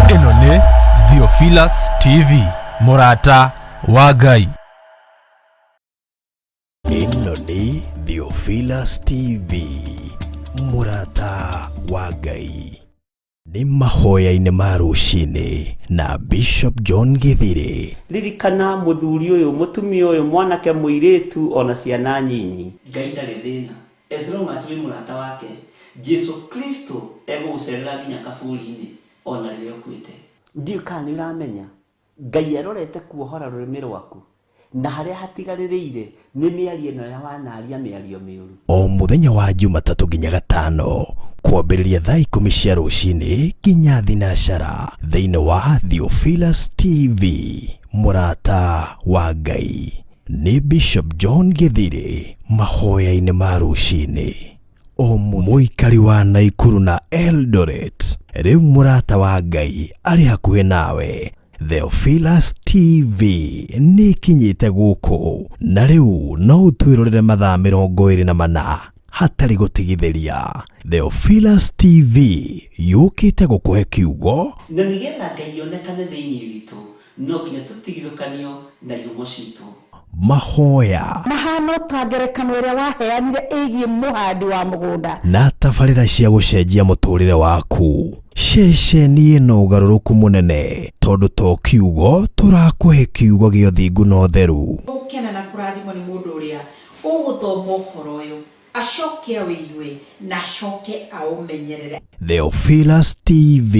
Ĩno nĩ Theophilus TV, mũrata wa Ngai. Ĩno nĩ Theophilus TV, mũrata wa Ngai. Nĩ mahoya-inĩ ma rũcinĩ na Bishop John Githire. Ririkana mũthuri ũyũ, mũtumia ũyũ, mwanake mũirĩtu ona ciana nyinyi. Ngai ndarĩ thĩna. As long as wĩ mũrata wake, Jesu Kristo egũgũcerera nginya kaburi-inĩ ona rĩrĩa ũkuĩte. Ndiũ kana nĩ ũramenya, Ngai arorete kuohora rũrĩmĩ rwaku, na harĩa hatigarĩrĩire nĩ mĩario ĩno ya wanaria mĩario mĩũru. O mũthenya wa Jumatatũ nginya Gatano, kwambĩrĩria thaa 10 cia rũcinĩ nginya thinacara, thĩinĩ wa Theophilus TV, mũrata wa Ngai. Nĩ Bishop John Githire, mahoya-inĩ ma rũcinĩ. O mũikari wa Naikuru na Eldoret, rĩu mũrata wa Ngai arĩ hakuhĩ nawe. Theophilus TV nĩ kinyĩte gũkũ, na rĩu no ũtwĩrorere mathaa 24 hatarĩ gũtigithĩria. Theophilus TV yũkĩte gũkũhe kiugo, na nĩgetha Ngai onekane thĩinĩ witũ, no nginya tũtigithũkanio na ihumo citũ. Mahoya mahano ta ngerekano ĩrĩa waheanire ĩgiĩ mũhandi wa mũgũnda na tabarĩra cia gũcenjia mũtũrĩre waku. Ceceni ĩno ũgarũrũku mũnene, tondũ to kiugo tũrakũhe kiugo gĩa ũthingu na ũtheru. Ũkena na kũrathimwo nĩ mũndũ ũrĩa ũgũthoma ũhoro ũyũ, acoke awĩigue na acoke aũmenyerere. Theophilus TV,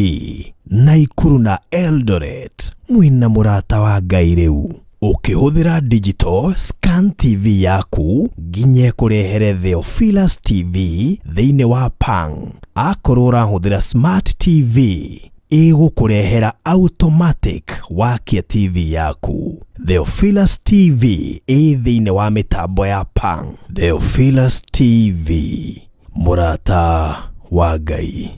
Naikuru na Eldoret, mwĩna mũrata wa Ngai rĩu. Ukihũthĩra digital scan TV yaku nginya kũrehere Theophilus TV thĩinĩ wa Pang. Akorwo ũrahũthĩra smart TV, ĩgũkũrehera automatic wakia TV yaku. Theophilus TV thĩinĩ wa mĩtambo ya Pang. Theophilus TV, mũrata wa Ngai.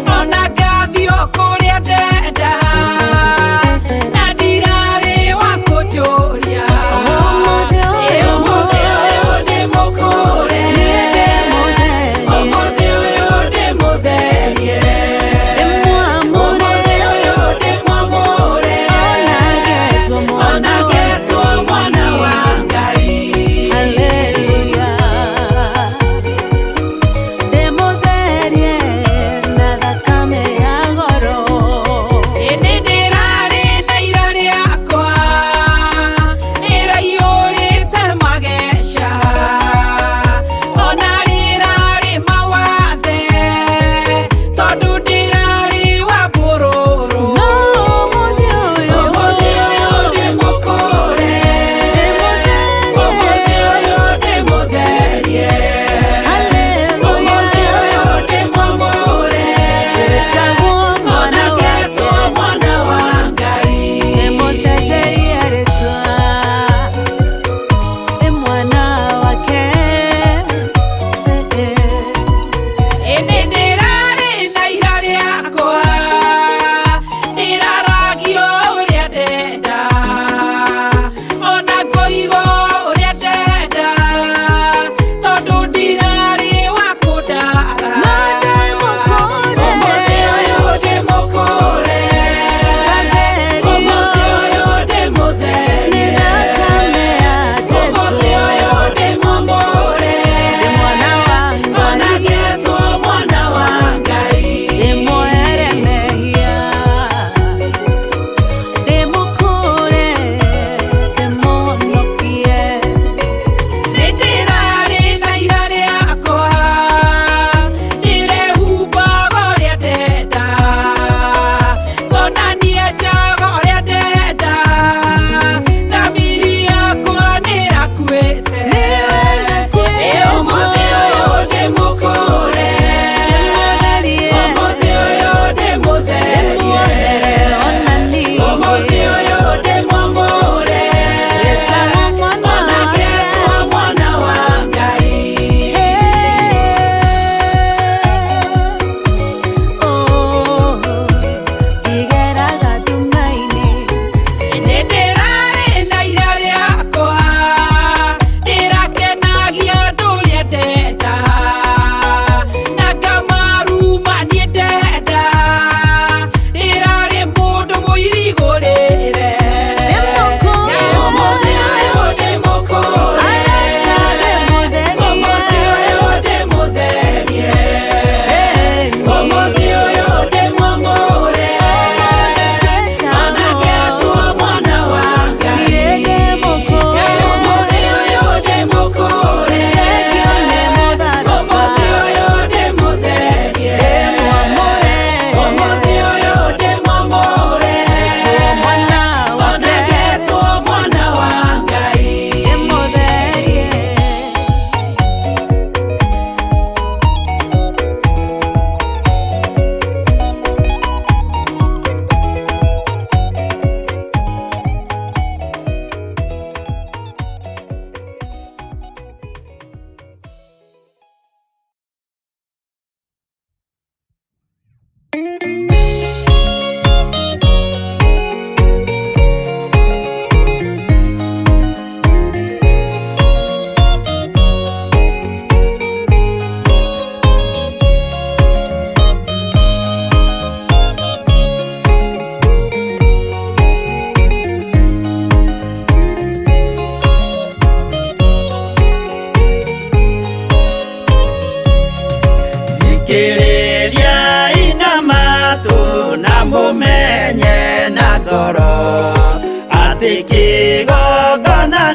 Ona gathio kũrĩa ndenda, na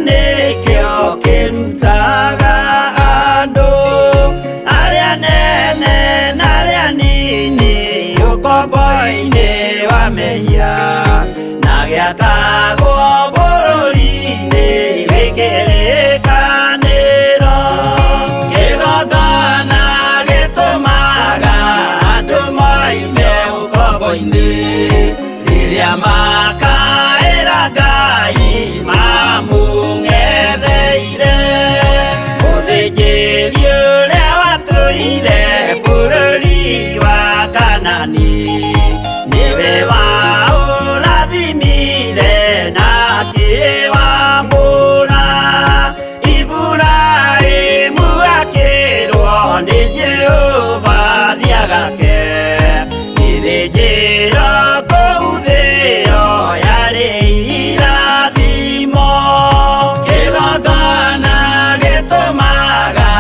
nĩkĩo kĩrutaga andũ arĩa nene na arĩa nini ũkombo-inĩ wa mehia na gĩakagwo bũrũri-inĩ wĩkĩrĩkanĩro. Kĩgongona gĩtũmaga andũ moime ũkombo-inĩ rĩrĩa makaĩra Ngai mamũng'etheire. Mũthĩnjĩri ũrĩa watũire bũrũri wa Kanani nĩwe waũrathimire na akĩwamũra. Iburahĩmu akĩrwo nĩ Jehova thiagake gĩthĩnjĩro kũu thĩ ĩyo yarĩ irathimo. Kĩgongona gĩtũmaga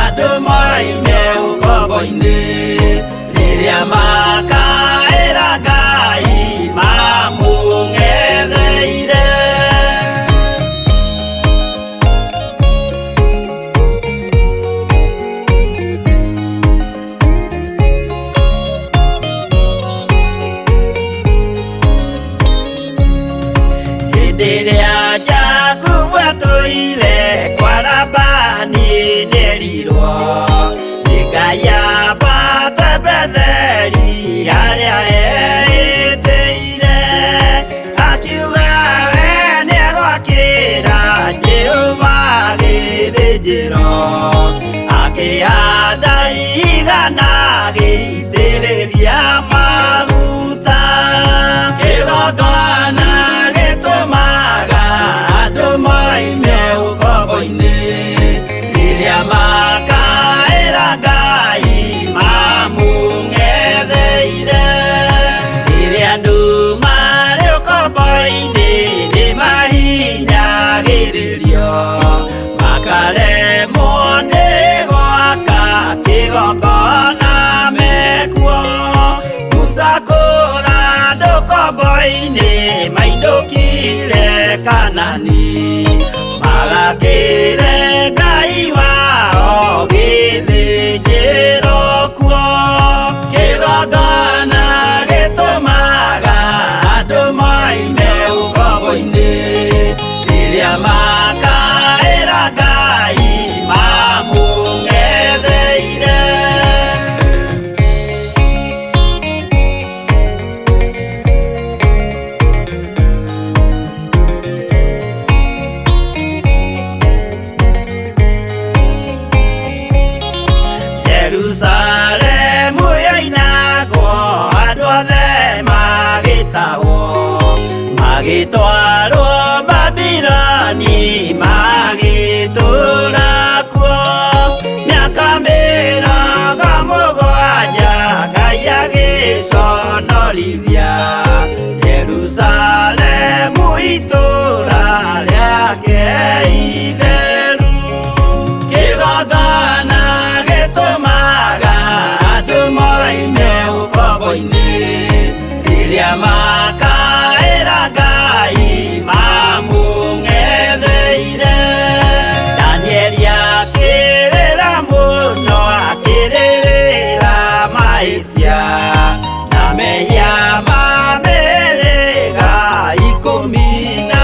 andũ moime ũkombo-inĩ rĩrĩa makaĩra Ngai mamũng'etheire. Hĩndĩ ĩrĩa Jakubu atũire kwa Labani nĩerirwo nĩ Ngai ambate Betheli harĩa eĩtĩire, akiuga we nĩegwakĩra Jehova gĩthĩnjĩro, akĩhanda igana gĩitĩrĩria maguta. Kĩgongona gĩtũmaga andũ moime ũkombo-inĩ rĩrĩa makaĩra Ngai mamũng'etheire. Rĩrĩa andũ marĩ ũkombo-inĩ nĩmahinyagĩrĩrio makaremwo nĩ gwaka kĩgongona mekuo. Musa kũra andũ ũkombo-inĩ mainũkire Kanani magakĩre Ngai wao gĩthĩnjĩro kuo. Kĩgongona gĩtũmaga andũ moime ũkombo-inĩ rĩrĩa makaĩra Ngai mamũng'etheire. Jerusalemu yainagwo andũ othe magĩtahwo magĩtwarwo Babironi magĩtũũra kuo. Mĩaka mĩrongo mũgwanja Ngai agĩconorithia Jerusalemu itũũra rĩake itheru. Kĩgongona gĩtũmaga andũ moime ũkombo-inĩ rĩrĩa makaĩra Ngai mamũng'etheire. Danieli akĩrĩra mũno akĩrĩrĩra mahĩtia na mehia ma mĩhĩrĩga 12.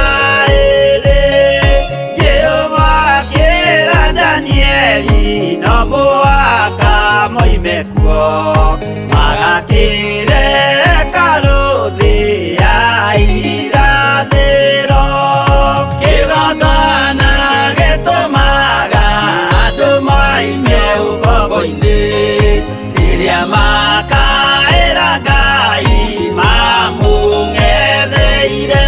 Jehova akĩra Danieli no mũhaka moime kuo magakĩre hekarũ thĩ ya irathĩro. Kĩgongona gĩtũmaga andũ moime ũkombo-inĩ rĩrĩa makaĩra Ngai mamũng'etheire.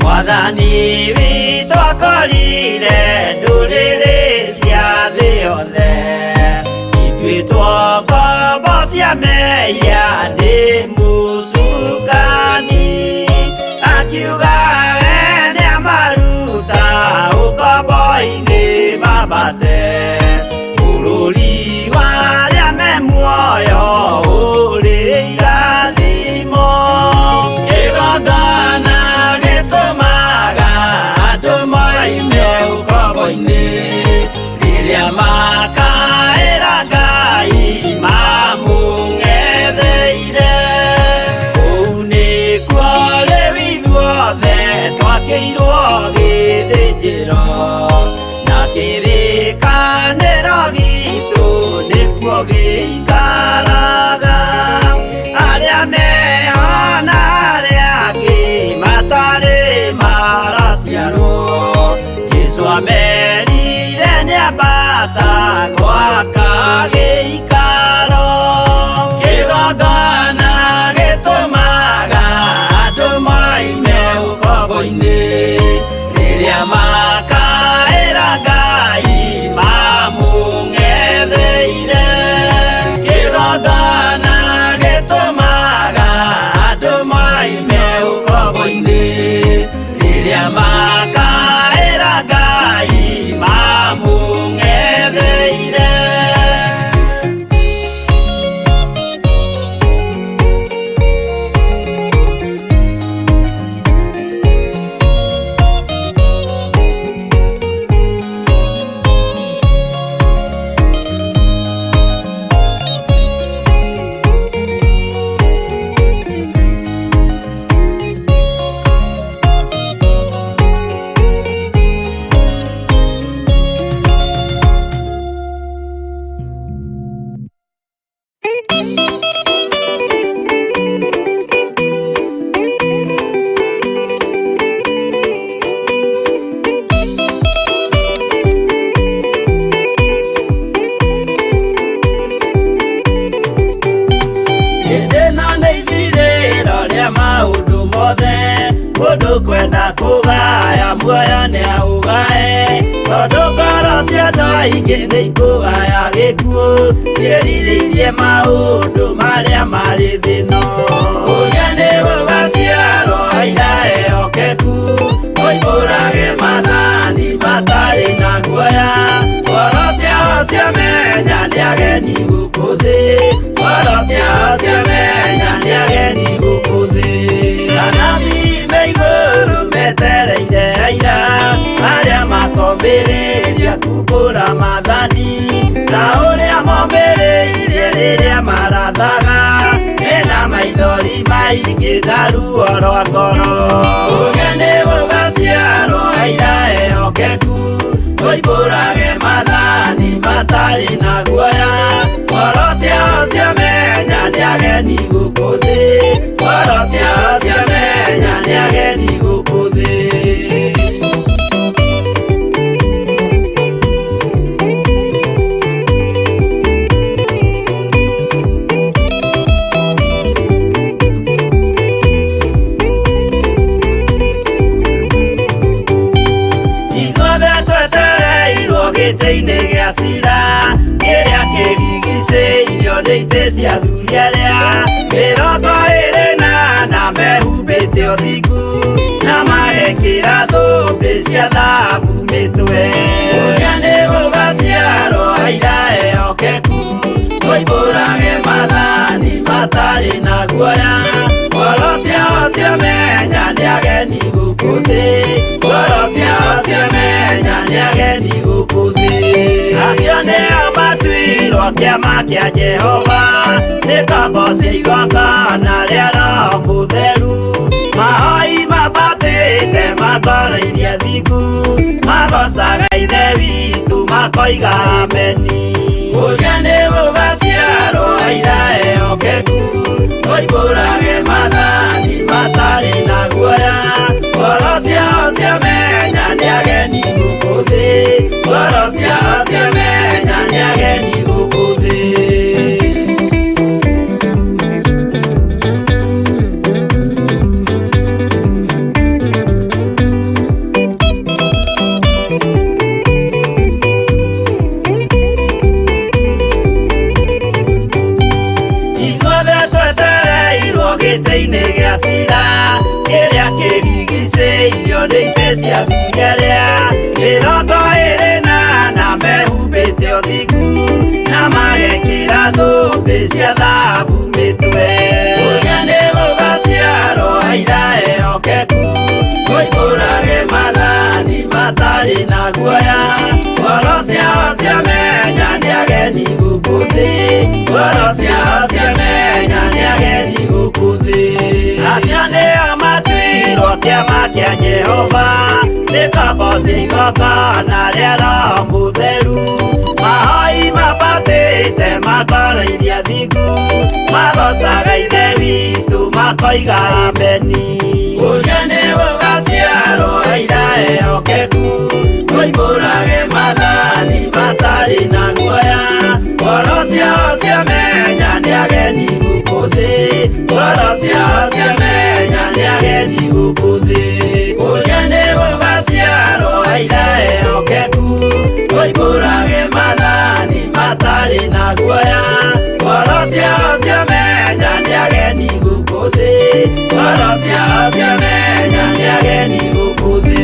Mwathani witũ akorire ndũrĩrĩ cia thĩ yothe, ituĩtwo ngombo cia mehia nĩ mũcukani. Akiuga we nĩamaruta ũkombo ũkombo-inĩ mambate bũrũri warĩa me muoyo ũrĩ irathimo kĩgongona gĩtũmaga andũ moime ũkombo-inĩ rĩrĩa makaĩra Ngai mamũng'etheire kũu nĩkuo rĩu ithuothe twakĩirwo gĩthĩnjĩro na kĩrĩkanĩro gitũ nĩkuo gĩikaraga arĩa meho na arĩa angĩ matarĩ maraciarwo Jesũ amerire nĩambata gwaka gĩikaro kĩgongona gĩtũmaga andũ moime ũkombo-inĩ rĩrĩa makaĩra Ngai mamũng'etheire kĩgongona gĩtũmaga andũ moime ũkombo-inĩ rĩrĩa makaĩra Ngai mamũng'etheire mũndũ kwenda kũgaya muoyo nĩ aũgae tondũ ngoro cia andũ aingĩ nĩ ikũgaya gĩkuũ ciĩrirĩirie maũndũ marĩa marĩ thĩno ũrĩa nĩ gũgaciarwo aira ehokeku moimbũrage mathani matarĩ na guoya ngoro ciao ciamenya nĩ ageni gũkũ thĩ ngoro ciao ciamenya nĩ ageni gũkũ thĩ anathi igũrũ metereire aira arĩa makomĩrĩria kumbũra mathani na ũrĩa momĩrĩirie rĩrĩa marathaga mena maithori maingĩ na ruo rwa ngoro ũrĩa nĩ gũgaciarwo aira ehokeku moimbũrage mathani matarĩ na guoya ngoro ciao ciamenya nĩ ageni gũkũ thĩ ngoro ciao ciamenya nĩ ageni gũkũ thĩ ithuothe twetereirwo gĩtĩ-inĩ gĩa cira kĩrĩa kĩrigicĩirio nĩ itĩ cia athuri arĩa mĩrongo ĩrĩ na mehumbĩte ũthingu na magekĩra thũmbĩ cia thahabu mĩtwe ũrĩa nĩ gũgaciarwo aira ehokeku moimbũrage mathani matarĩ na guoya ngoro ciao ciamenya nĩ ageni gũkũ thĩ ngoro ciao ciamenya nĩ ageni gũkũ thĩ acio nĩo matuirwo kĩama kĩa Jehova nĩ tombo cia igongona rĩa Roho Mũtheru mahoi mabatĩte makoreirie thingu magocaga ithe witũ makoiga ameni ũrĩa nĩ gũgaciarwo aira ehokeku moimbũrage mathani matarĩ na guoya ngoro ciao ciamenya nĩ ageni gũkũ thĩ ngoro ciao ciamenya nĩ ageni gũkũ thĩ gĩtĩ-inĩ gĩa cira kĩrĩa kĩrigicĩirio nĩ itĩ cia athuri arĩa mĩrongo cia thabu mitwe uria ni gugaciarwo aira ehokeku oimbũrage mathani matari na guoya ngoro ciao ciamenya nĩ ageni gũkũ thĩ ngoro ciao ciamenya nĩ ageni gũkũ thĩ acio nĩo matuirwo kĩama kĩa Jehova nĩ kombo cia igongona rĩa Roho Mũtheru mahoi mabatĩte makoroiria thingu magocaga ithe witũ makoiga ameni ũrĩa nĩ gũgaciarwo aira ehokeku oimbũrage mathani matari na guoya ngoro ciao ciamenya nĩ ageni gũkũ thĩ ngoro ciao ciamenya nĩ ageni gũkũ thĩ ũrĩa nĩ gũgaciarwo aira ehokeku oimbũrage mathani matari na guoya ngoro ciao ciamenya nĩ ageni gũkũ thĩ ngoro ciao ciamenya nĩ ageni gũkũ thĩ.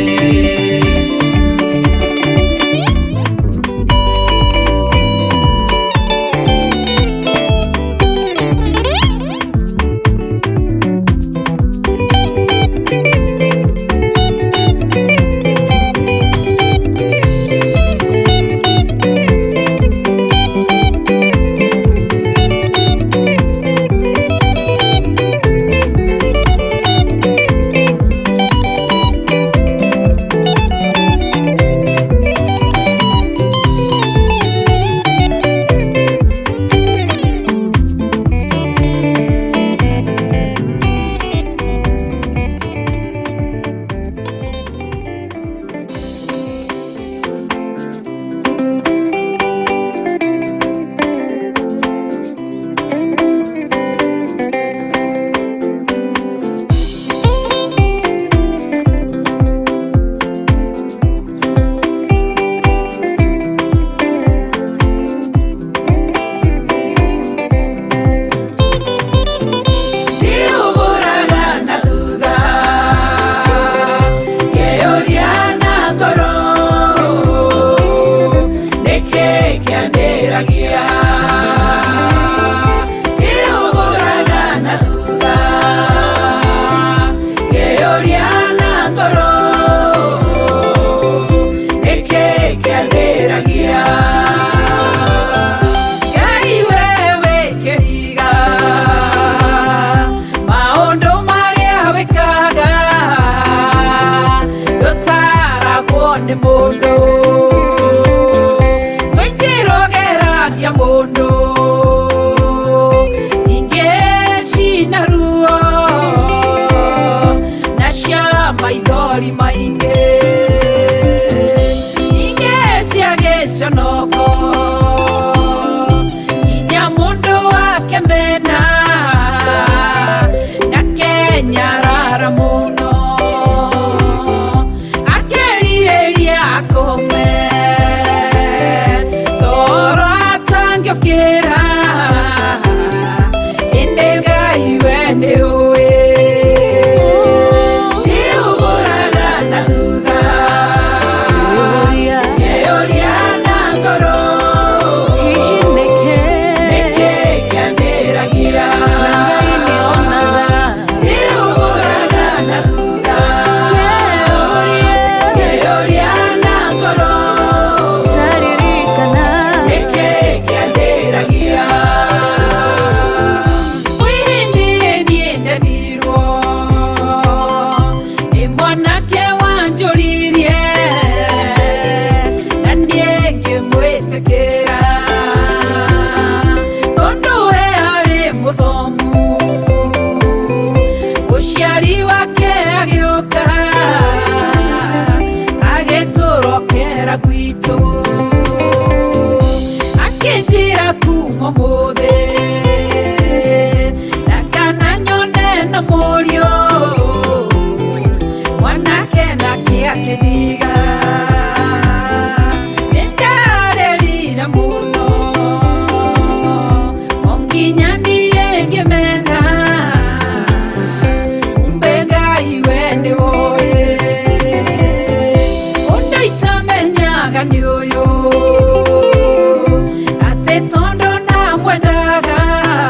Ate tondo na mwendaga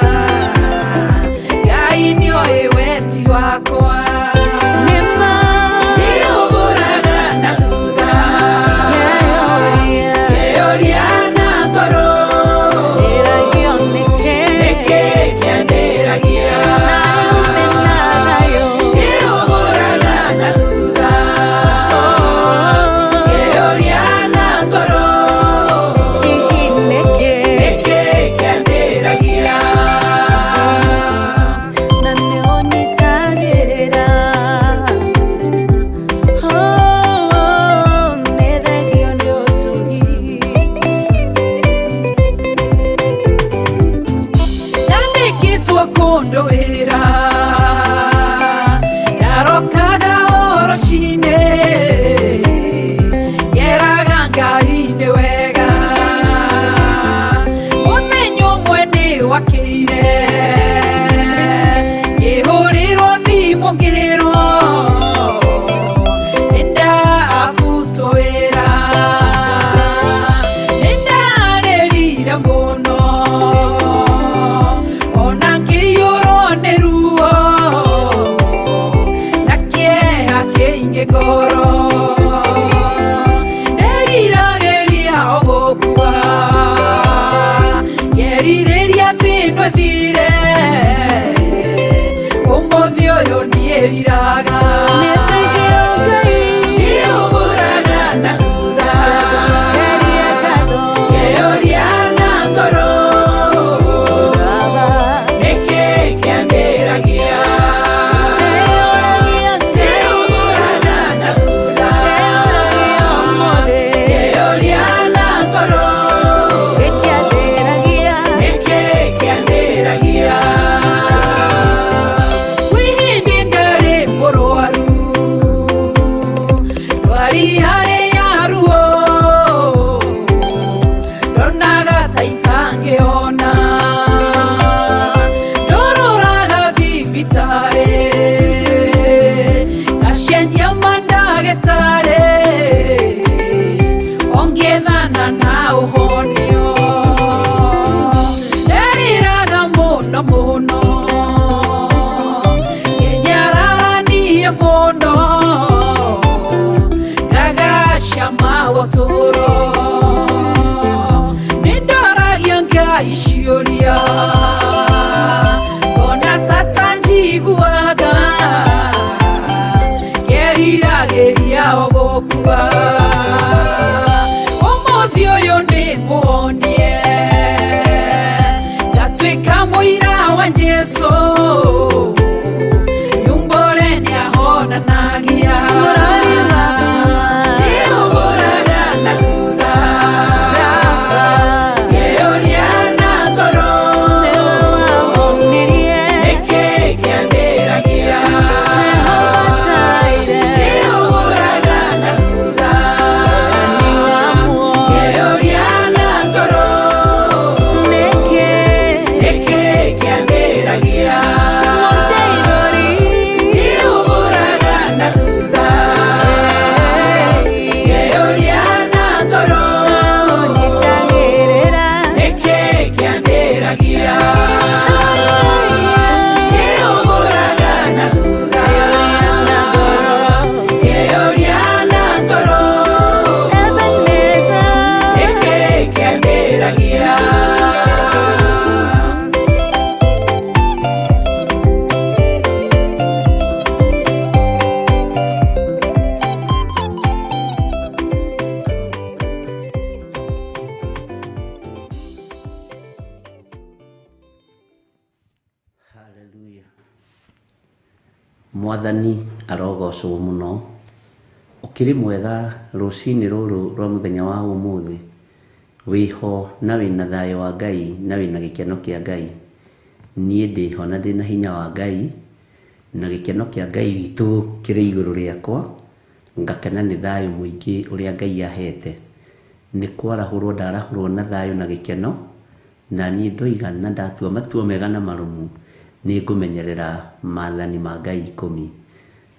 mundu wira ndarokaga orochine geraga Ngai ni wega mumenyo mwene wakire ihurirwo thimu ngirwo nenda afuto wira nenda rerira muno ona ngiyoro ni ruo na kieha kiingi ngoro nerirageria ogokua ngerireria thino thire umuthi uyu nieriraga niuguraga na thutha ngeoria na ngoro niki kiambiragia niuguraga na thutha ngeoria na ngoro niki kiambiragia wihindi ndari murwaru ndwari hari yaruo ndonaga taitangiona ndororaga thibitari ngacenjia mandagĩtarĩ ongethana na ũhonio nderiraga mũno mũno ngenyararanie mũno ngagasha magotũro nĩndoragia Ngai ciũria ona tata njiguaga ngeriragĩria ogokua ũmũthĩ ũyũ nĩmũhonie ngatuĩka mũira wa Jesũ nyumbore nĩahonanagia nĩũgũraga na thutha ngeoria na ngoro nĩkĩ kĩambĩragia nĩũgũraga na thutha ngeoria na ngoro nĩkĩ kĩambĩragia nĩũgũraga na thutha ngeoria na ngoro nĩkĩ kĩambĩragia nĩũgũraga na thutha ngeoria na ngoro nĩkĩ kĩambĩragia Hallelujah. Mwathani arogocwo muno ukiri mwega rucini ruru rwa muthenya wa umuthi wiho na wina thayo wa Ngai na wina gikeno kia Ngai nie ndiho na ndina hinya wa Ngai na gikeno kia Ngai witu kiri iguru riakwa ngakena ni thayo muingi uria Ngai ahete ni kwarahurwo ndarahurwo na thayo na gikeno na nie ndoiga na ndatua matua mega na marumu ni ngumenyerera maathani ma Ngai 10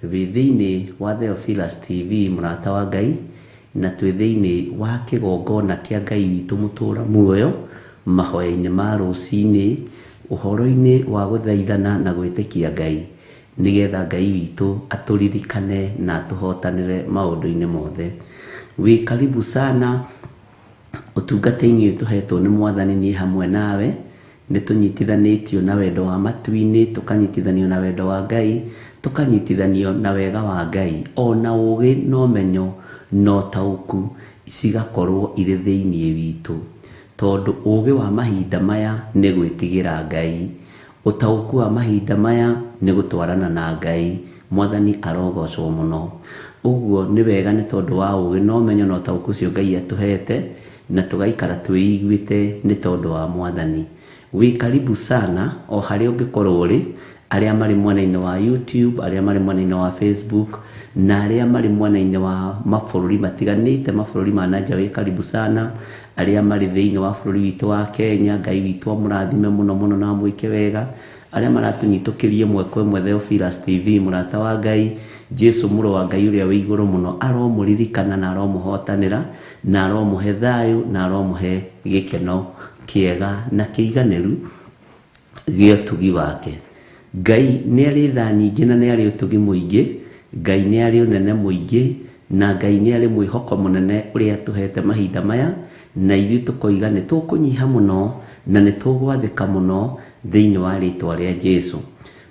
thĩinĩ wa Theophilus TV mũrata wa Ngai na twĩ thĩinĩ wa kĩgongona kĩa Ngai witũ mũtũra muoyo mahoya-inĩ ma rũcinĩ ũhoro-inĩ wa gũthaithana na gwĩtĩkia Ngai nĩgetha Ngai witũ atũririkane na atũhotanĩre maũndũ-inĩ mothe. Wĩ karibu sana ũtungata-inĩ ũyũ tũhetwo nĩ Mwathani niĩ hamwe nawe nĩtũnyitithanĩtio na wendo wa matu-inĩ tũkanyitithanio na wendo wa Ngai tũkanyitithanio na wega wa Ngai ona ũgĩ na ũmenyo na ũtaũku cigakorwo irĩ thĩinĩ witũ tondũ ũgĩ wa mahinda maya nĩ gwĩtigĩra Ngai ũtaũku wa mahinda maya nĩ gũtwarana na Ngai. Mwathani arogocwo mũno. Ũguo nĩ wega nĩ tondũ wa ũgĩ na ũmenyo na ũtaũku ũcio Ngai atũhete na tũgaikara twĩiguĩte nĩ tondũ wa Mwathani. wi karibu sana o hari ungikorwo uri, aria mari mwena-ini wa YouTube, aria mari mwena-ini wa Facebook, na aria mari mwena-ini wa mabũrũri matiganite, mabũrũri ma nanja, wi karibu sana. Aria mari thiini wa bũrũri witu wa Kenya, Ngai witu amurathime muno muno na mwike wega. Aria maratunyitukirie mweko mwe Theophilus TV, murata wa Ngai, Jesu muro wa Ngai uria wi iguru muno aromuririkana na aromuhotanira na aromuhe thayu na aromuhe gikeno kiega na kiiganiru gio tugi wake. Ngai ni ari tha nyingi na ni ari utugi muingi, Ngai ni ari unene muingi, na Ngai ni ari mwihoko munene uria tuhete mahinda maya, na ithu tukoiga ni tukunyiha muno na ni tugwathika muno thiini wa ritwa ria Jesu.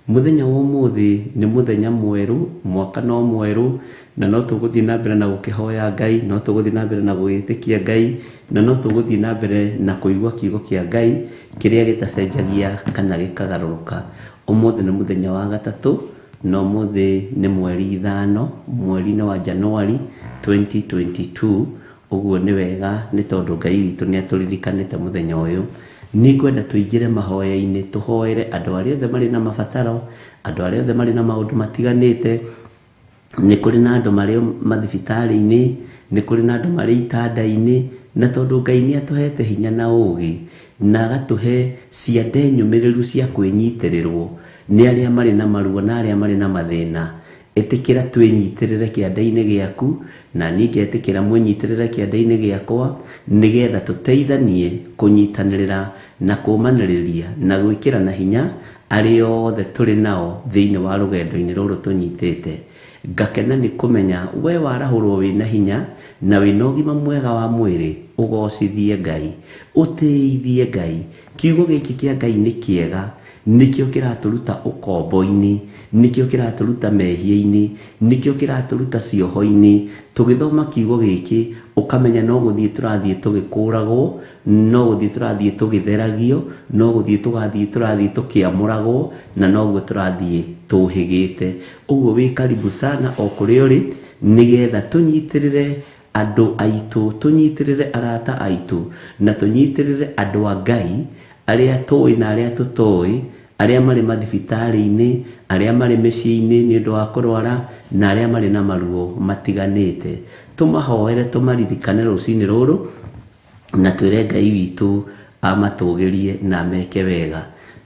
Muthenya wa umuthi ni muthenya mweru, mwaka no mweru, na no tuguthii na mbere na gukihoya Ngai, no tuguthii na mbere na gwitikia Ngai, na no tuguthii na mbere na kuigua kiugo kia Ngai kiria gitacenjagia kana gikagaruruka. Umuthi ni muthenya wa gatatu, no muthi ni mweri 5 mweri wa Januari 2022. Uguo ni wega ni tondu Ngai witu ni atulirikanite muthenya uyu. Ningwenda tuingire mahoya-ini, tuhoere andu aria othe mari na mabataro, andu aria othe mari na maundu matiganite. Ni kuri na andu mari mathibitari-ini, ni kuri na andu mari itanda-ini, na tondu Ngai ni atuhete hinya na ugi na agatuhe ciande nyumiriru cia kwinyitirĩrwo ni aria mari na maruo na aria mari na mathina. Etikira twinyitirire kiande-ini giaku, na ninge etikira mwinyitirire kiande-ini giakwa, nigetha tuteithanie kunyitanirira na kumaniriria na gwikira na hinya ari othe turi nao thiini wa rugendo-ini ruru tunyitite. Ngakena ni kumenya we warahurwo wina hinya na wina ugima mwega wa mwiri, ugocithie Ngai, uteithie Ngai. Kiugo giki kia Ngai ni kiega, nikio kiraturuta ukombo-ini, nikio kiraturuta mehia-ini, nikio kiraturuta cioho-ini. Tugithoma kiugo giki ukamenya no guthii turathie tugikuragwo, no guthii turathie tugitheragio, no guthii turathie tukiamuragwo, na no guo turathie tuhigite. Uguo wi karibu sana o kuri uri, nigetha tunyitirire andu aitu, tunyitirire arata aitu, na tunyitirire andu a Ngai aria tui na aria tutoi, aria mari mathibitari-ini, aria mari micii-ini ni undu wa kurwara, na aria mari na maruo matiganite. Tumahoere, tumaririkane rucini ruru, na twire Ngai witu amatugirie na meke wega.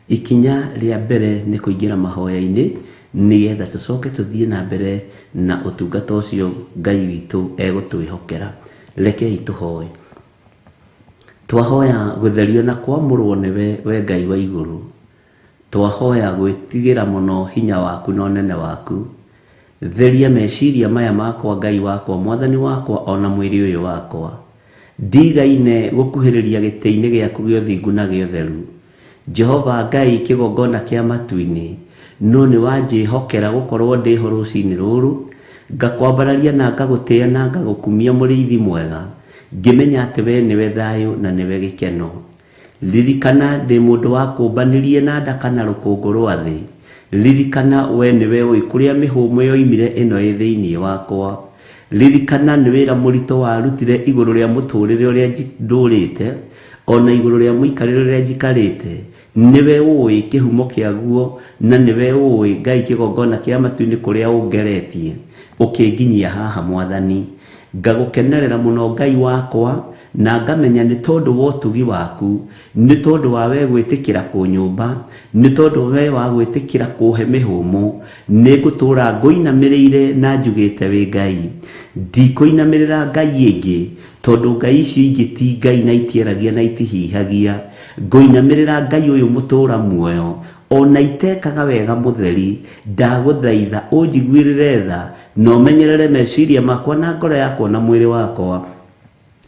Ikinya ria mbere ni kuingira mahoya-ini, nigetha tucoke tuthie na mbere na utungata ucio Ngai witu egutwihokera. Rekei tuhoe. Twahoya gutherio na kwamurwo niwe we Ngai wa iguru. Twahoya gwitigira muno hinya waku na nene waku. Theria meciria maya makwa Ngai wakwa, mwathani wakwa, ona mwiri uyu wakwa. Ndigaine gukuhiriria giti-ini giaku gio thingu na gio theru. Jehova Ngai kigongona kia matu-ini, no ni wanjihokera gukorwo ndiho rucini ruru, ngakwambararia na ngagutia na ngagukumia muriithi mwega. Ngimenya ati we niwe thayu na niwe gikeno. Ririkana ndi mundu wa kumbanirie na ndaka na rukungu rwa thi. Ririkana we niwe ui kuria mihumo yoimire ino i thiini wakwa. Ririkana ni wira murito warutire iguru ria muturire uria ndurite, ona iguru ria muikarire uria njikarite. Niwe ui kihumo kiaguo, na niwe ui Ngai kigongona kia matu-ini kuria ungeretie ukinginyia haha mwathani. Ngagukenerera muno Ngai wakwa, na ngamenya ni tondu wa utugi waku, ni tondu wa we gwitikira kunyumba, ni tondu we wa gwitikira kuhe mihumo. Nigutura nguinamirire na njugite wi Ngai. Ndikuinamirira Ngai ingi, tondu Ngai icio ingi ti Ngai na itieragia na itihihagia. Nguinamirira Ngai uyu mutura muoyo, ona itekaga wega mutheri. Ndaguthaitha unjiguirire tha, na umenyerere meciria makwa na ngoro yakwa na mwiri wakwa,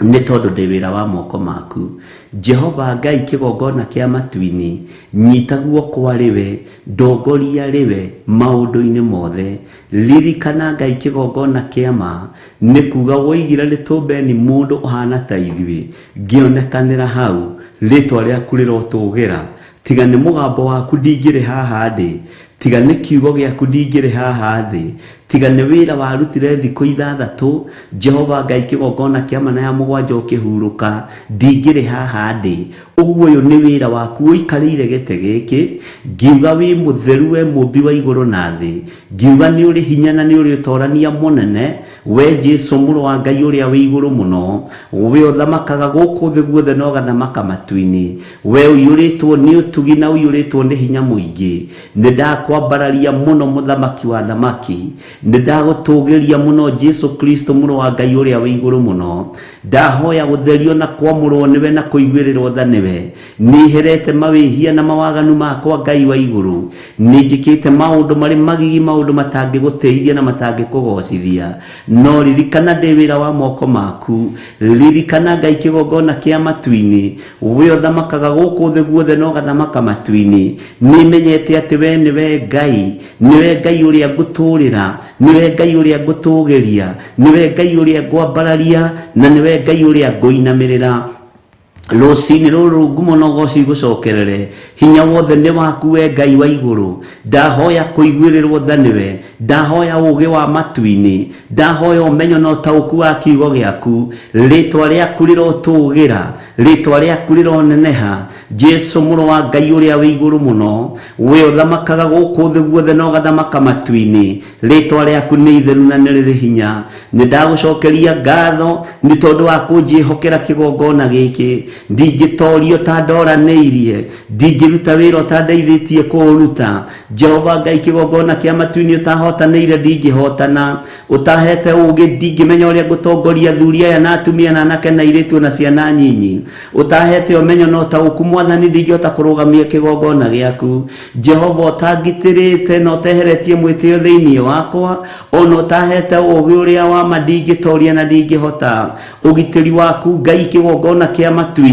ni tondu ndi wira wa moko maku. Jehova Ngai kigongona kia matu-ini, nyita guoko riwe, ndongoria riwe maundu-ini mothe. Ririkana Ngai kigongona kia ma, ni kuga woigira ni tumbeni mundu uhana ta ithuĩ, ngionekanira hau, ritwa riaku rirotugira. Tiga ni mugambo waku ndingire haha ndi, tiga ni kiugo giaku ndingire haha thi, tiga nĩ wĩra warutire thikũ 6 Jehova Ngai kĩgongona kĩa mana ya mũgwanja ũkĩhurũka ndingĩrĩ haha ndĩ ũguo ũyũ nĩ wĩra waku ũikarĩire gĩtĩ gĩkĩ ngiuga wĩ mũtheru we mũmbi wa igũrũ na thĩ ngiuga nĩ ũrĩ hinya na nĩ ũrĩ ũtorania mũnene we Jesũ mũrũ wa Ngai ũrĩa wĩ igũrũ mũno we ũthamakaga gũkũ thĩ guothe na ũgathamaka matu-inĩ we ũiyũrĩtwo nĩ ũtugi na ũiyũrĩtwo nĩ hinya mũingĩ nĩ ndakwambararia mũno mũthamaki wa thamaki nĩ ndagũtũgĩria mũno Jesũ Kristo mũrũ wa Ngai ũrĩa wĩ igũrũ mũno ndahoya gũtherio na kwamũrwo nĩwe na kũiguĩrĩrwo tha nĩwe nĩherete mawĩhia na mawaganu makwa Ngai wa igũrũ nĩnjĩkĩte maũndũ marĩ magigi maũndũ matangĩgũteithia na matangĩkũgocithia no ririkana ndĩ wĩra wa moko maku ririkana Ngai kĩgongona kĩa matu-inĩ we ũthamakaga gũkũ thĩ guothe na ũgathamaka matu-inĩ nĩmenyete atĩ we nĩwe Ngai nĩwe Ngai ũrĩa ngũtũrĩra nĩwe Ngai ũrĩa ngũtũgĩria nĩwe Ngai ũrĩa ngwambararia na nĩwe Ngai ũrĩa ngũinamĩrĩra rũcinĩ rũrũ ngumo no goci gũcokerere hinya wothe nĩ waku we Ngai wa igũrũ ndahoya kũiguĩrĩrwo tha nĩwe ndahoya ũgĩ wa matu-inĩ ndahoya ũmenyo na ũtaũku wa kiugo gĩaku rĩtwa rĩaku rĩrotũgĩra rĩtwa rĩaku rĩroneneha Jesũ mũrũ wa Ngai ũrĩa wĩ igũrũ mũno we ũthamakaga gũkũ thĩ guothe na ũgathamaka matu-inĩ rĩtwa rĩaku nĩ itheru na nĩ rĩrĩ hinya nĩ ndagũcokeria ngatho nĩ tondũ wa kũnjĩhokera kĩgongona gĩkĩ ndingĩtorio ta ndoranĩirie ndingĩruta wĩra ũtandeithĩtie kũũruta Jehova Ngai kĩgongona kĩa matu-inĩ ũtahotanĩire ndingĩhotana ũtahete ũgĩ ndingĩmenya ũrĩa ngũtongoria athuri aya na atumia na anake na airĩtu na ciana nyinyi ũtahete ũmenyo na ũtaũku Mwathani ndingĩhota kũrũgamia kĩgongona gĩaku Jehova ũtangitĩrĩte na ũteheretie mwĩtĩo thĩinĩ wakwa ona ũtahete ũgĩ ũrĩa wa ma ndingĩtoria na ndingĩhota ũgitĩri waku Ngai kĩgongona kĩa matu-inĩ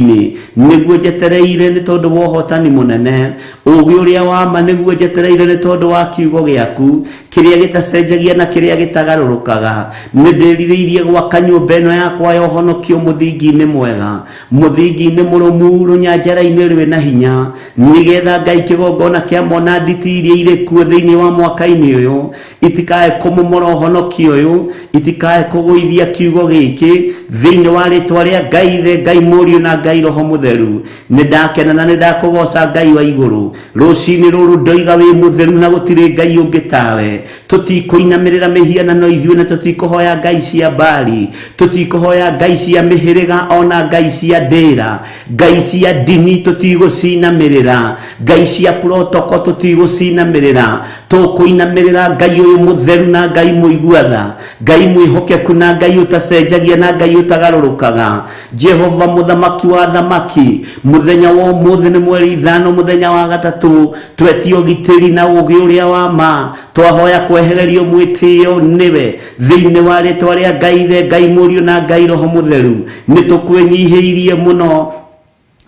nĩguo njetereire nĩ tondũ wa ũhotani mũnene ũgĩ ũrĩa wa ma nĩguo njetereire nĩ tondũ wa kiugo gĩaku kĩrĩa gĩtacenjagia na kĩrĩa gĩtagarũrũkaga nĩ ndĩrirĩirie gwaka nyũmba ĩno yakwa ya ũhonokio mũthingi-inĩ mwega mũthingi-inĩ mũrũmu rũnyanjara-inĩ rwĩ na hinya nĩgetha Ngai kĩgongona kĩa mona nditi iria irĩ kuo thĩinĩ wa mwaka-inĩ ũyũ itikae kũmomora ũhonokio ũyũ itikae kũgũithia kiugo gĩkĩ thĩinĩ wa rĩtwa rĩa Ngai thĩ Ngai Mũriũ na Ngai Roho Mũtheru nĩ ndakena na nĩ ndakũgoca Ngai wa igũrũ rũcinĩ rũrũ ndoiga wĩ mũtheru na gũtirĩ Ngai ũngĩ tawe tũtikũinamĩrĩra mĩhianano ithuĩ na tũtikũhoya Ngai cia Baali tũtikũhoya Ngai cia mĩhĩrĩga ona Ngai cia ndĩra Ngai cia ndini tũtigũcinamĩrĩra Ngai cia protoko tũtigũcinamĩrĩra tũkũinamĩrĩra Ngai ũyũ mũtheru na Ngai mũigua-tha Ngai mwĩhokeku na Ngai ũtacenjagia na Ngai ũtagarũrũkaga Jehova mũthamaki wa thamaki mũthenya wa ũmũthĩ nĩ mweri 5 mũthenya wa gatatũ twetio gitĩri na ũgĩ ũrĩa wa ma twahoya kwehererio mwĩtĩo nĩwe thĩinĩ wa rĩtwa rĩa Ngai thĩ Ngai Mũriũ na Ngai Roho Mũtheru nĩ tũkwĩnyihĩirie mũno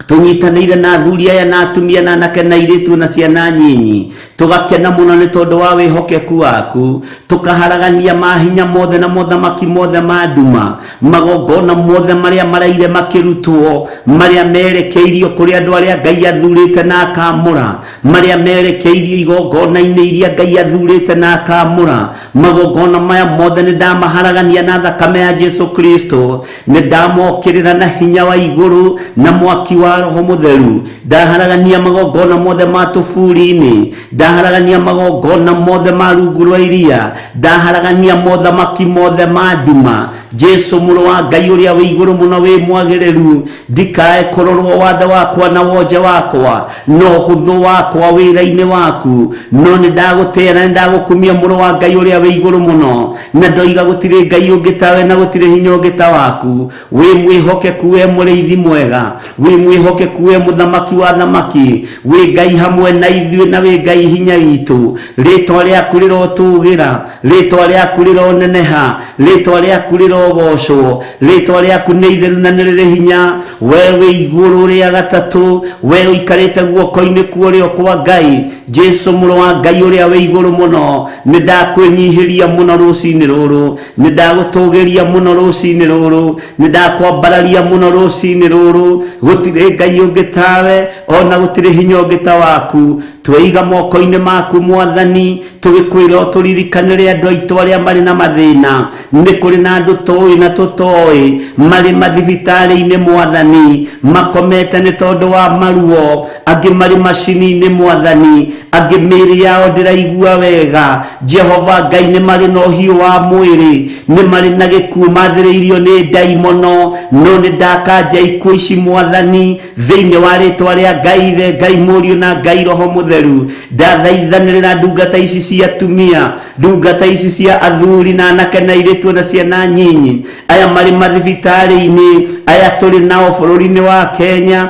tũnyitanĩire na athuri aya na atumia na anake na airĩtu na ciana nyinyi tũgakena mũno nĩ tondũ wa wĩhokeku waku tũkaharagania mahinya mothe na mothamaki mothe ma nduma magongona mothe marĩa maraire makĩrutwo marĩa merekeirio kũrĩ andũ arĩa Ngai athurĩte na akamũra marĩa merekeirio igongona-inĩ iria Ngai athurĩte na akamũra magongona maya mothe nĩ ndamaharagania na thakame ya Jesũ Kristo nĩ ndamokĩrĩra na hinya wa igũrũ na mwaki wa Roho Mũtheru ndaharagania magongona mothe ma tũburi-inĩ ndaharagania magongona mothe ma rungu rwa iria ndaharagania mothamaki mothe ma nduma Jesũ mũrũ wa Ngai ũrĩa wĩ igũrũ mũno wĩ mwagĩrĩru ndikae kũrorwo wathe wakwa na wonje wakwa no hũthũ wakwa wĩra-inĩ waku no nĩ ndagũtĩĩa na nĩ ndagũkumia mũrũ wa Ngai ũrĩa wĩ igũrũ mũno na ndoiga gũtirĩ Ngai ũngĩ tawe na gũtirĩ hinya ũngĩ ta waku wĩ mwĩhokeku wĩ mũrĩithi mwega wĩ mwĩhokeku wĩ mũthamaki wa thamaki wĩ Ngai hamwe na ithuĩ na wĩ Ngai hinya witũ rĩtwa rĩaku rĩrotũgĩra rĩtwa rĩaku rĩroneneha rĩtwa rĩaku rĩrogocwo rĩtwa rĩaku nĩ itheru na nĩ rĩrĩ hinya we wĩ igũrũ rĩa gatatũ we ũikarĩte guoko-inĩ kuorĩo kwa Ngai Jesũ mũrũ wa Ngai ũrĩa wĩ igũrũ mũno nĩ ndakwĩnyihĩria mũno rũcinĩ rũrũ nĩ ndagũtũgĩria mũno rũcinĩ rũrũ nĩ ndakwambararia mũno rũcinĩ rũrũ gũtirĩ Ngai ũngĩ tawe ona gũtirĩ hinya ũngĩ ta waku tweiga moko-inĩ maku Mwathani tugikwira turirikanire andu aitu aria mari na mathina ni kuri na andu toi na tutoi mari mathibitari-ini Mwathani makomete ni tondu wa maruo angi mari macini-ini Mwathani angi miri yao ndiraigua wega Jehova Ngai ni mari no hiu wa mwiri ni mari na gikuo mathiriirio ni daimono no ni ndakanja ikuo ici Mwathani thiini wa ritwa ria Ngai Ithe Ngai Muriu na Ngai Roho Mutheru ndathaithanirira ndungata ici cia atumia ndungata ici cia athuri na anake na iritu na ciana nyinyi aya mari mathibitari-ini aya turi nao bururi-ini wa Kenya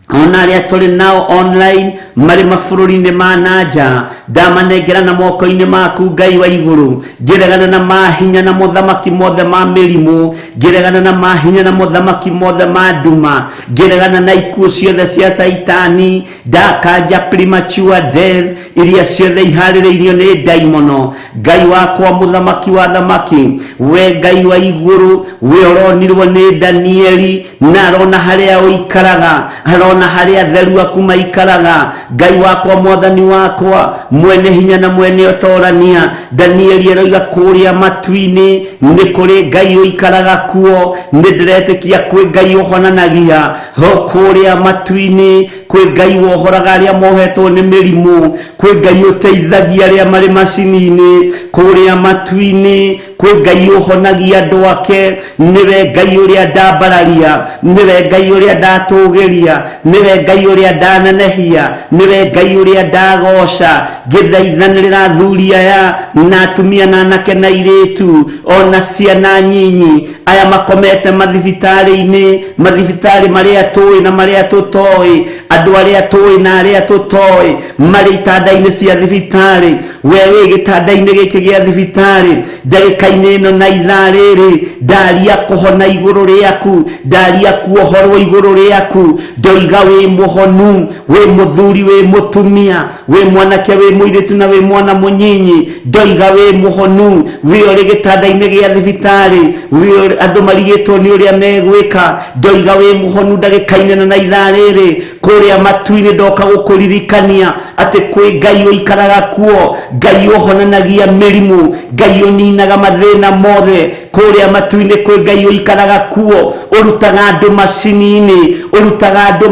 ona aria turi nao online mari mabũrũri-inĩ ma nanja ndamanengera na moko-inĩ maku Ngai wa igũrũ ngiregana na mahinya na mothamaki mothe ma mĩrimũ ngiregana na mahinya na mothamaki mothe ma nduma ngiregana na ikuũ ciothe cia saitani ndakanja premature death iria ciothe iharĩrĩirio nĩ daimono Ngai wakwa muthamaki wa thamaki we Ngai wa igũrũ we ũronirwo nĩ Danieli na arona harĩa ũikaraga arona haria theru aku maikaraga Ngai wakwa Mwathani wakwa mwene hinya na mwene utorania Danieli eroiga kuria matu-ini ni kuri Ngai uikaraga kuo ni ndiretekia kwi Ngai uhonanagia ho kuria matu-ini kwi Ngai wohoraga aria mohetwo ni mirimu kwi Ngai uteithagia aria mari macini-ini kuria matu-ini kwi Ngai uhonagia andu ake niwe Ngai uria ndambararia niwe Ngai uria ndatugiria niwe Ngai uria ndanenehia niwe Ngai uria ndagoca ngithaithanirira athuri aya na atumia na anake na iritu ona ciana nyinyi aya makomete mathibitari-ini mathibitari maria tui na maria tutoi andu aria tui na aria tutoi mari itanda-ini cia thibitari wewe gitanda-ini giki gia thibitari ndagika-ini ino na ithaa riri ndaria kuhona iguru riaku ndaria kuohorwo iguru riaku ndoiga we muhonu we muthuri we mutumia we mwanake we muiritu na we mwana munyinyi ndoiga we muhonu we uri gitanda-ini gia thibitari we andu marigitwo ni uria megwika ndoiga we muhonu ndagika-ini na ithaa riri kuria matu-ini ndoka gukuririkania ati kwi Ngai uikaraga kuo Ngai uhonanagia mirimu Ngai uninaga mathina mothe kuria matu-ini kwi Ngai uikaraga kuo urutaga andu macini-ini urutaga andu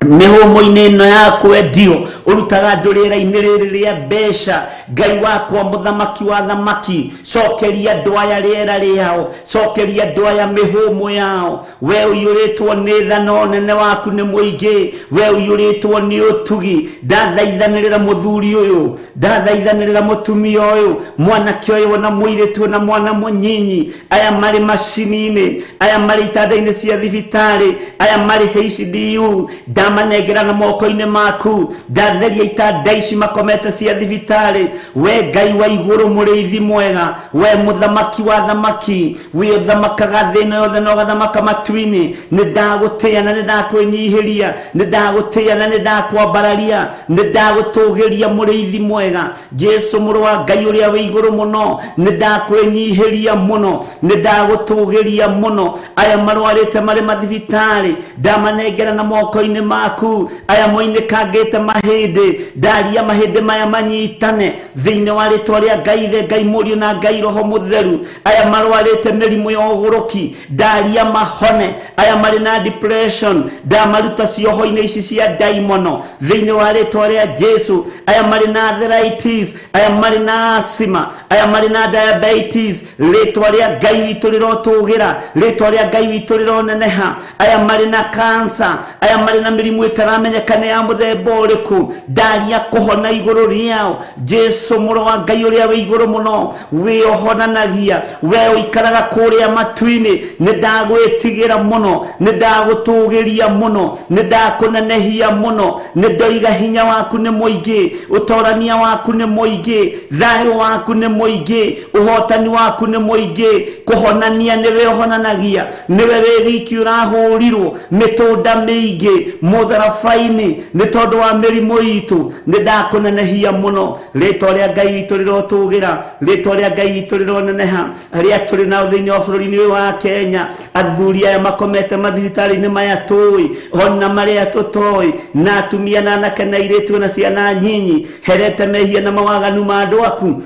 mihumo-ini ino yaku endio urutaga andu rĩera-inĩ rĩrĩ rĩa mbeca Ngai wakwa muthamaki wa thamaki cokeria andu aya rĩera rĩao cokeria andu aya mihumo yao we uyuritwo nĩ tha na ũnene waku nĩ mũingĩ we uyuritwo nĩ ũtugi ndathaithanĩrĩra mũthuri ũyũ ndathaithanĩrĩra mũtumia ũyũ mwanake ũyũ na mũirĩtu na mwana mũnyinyi aya marĩ macini-ini aya marĩ itanda-ini cia thibitari aya marĩ HDU ndamanengera na moko-ini maku ndatheria itanda ici makomete cia thibitari we Ngai wa iguru muriithi mwega we muthamaki wa thamaki we uthamakaga thina yothe na ugathamaka matu-ini ni ndagutia na ni ndakwinyihiria ni ndagutia na ni ndakwambararia ni ndagutugiria muriithi mwega Jesu muru wa Ngai uria we iguru muno ni ndakwinyihiria muno ni ndagutugiria muno aya marwarite mari mathibitari ndamanengera na moko-ini maku aya moinĩkangĩte mahĩndĩ ndaria mahĩndĩ maya manyitane thĩinĩ wa rĩtwa rĩa Ngai Ithe Ngai Mũriũ na Ngai Roho Mutheru aya marwarĩte mĩrimũ ya ũgũrũki ndaria mahone aya marĩ na depression ndamaruta cioho-inĩ ici cia daimono thĩinĩ wa rĩtwa rĩa Jesu aya marĩ na arthritis aya marĩ na asthma aya marĩ na diabetes rĩtwa rĩa Ngai witũ rĩrotũgĩra rĩtwa rĩa Ngai witũ rĩroneneha aya marĩ na cancer aya marĩ na mĩrimũ ĩtaramenyekana ya mũthemba ũrĩkũ ndaria kũhona igũrũ rĩao Jesu mũrũ wa Ngai ũrĩa wĩ igũrũ mũno we ũhonanagia we ũikaraga kũrĩa matu-inĩ nĩ ndagwĩtigĩra mũno nĩ ndagũtũgĩria mũno nĩ ndakũnenehia mũno nĩ ndoiga hinya waku nĩ mũingĩ ũtorania waku nĩ mũingĩ thayũ waku nĩ mũingĩ ũhotani waku nĩ mũingĩ kũhonania nĩwe ũhonanagia nĩwe wĩ wiki ũrahũrirwo mĩtũnda mĩingĩ mũtharabai-inĩ nĩ tondũ wa mĩrimũ witu ndakunenehia muno ritwa ria Ngai witu rirotugira ritwa ria Ngai witu rironeneha aria turi na thiini wa bururi wa Kenya athuri aya makomete mathibitari-ini maya tui ona maria tutoi na atumia na anake na iritu na ciana nyinyi herete mehia na mawaganu ma andu aku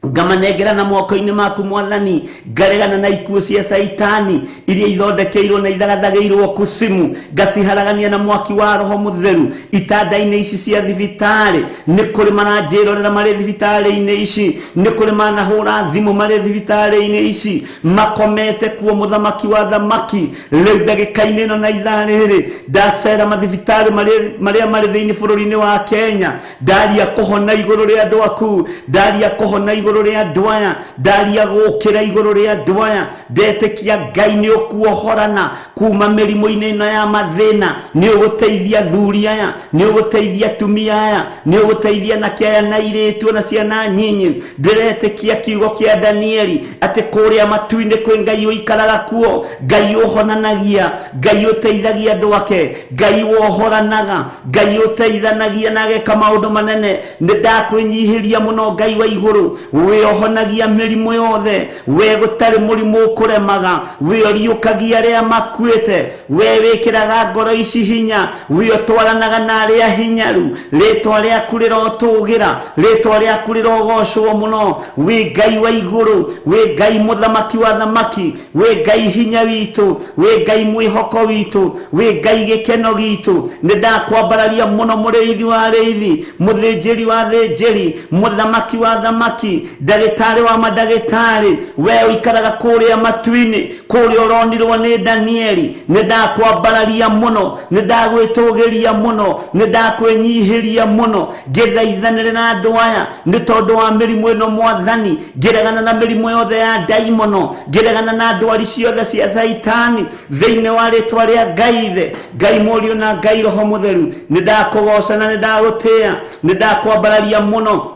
ngamanegera na moko-ini maku Mwathani ngaregana na ikuo cia saitani iria ithondekeirwo na ithagathageirwo kusimu ngaciharagania na mwaki wa Roho Mutheru itanda-ini ici cia thibitari ni kuri maranjirorera mari thibitari-ini ici ni kuri manahura thimu mari thibitari-ini ici makomete kuo muthamaki wa thamaki riu ndagika-ini ino na ithaa riri ndacera mathibitari maria mari thiini bururi-ini wa Kenya ndaria kuhona iguru ria andu aku ndaria kuhona iguru ria ndwaya ndaria gukira iguru ria ndwaya ndetekia Ngai ni ukuohorana kuma mirimo-ini ino ya mathina ni uguteithia thuri aya ni uguteithia tumia aya ni uguteithia na kaya na iritu na ciana nyinyi ndiretekia kiugo kia Danieli ati kuria matu-ini kwi Ngai uikaraga kuo Ngai uhonanagia Ngai uteithagia andu ake Ngai wohoranaga Ngai uteithanagia na ageka maundu manene ndakwenyihiria muno Ngai wa iguru we ohonagia mirimo yothe we gutari murimu ukuremaga we oriukagia ria makuite we wikiraga ngoro ici hinya we otwaranaga na ria hinyaru ritwa riaku rirotugira ritwa riaku rirogocwo muno we Ngai wa iguru we Ngai muthamaki wa thamaki we Ngai hinya witu we Ngai mwihoko witu we Ngai gikeno gitu ndakwambararia muno muriithi wa riithi muthinjiri wa thinjiri muthamaki wa thamaki ndagitari wa madagitari we uikaraga kuria matu-ini kuria uronirwo ni Danieli ndakwambararia muno ndagwitugiria muno ndakwenyihiria muno ngithaithanire na andu aya ni tondu wa mirimo ino Mwathani ngiregana na mirimo yothe ya daimono ngiregana na ndwari ciothe cia saitani thiini wa ritwa ria Ngai Ngai Murio na Ngai Roho Mutheru ndakugoca na ndagutia ndakwambararia muno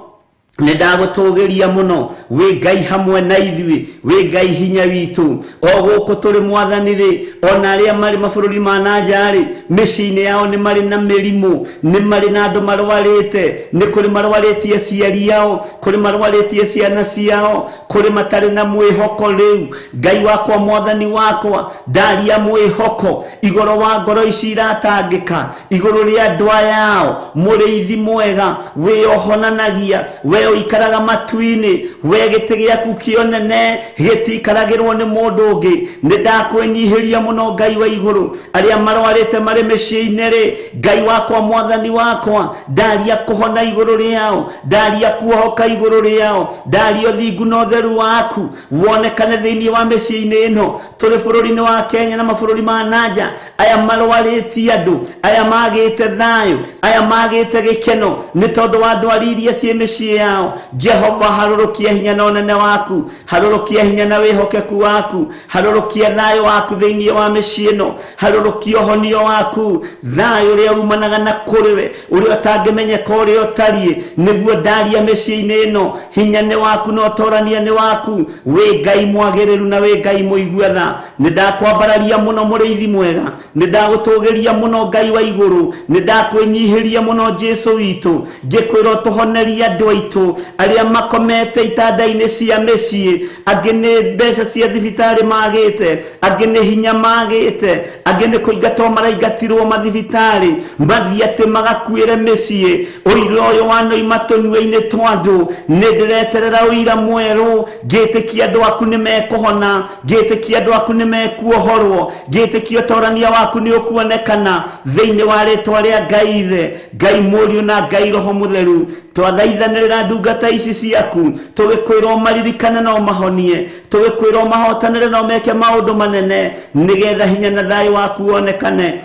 ndagutugiria muno we Ngai hamwe na ithui we Ngai hinya witu o guku turi Mwathani ri ona aria mari mabururi ma nanja ri micini yao ni mari na mirimo ni mari na andu marwarite ni kuri marwaritie ciari yao kuri marwaritie ciana ciao kuri matari na mwihoko riu Ngai wakwa Mwathani wakwa ndaria mwihoko igoro wa ngoro ici iratangika igoro ria ndwa yao muriithi mwega we ohonanagia we uikaraga matu-ini we giti giaku kionene gitikaragirwo ni mundu ungi ndakwenyihiria muno Ngai wa iguru aria marwarite mari micii-ini ri Ngai wakwa Mwathani wakwa ndaria kuhona iguru riao ndaria kuohoka iguru riao ndaria thingu na utheru waku wonekane thiini wa micii-ini ino turi bururi-ini wa Kenya na mabururi ma nanja aya marwaritie andu aya magite thayu aya magite gikeno ni tondu wa ndwari iria cie micii yao Jehova harurukia hinya na unene waku harurukia hinya na wihokeku waku harurukia thayu waku thiini wa micii ino harurukia honio waku thayu uria umanaga na kuriwe uria utangimenyeka uria utarie niguo ndaria micii-ini ino hinya ni waku no torania ni waku we Ngai mwagiriru na we Ngai muigua tha ndakwambararia muno muriithi mwega ndagutugiria muno Ngai wa iguru ndakwenyihiria muno Jesu witu ngikwira tuhoneria andu aitu aria makomete itanda-ini cia micii angi ni mbeca cia thibitari magite angi ni hinya magite angi ni kuingatwo maraingatirwo mathibitari mbathi ati magakuire micii uira uyu wanoima tunua-ini twa andu ni ndireterera uira mweru ngitikia andu aku ni mekuhona ngitikia andu aku ni mekuohorwo ngitikia utorania waku ni ukuonekana thiini wa ritwa ria Ngai Ngai Murio na Ngai Roho Mutheru twathaithanirira ndungata ici ciaku tugikwirwo maririkane no mahonie tugikwirwo mahotanire no meke maundu manene nigetha hinya na thayu waku wonekane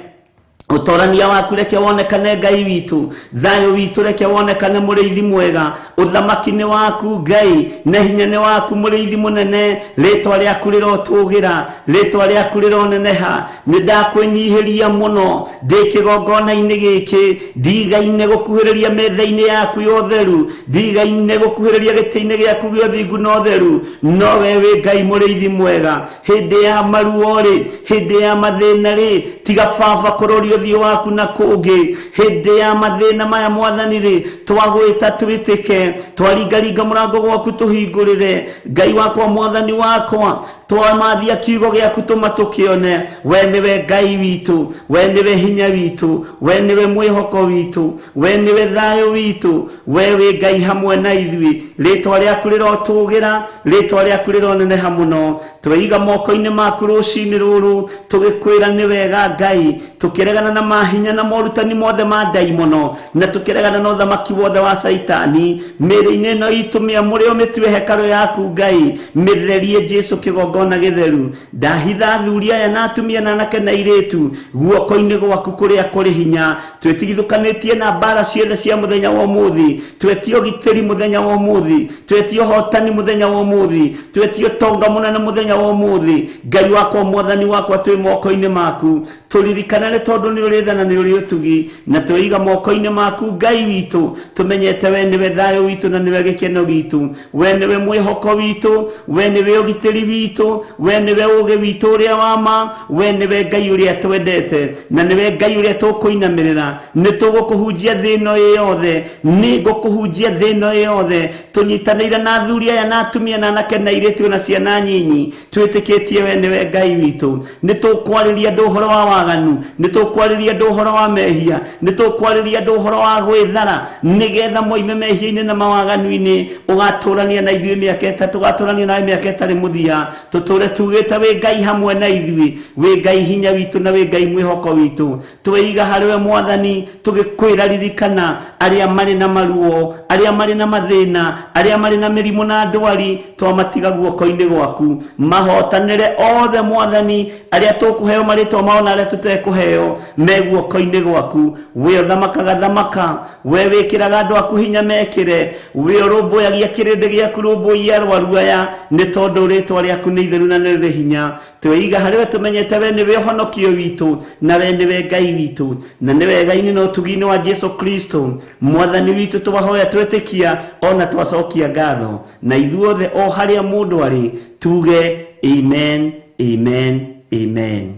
utorania waku reke wonekane Ngai witu thayu witu reke wonekane muriithi mwega uthamaki ni waku Ngai na hinya ni waku muriithi munene ritwa riaku rirotugira ritwa riaku rironeneha ndakwenyihiria muno ndikigongona-ini giki ndigaine gukuhiriria metha-ini yaku yotheru ndigaine gukuhiriria giti-ini giaku gio thingu no theru no we wi Ngai muriithi mwega hindi ya maruo ri hindi ya mathina ri tiga baba kurorio uthio waku na kungi hindi ya mathina maya mwathani ri twagwita twitike twaringaringa murango gwaku tuhingurire Ngai wakwa mwathani wakwa twamathia kiugo giaku tumatukione we niwe Ngai witu we niwe hinya witu we niwe mwihoko witu we niwe thayo witu we wi Ngai hamwe na ithui ritwa riaku rirotugira ritwa riaku rironeneha muno tweiga moko-ini maku rucini ruru tugikwira ni wega Ngai tukiregana na mahinya na morutani mothe ma daimono na tukiregana na uthamaki wothe wa saitani miri-ini no itumia murio mitue hekalu yaku Ngai mitherie Jesu kigongona githeru ndahitha thuria ya na atumia na anake na iritu guoko-ini gwaku kuria kuri hinya twetigithukanitie na mbara ciothe cia muthenya wa umuthi twetio gitiri muthenya wa umuthi twetio hotani muthenya wa umuthi twetio tonga munene muthenya wa umuthi Ngai wakwa mwathani wakwa twi moko-ini maku turirikana ni tondu ni uri thana ni uri utugi na twiga moko-ini maku Ngai witu tumenyete we niwe thayo witu na niwe gikeno gitu we niwe mwihoko witu we niwe ugitiri witu we niwe uge witu uria wama we niwe Ngai uria twendete na niwe Ngai uria tukuinamirira ni tugukuhunjia thino yothe ni gukuhunjia thino yothe tunyitanire na thuria ya na atumia na anake na iritu na ciana nyinyi twitikitie we niwe Ngai witu ni tukwariria nduhoro wa waganu ni tukwariria nduhoro wa mehia ni tukwariria nduhoro wa gwithara nigetha moime mehia-ini na mawaganu-ini ugaturania na ithui miaka itatu ugaturania na miaka itari muthia tuture tugite we Ngai hamwe na ithui we Ngai hinya witu na we Ngai mwihoko witu tweiga hariwe mwathani tugikwira ririkana aria mari na maruo aria mari na mathina aria mari na mirimu na ndwari twamatiga guoko-ini gwaku mahotanire othe mwathani aria tukuheo maritwa mao na aria tutekuheo me guoko-ini gwaku we thamakaga thamaka we wikiraga andu aku hinya mekire we urumbuyagia kirindi giaku rumbuia arwaru aya ni tondu ritwa riaku ni itheru na ni riri hinya tweiga hariwe tumenyete we niwe honokio witu na we niwe Ngai witu na niwe Ngai-ini no tugini wa Jesu Kristo mwathani witu tubahoya twetikia ona twacokia ngatho na ithuothe o haria mundu ari tuge amen amen amen.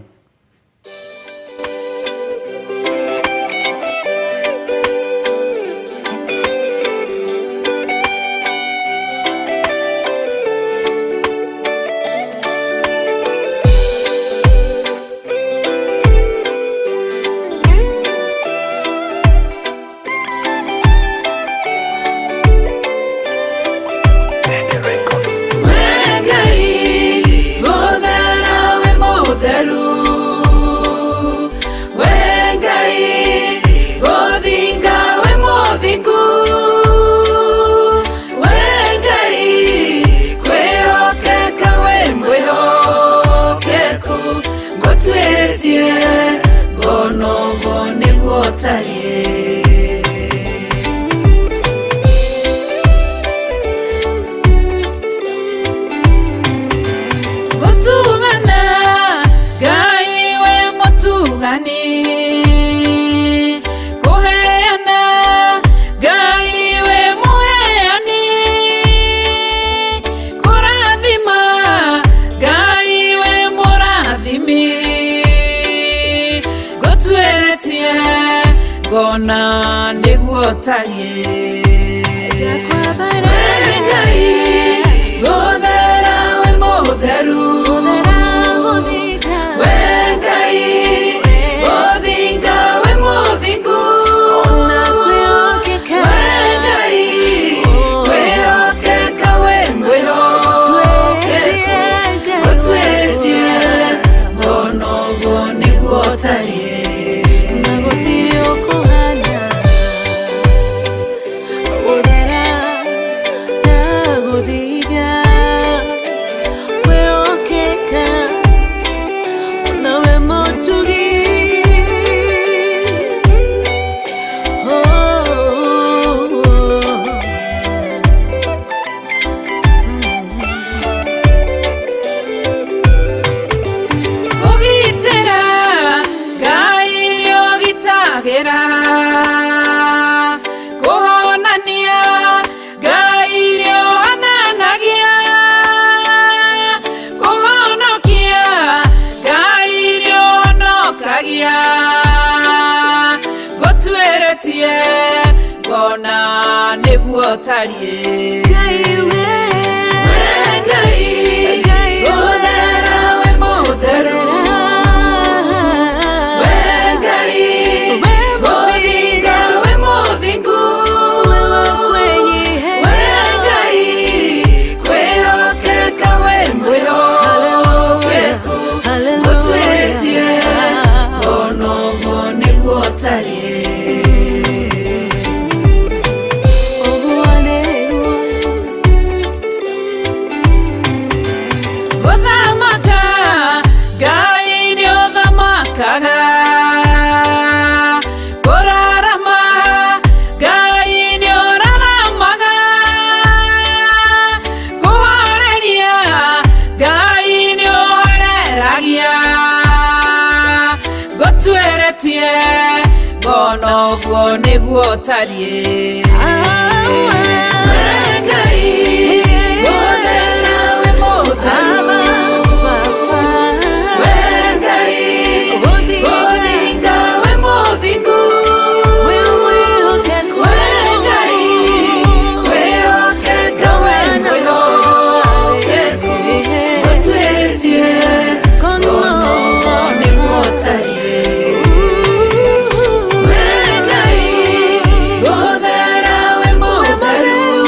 Gona niguo tarie kwa Ngai gothera we mutheru we Ngai gothinga we muthingu we Ngai kwihokeka we mwĩhokeku gũtuĩrĩtie ngona ũguo niguo tarie Ngai niguo tarie Ngai Guthera we mutheru Bono guo niguo tarie Ngai Guthera we mutheru Ngai Guthinga we muthingu Ngai wihokeka we mwihokeku Gutwiritie Bono guo niguo tarie Guthera we mutheru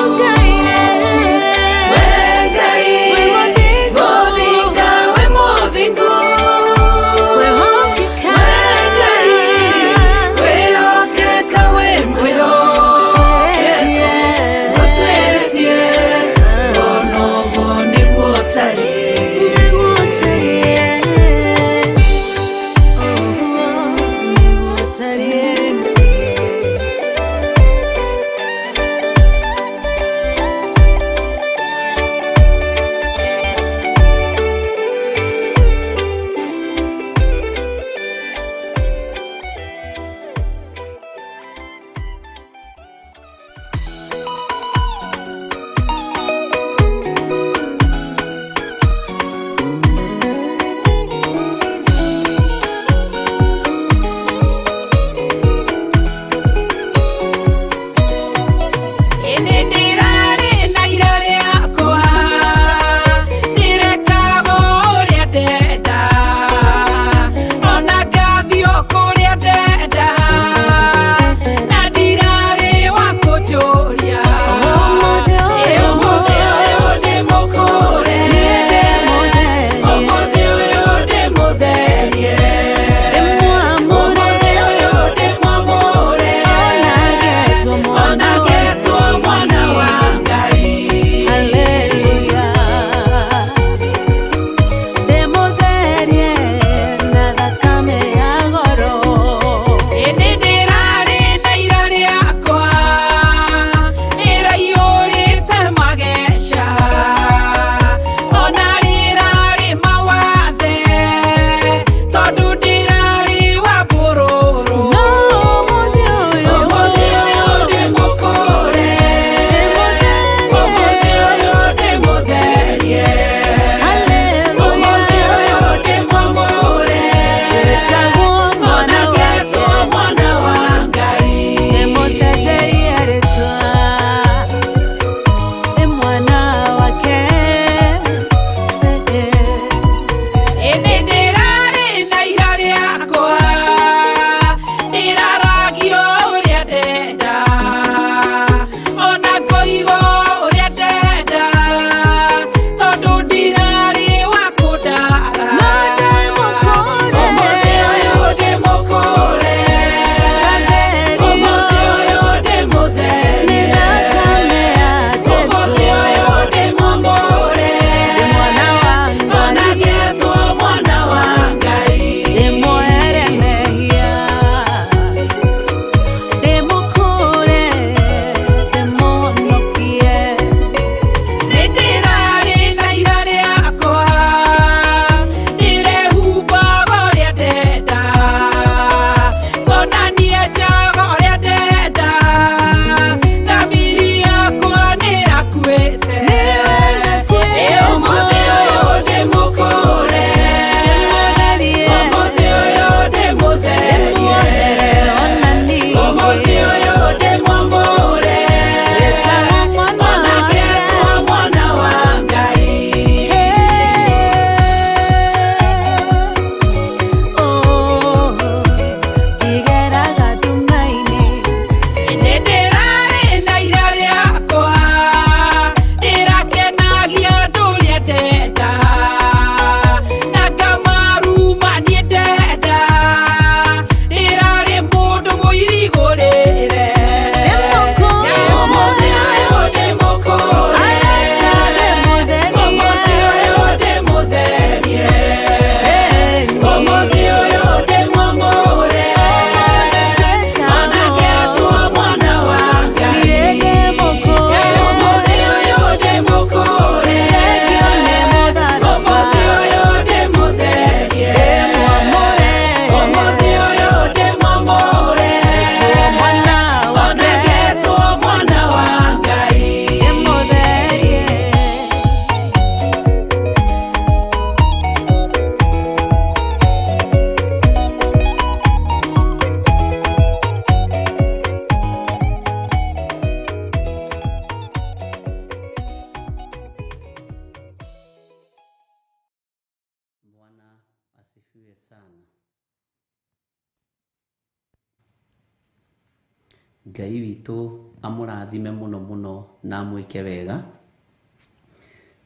Ngai witũ amũrathime mũno mũno na amwĩke wega,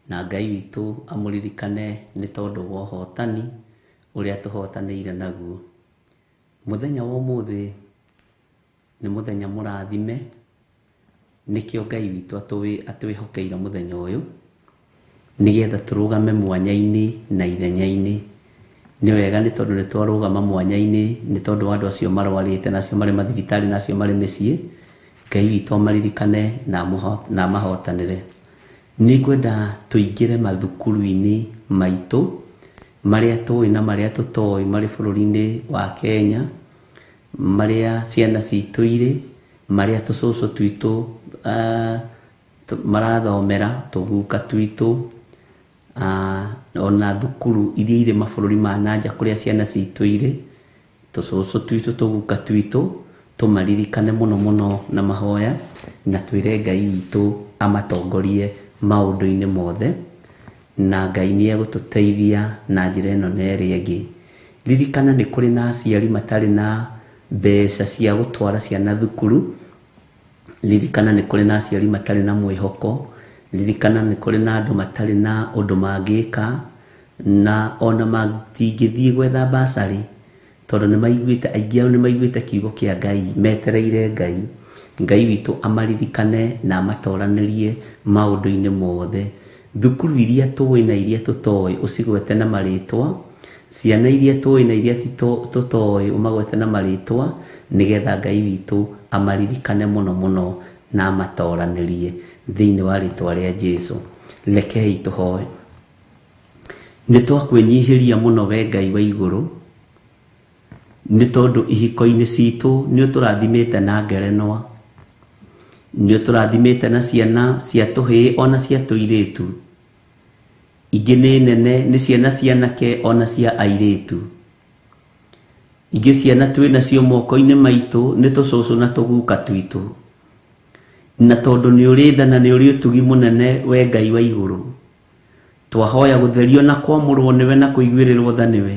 na Ngai witũ amũririkane nĩ tondũ wa ũhotani ũrĩa tũhotanĩire naguo. Mũthenya wa ũmũthĩ nĩ mũthenya mũrathime, nĩkĩo Ngai witũ atwĩhokeire mũthenya ũyũ nĩgetha tũrũgame mwanya-inĩ na ithenya-inĩ. Nĩ wega nĩ tondũ nĩ twarũgama mwanya-inĩ nĩ tondũ wa andũ acio marwarĩte, na acio marĩ mathibitarĩ, na acio marĩ mĩciĩ. Ngai witũ amaririkane na amahotanĩre. Nĩ ngwenda tũingĩre mathukuru-inĩ maitũ marĩa tũĩ na marĩa tũtoĩ marĩ bũrũri-inĩ wa Kenya, marĩa ciana citũ irĩ, marĩa tũcũcũ twitũ marathomera, tũguka twitũ, ona thukuru iria irĩ mabũrũri ma nanja kũrĩa ciana citũ irĩ, tũcũcũ twitũ, tũguka twitũ, tũmaririkane mũno mũno na mahoya, na twĩre Ngai witũ amatongorie maũndũ-inĩ mothe, na Ngai nĩ egũtũteithia na njĩra ĩno na ĩrĩa ĩngĩ. Ririkana nĩ kũrĩ na aciari matarĩ na mbeca cia gũtwara ciana thukuru. Ririkana nĩ kũrĩ na aciari matarĩ na mwĩhoko. Ririkana nĩ kũrĩ na andũ matarĩ na ũndũ mangĩka, na ona matingĩthiĩ gwetha basarĩ, tondũ nĩ maiguĩte, aingĩ ao nĩ maiguĩte kiugo kĩa Ngai, metereire Ngai. Ngai witũ amaririkane na amatoranĩrie maũndũ-inĩ mothe. Thukuru iria tũĩ na iria tũtoĩ ũcigwete na marĩtwa, ciana iria tũĩ na iria tũtoĩ ũmagwete na marĩtwa, nĩgetha Ngai witũ amaririkane mũno mũno na amatoranĩrie thĩinĩ wa rĩtwa rĩa Jesũ. Rekei tũhoe. Nĩ twakwĩnyihĩria mũno we Ngai wa igũrũ, nĩ tondũ ihiko-inĩ citũ nĩ ũtũrathimĩte na ngerenwa, nĩ ũtũrathimĩte na ciana cia tũhĩĩ ona cia tũirĩtu. Ingĩ nĩ nene, nĩ ciana cia anake ona cia airĩtu. Ingĩ ciana twĩ nacio moko-inĩ maitũ nĩ tũcũcũ na tũguka twitũ. Na tondũ nĩ ũrĩ tha na nĩ ũrĩ ũtugi mũnene we Ngai wa igũrũ, twahoya gũtherio na kwamũrwo nĩwe na kũiguĩrĩrwo tha nĩwe.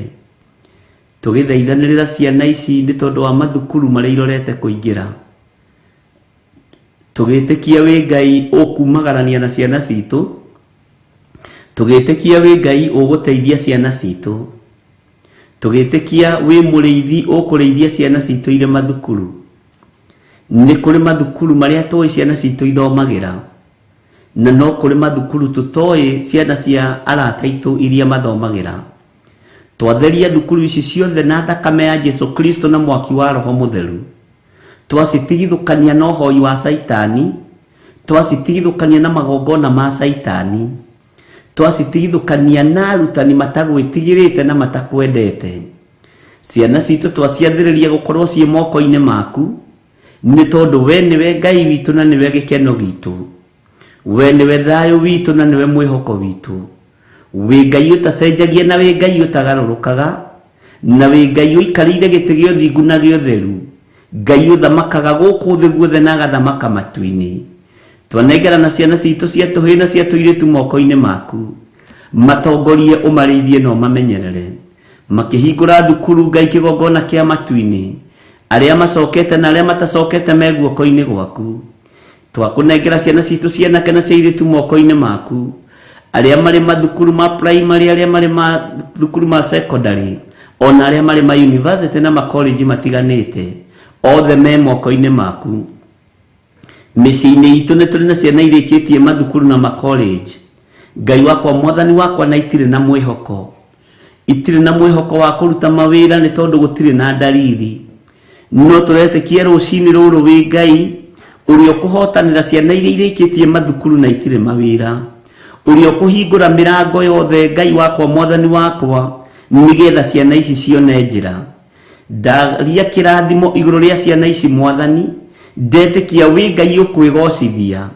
Tũgĩthaithanĩrĩra ciana ici nĩ tondũ wa mathukuru marĩa irorete kũingĩra. Tũgĩtĩkia wĩ Ngai ũkumagarania na ciana citũ. Tũgĩtĩkia wĩ Ngai ũgũteithia ciana citũ. Tũgĩtĩkia wĩ mũrĩithi ũkũrĩithia ciana citũ irĩ mathukuru. Nĩ kũrĩ mathukuru marĩa tũĩ ciana citũ ithomagĩra, na no kũrĩ mathukuru tũtoĩ ciana cia arata itũ iria mathomagĩra. Twatheria thukuru ici ciothe na thakame ya Jesũ Kristo na mwaki wa Roho Mũtheru. Twacitigithũkania na ũhoi wa Saitani, twacitigithũkania na magongona ma Saitani, twacitigithũkania na arutani matagwĩtigĩrĩte na matakwendete. Ciana citũ twaciathĩrĩria gũkorwo ciĩ moko-inĩ maku, nĩ tondũ we nĩwe Ngai witũ na nĩwe gĩkeno gitũ. We nĩwe thayũ witũ na nĩwe mwĩhoko witũ. Wĩ Ngai ũtacenjagia na wĩ Ngai ũtagarũrũkaga, na wĩ Ngai ũikarĩire gĩtĩ gĩa ũthingu na gĩa ũtheru. Ngai ũthamakaga gũkũ thĩ guothe na agathamaka matu-inĩ. Twanengerana ciana citũ cia tũhĩĩ na cia tũirĩtu moko-inĩ maku. Matongorie, ũmarĩithie na ũmamenyerere. Makĩhingũra thukuru Ngai kĩgongona kĩa matu-inĩ. Arĩa macokete na arĩa matacokete me guoko-inĩ gwaku. Twakũnengera ciana citũ cia anake na cia airĩtu moko-inĩ maku. Arĩa marĩ mathukuru ma primary, arĩa marĩ mathukuru ma secondary, ona arĩa marĩ ma university na ma college matiganĩte, othe me moko-inĩ maku. Mĩciĩ-inĩ itũ nĩ tũrĩ na ciana irĩkĩtie mathukuru na ma college. Ngai wakwa, mwathani wakwa, na itirĩ na mwĩhoko. Itirĩ na mwĩhoko wa kũruta mawĩra nĩ tondũ gũtirĩ na ndariri. No tũretĩkia rũcinĩ rũrũ wĩ Ngai ũrĩa ũkũhotanĩra ciana iria irĩkĩtie mathukuru na itirĩ mawĩra, ũrĩa ũkũhingũra mĩrango yothe Ngai wakwa, mwathani wakwa, nĩgetha ciana ici cione njĩra. Ndaria kĩrathimo igũrũ rĩa ciana ici mwathani, ndetĩkia wĩ Ngai ũkwĩgocithia.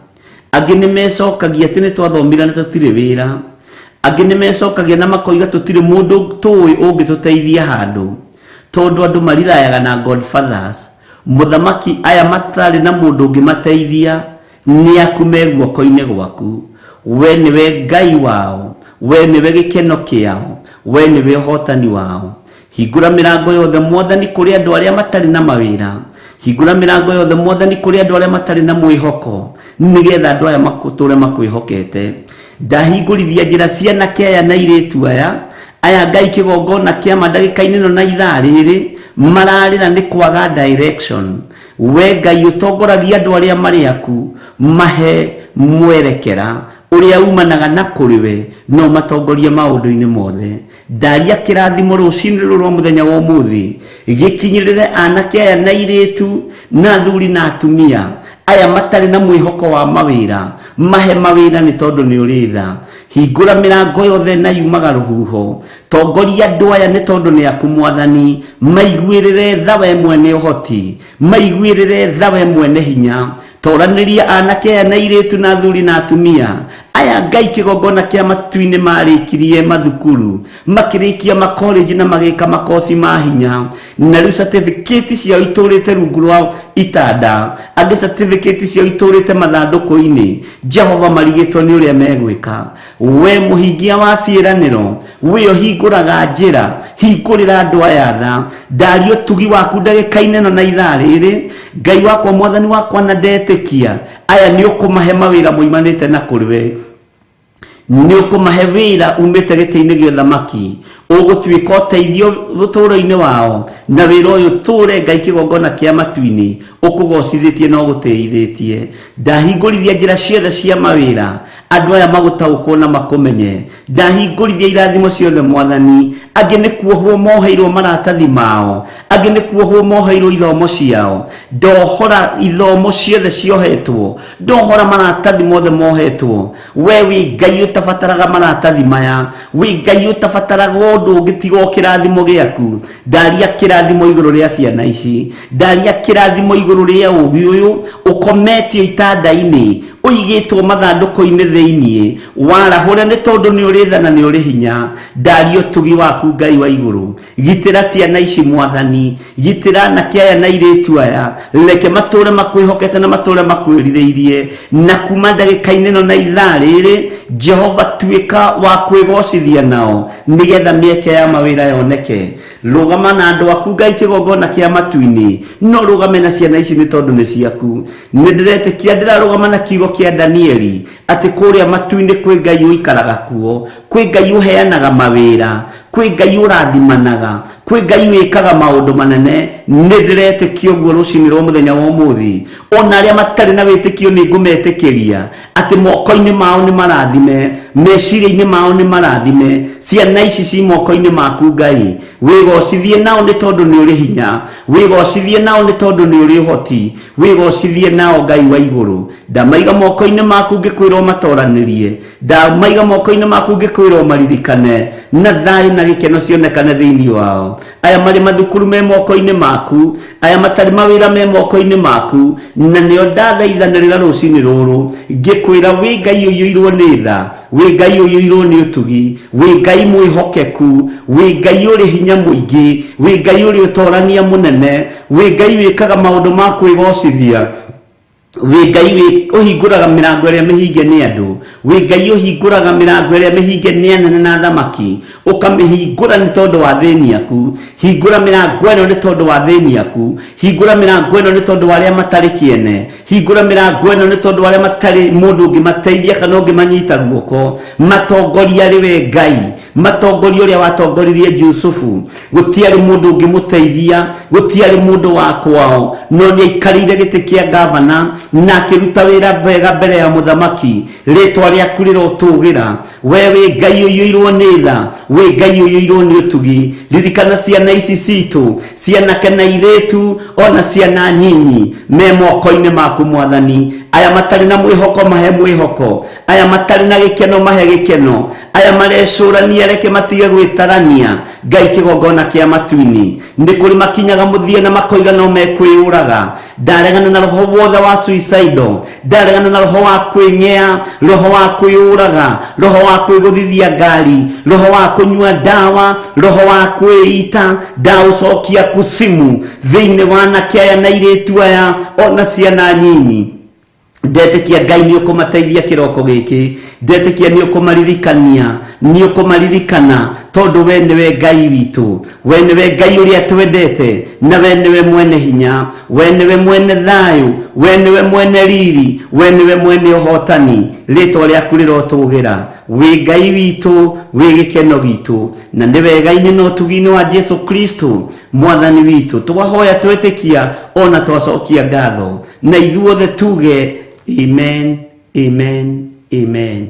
Angĩ nĩ mecokagia atĩ nĩ twathomira na tũtirĩ wĩra. Angĩ nĩ mecokagia na makoiga tũtirĩ mũndũ tũĩ ũngĩtũteithia handũ, tondũ andũ marirayaga na Godfathers. Mũthamaki, aya matarĩ na mũndũ ũngĩmateithia nĩ aku me guoko-inĩ gwaku. We nĩwe Ngai wao, we nĩwe gĩkeno kĩao, we nĩwe ũhotani wao. Hingũra mĩrango yothe mwathani kũrĩ andũ arĩa matarĩ na mawĩra. hingura mirango yothe Mwathani kuri andu aria matari na mwihoko nigetha andu aya makuture makwihokete. Ndahingurithia njira ciana kaya na iritu aya Ngai kigongona kia mandagika-ini no na ithaa riri mararira ni kwaga direction. We Ngai utongoragia andu aria mari aku mahe mwerekera uria umanaga na kuriwe no matongoria maundu-ini mothe. Ndaria kirathimo rucini rwa muthenya wa umuthi gikinyirire anake aya na iritu na thuri na atumia aya matari na mwihoko wa mawira mahe mawira ni tondu ni uritha. Hingura mirango yothe na yumaga ruhuho tongoria andu aya ni tondu ni aku Mwathani. Maiguirire tha we mwene uhoti, maiguirire tha we mwene hinya. Toraniria anake aya na iritu na thuri na atumia aya Ngai kigongona kia matu-ini marikirie mathukuru makirikia makoleji na magika makosi mahinya na riu certificate cia iturite rungu rwa itanda angi certificate cia iturite mathanduku-ini. Jehova marigitwo ni uria megwika. We muhingia wa ciiraniro we hinguraga njira hingurira andu aya tha. Ndari utugi waku ndagika-ini no na ithaa riri Ngai wakwa Mwathani wakwa na ndetikia aya ni ukumahe mawira muimanite na kuriwe. Ni ukumahe wira umite giti-ini gio thamaki ugutuika uteithio ruturo-ini wao na wira uyu ture Ngai kigongona kia matu-ini ukugocithitie na uguteithitie. Ndahingurithia njira ciothe cia mawira andu aya magutaukwo na makumenye. Ndahingurithia irathimo ciothe Mwathani. Angi ni kuohwo moheirwo maratathi mao, angi ni kuohwo moheirwo ithomo ciao. Ndohora ithomo ciothe ciohetwo, ndohora maratathi mothe mohetwo. We wi Ngai utabataraga maratathi maya, wi Ngai utabataraga undu ungitigo kirathimo giaku. Ndaria kirathimo iguru ria ciana ici, ndaria kirathimo iguru ria ugi uyu ukometio itanda-ini uigitwo mathanduku-ini thiini warahura ni tondu ni uritha na ni uri hinya. Ndaria utugi waku Ngai wa iguru. Gitira ciana ici Mwathani, gitira na kiaya na iritu aya leke mature makwihokete na mature makwiritheirie na kuma ndagika-ini no na ithaa riri Jehova tuika wa kwigocithia nao nigetha mieke ya mawira yoneke. Rugama na andu aku Ngai kigongona kia matu-ini no rugame na ciana ici ni tondu ni ciaku. Ni ndiretikia ndirarugama na kiugo kia Danieli ati kuria matu-ini kwi Ngai uikaraga kuo, kwi Ngai uheanaga mawira, kwi Ngai urathimanaga, kwi Ngai wikaga maundu manene. Ni ndiretikia uguo rucini rwa muthenya wa umuthi ona aria matari na witikio ni ngumetikiria ati moko-ini mao ni marathime, meciria-ini mao ni marathime. Ciana ici ci moko-ini maku Ngai, wigocithie nao ni tondu ni uri hinya, wigocithie nao ni tondu ni uri uhoti, wigocithie nao Ngai wa iguru. Ndamaiga moko-ini maku ngikwirwo matoranirie, ndamaiga moko-ini maku ngikwirwo maririkane na thayu na gikeno cionekane thiini wao. Aya mari mathukuru me moko-ini maku, aya matari mawira me moko-ini maku, na nio ndathaithanirira rucini ruru ngikwira wi Ngai uyuirwo ni tha, wi Ngai uyuirwo ni utugi, wi Ngai mwihokeku, wi Ngai uri hinya muingi, wi Ngai uri utorania munene, wi Ngai wikaga maundu ma kwigocithia, wi Ngai uhinguraga mirango iria mihinge ni andu, wi Ngai uhinguraga mirango iria mihinge ni anene na thamaki, ukamihingura ni tondu wa thini yaku. Hingura mirango ino ni tondu wa thini yaku, hingura mirango ino ni tondu wa aria matari kiene, hingura mirango ino ni tondu wa aria matari mundu ungimateithia kana ungimanyita guoko. Matongoria riwe Ngai, matongoria uria watongoririe Jusufu, gutiari mundu ungimuteithia, gutiari mundu wa kwao, no ni ikarire giti kia gavana na kiruta wira bega mbere ya muthamaki. Ritwa riaku rirotugira. We wi Ngai uyuirwo ni tha, wi Ngai uyuirwo ni utugi. Ririkana ciana ici citu, ciana kana iritu ona ciana nyinyi me moko-ini maku Mwathani. Aya matari na mwihoko mahe mwihoko, aya matari na gikeno mahe gikeno, aya marecurania reke matige gwitarania. Ngai kigongona kia matu-ini ndi kuri makinyaga muthie na makoiga no mekwiyuraga. Ndaregana na roho wothe wa suicidal, ndaregana na roho wa kwing'ea, roho wa kwiyuraga, roho wa kwiguthithia ngari, roho wa kunyua dawa, roho wa kwiita. Ndaucokia kusimu thiini wa anake aya na iritu aya ona ciana nyinyi. ndetekia Ngai nĩ ũkũmateithia kĩroko gĩkĩ, ndetekia nĩ ũkũmaririkana tondũ we nĩwe Ngai witũ, we nĩwe Ngai ũrĩa twendete, na we nĩwe mwene hinya, we nĩwe mwene thayũ, we nĩwe mwene riri, we nĩwe mwene ũhotani, rĩtwa rĩaku rĩrotũgĩra, wĩ Ngai witũ, wĩ gĩkeno gitũ, na nĩ wega-inĩ na ũtugi-inĩ wa Jesu Kristo mwathani witũ twahoya twĩtĩkia ona twacokia ngatho, na ithuothe tuge amen, amen, amen.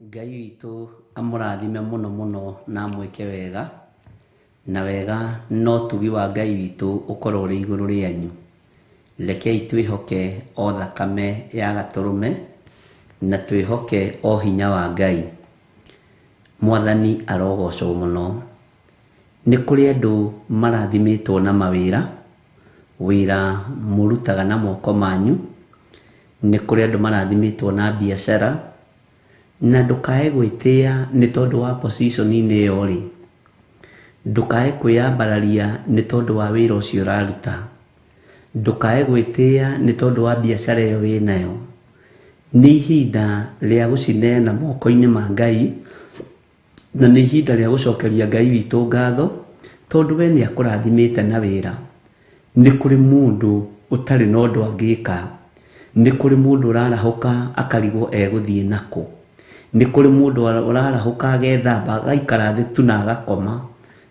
Ngai witũ amũrathime mũno mũno na amwĩke wega, na wega no tugi wa Ngai witũ ũkorwo ũrĩ igũrũ rĩanyu. Rekei twĩhoke o thakame ya Gatũrũme na twihoke o hinya wa Ngai. Mwathani arogocwo muno. Nĩ kũrĩ andũ marathimitwo na mawĩra, wĩra mũrutaga na moko manyu. Nĩ kũrĩ andũ marathimitwo na biacara, na ndũkae gwĩtĩĩa nĩ tondũ wa position-inĩ ĩyo rĩ. Ndũkae kwĩyambararia nĩ tondũ wa wĩra ũcio ũraruta. Ndũkae gwĩtĩĩa nĩ tondũ wa biacara ĩyo wĩnayo. Nĩ ihinda rĩa gũcineana moko-inĩ ma Ngai, na nĩ ihinda rĩa gũcokeria Ngai witũ ngatho tondũ we nĩ akũrathimĩte na wĩra. Nĩ kũrĩ mũndũ ũtarĩ na ũndũ angĩka. Nĩ kũrĩ mũndũ ũrarahũka akarigwo egũthiĩ nakũ. Nĩ kũrĩ mũndũ ũrarahũka agethamba agaikara thĩ tu na agakoma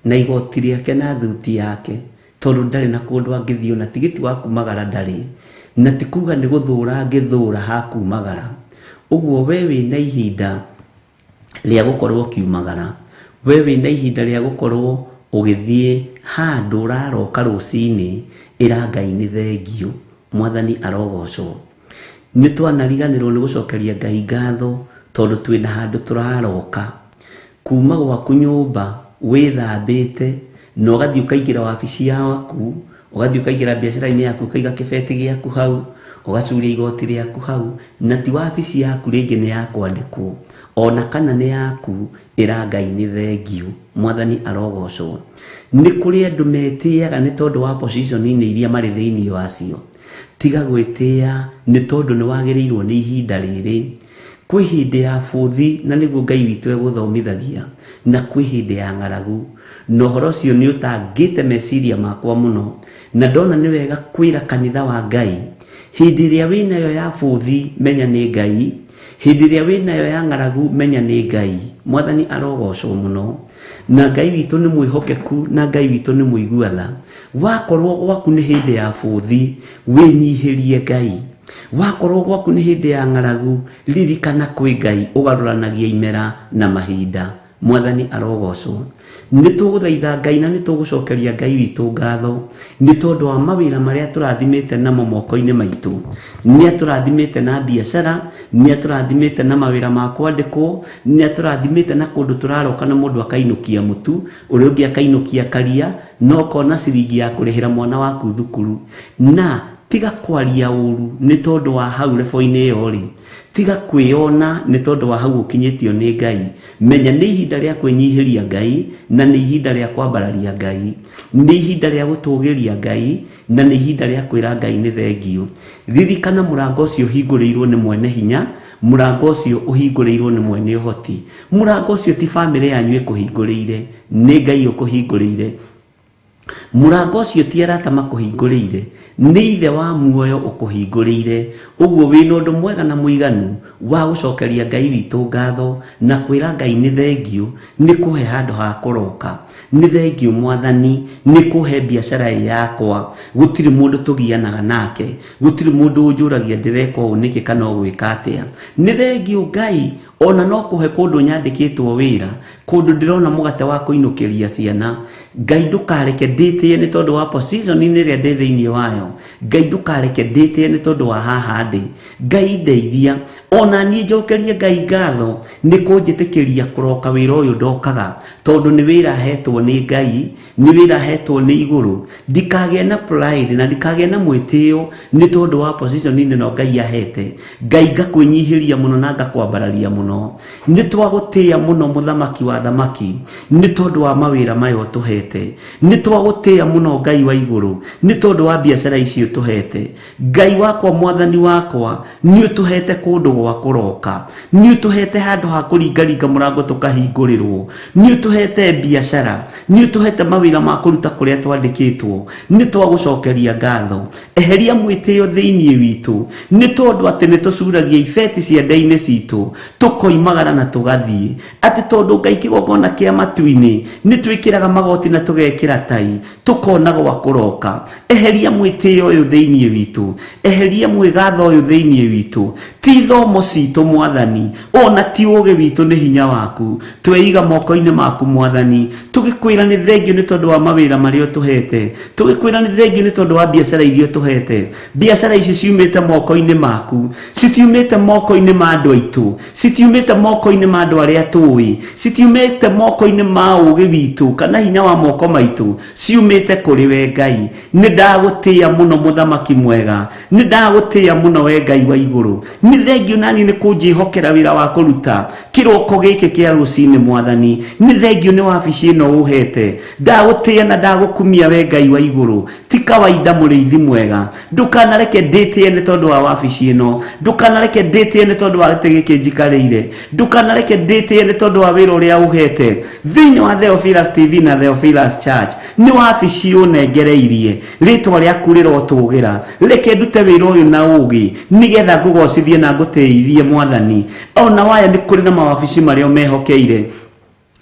na igoti rĩake na thuti yake tondũ ndarĩ na kũndũ angĩthiĩ, na tigiti wa kumagara ndarĩ, na ti kuga nĩ gũthũra angĩthũra ha kumagara. Ũguo we wĩna ihinda rĩa gũkorwo kiumagara, we wĩna ihinda rĩa gũkorwo ũgĩthiĩ handũ ũraroka rũcinĩ, ĩra Ngai nĩ thengio. Mwathani arogocwo. Nĩ twanariganĩrwo nĩ gũcokeria Ngai ngatho tondũ twĩna handũ tũraroka. Kuma gwaku nyũmba wĩthambĩte na ũgathiĩ ũkaingĩra wabici yaku, ũgathiĩ ũkaingĩra biacara-inĩ yaku, ũkaiga kĩbeti gĩaku hau, ũgacuria igoti rĩaku hau, na ti wabici yaku rĩngĩ nĩ ya kwandĩkwo, ona kana nĩ yaku, ĩra Ngai nĩ thengio. Mwathani arogocwo. Nĩ kũrĩ andũ metĩaga nĩ tondũ wa position-inĩ iria marĩ thĩinĩ wacio. Tiga gwĩtĩĩa nĩ tondũ nĩ wagĩrĩirwo nĩ ihinda rĩrĩ. Kwĩ hĩndĩ ya bũthi na nĩguo Ngai witũ egũthomithagia, na kwĩ hĩndĩ ya ng'aragu. Na ũhoro ũcio nĩ ũtangĩte meciria makwa mũno, na ndona nĩ wega kwĩra kanitha wa Ngai, hĩndĩ ĩrĩa wĩnayo ya bũthi menya nĩ Ngai, hĩndĩ ĩrĩa wĩnayo ya ng'aragu menya nĩ Ngai. Mwathani arogocwo mũno. Na Ngai witũ nĩ mwĩhokeku, na Ngai witũ nĩ mũiguatha. Wakorwo gwaku nĩ hĩndĩ ya bũthi, wĩnyihĩrie Ngai. Wakorwo gwaku nĩ hĩndĩ ya ng'aragu, ririkana kwĩ Ngai ũgarũranagia imera na mahinda. Mwathani arogocwo. Nĩ tũgũthaitha Ngai na nĩ tũgũcokeria Ngai witũ ngatho nĩ tondũ wa mawĩra marĩa tũrathimĩte namo moko-inĩ maitũ. Nĩ atũrathimĩte na biacara, nĩ atũrathimĩte na mawĩra ma kwandĩkwo, nĩ atũrathimĩte na kũndũ tũraroka na mũndũ akainũkia mũtu, ũrĩa ũngĩ akainũkia karia, no kona ciringi ya kũrĩhĩra mwana waku thukuru. Na tiga kwaria ũru nĩ tondũ wa hau rebo-inĩ ĩyo rĩ. Tiga kwĩona nĩ tondũ wa hau ũkinyĩtio nĩ Ngai. Menya nĩ ihinda rĩa kwĩnyihĩria Ngai, na nĩ ihinda rĩa kwambararia Ngai. Nĩ ihinda rĩa gũtũgĩria Ngai, na nĩ ihinda rĩa kwĩra Ngai nĩ thengio. Ririkana mũrango ũcio ũhingũrĩirwo nĩ mwene hinya, mũrango ũcio ũhingũrĩirwo nĩ mwene ũhoti. Mũrango ũcio ti bamĩrĩ yanyu ĩkũhingũrĩire, nĩ Ngai ũkũhingũrĩire. Mũrango ũcio ti arata makũhingũrĩire, nĩ ithe wa muoyo ũkũhingũrĩire. Ũguo wĩna ũndũ mwega na mũiganu wa gũcokeria Ngai witũ ngatho na kwĩra Ngai nĩ thengio, nĩ kũhe handũ ha kũroka. Nĩ thengio Mwathani, nĩ kũhe biacara yakwa. Gũtirĩ mũndũ tũgianaga nake, gũtirĩ mũndũ ũnjũragia ndĩreka ũũ nĩkĩ kana ũgwĩka atĩa. Nĩ thengio Ngai, ona no kũhe kũndũ nyandĩkĩtwo wĩra, kũndũ ndĩrona mũgate wa kũinũkĩria ciana. Ngai ndũkareke ndĩtĩe nĩ tondũ wa position-inĩ ĩrĩa ndĩ thĩinĩ wayo. Ngai ndũkareke ndĩtĩe nĩ tondũ wa haha ndĩ. Ngai ndeithia, ona niĩ njokerie Ngai ngatho nĩ kũnjĩtĩkĩria kũroka wĩra ũyũ ndokaga, tondũ nĩ wĩra hetwo nĩ Ngai, nĩ wĩra hetwo nĩ igũrũ. Ndikagĩa na pride na ndikagĩa na mwĩtĩo nĩ tondũ wa position-inĩ no Ngai ahete. Ngai ngakwĩnyihĩria mũno na ngakwambararia mũno. Nĩ twagũtĩĩa mũno mũthamaki wa thamaki nĩ tondũ wa mawĩra maya ũtũhete. Nĩ twagũtĩĩa mũno Ngai wa igũrũ nĩ tondũ wa biacara icio ũtũhete. Ngai wakwa, Mwathani wakwa, nĩ ũtũhete kũndũ gwa kũroka, nĩ ũtũhete handũ ha kũringaringa mũrango tũkahingũrĩrwo, nĩ ũtũhete biacara, nĩ ũtũhete mawĩra ma kũruta kũrĩa twandĩkĩtwo. Nĩ twagũcokeria ngatho. Eheria mwĩtĩo thĩinĩ witũ nĩ tondũ atĩ nĩ tũcuragia ibeti cia nda-inĩ citũ, tukoimagara na tugathie ati tondu Ngai kigongona kia matu-ini ni twikiraga magoti na tugekira tai tukona gwa kuroka. Eheria mwitio uyu thiini witu, eheria mwigatho uyu thiini witu, ti thomo citu Mwathani, ona ti uge witu ni hinya waku. Tweiga moko-ini maku Mwathani, tugikwira ni thengio ni tondu wa mawira maria tuhete, tugikwira ni thengio ni tondu wa biacara iria tuhete. Biacara ici ciumite moko-ini maku, citiumite moko-ini ma andu aitu, citiumite moko-ini ma andu aria tui, citiumite moko-ini ma uge witu kana hinya wa moko maitu, ciumite kuri we Ngai. Ni ndagutia muno muthamaki mwega, ni ndagutia muno we Ngai wa iguru. Ni thengio nani ni kunjihokera wira wa kuruta kiroko giki kia rucini Mwathani. Ni thengio ni wabici ino uhete, ndagutia na ndagukumia we Ngai wa iguru. Ti kawaida muriithi mwega, ndukanareke nditie ni tondu wa wabici ino, ndukanareke nditie ni tondu wa gite giki njikariire, ndukanareke nditie ni tondu wa wira uria uhete thiini wa Theophilus TV na Theophilus Church. Ni wabici unengereirie ritwa riaku rirotugira, reke ndute wira uyu na ugi nigetha ngugocithie na ngutiithie Mwathani. Ona waya ni kuri na mawabici maria mehokeire,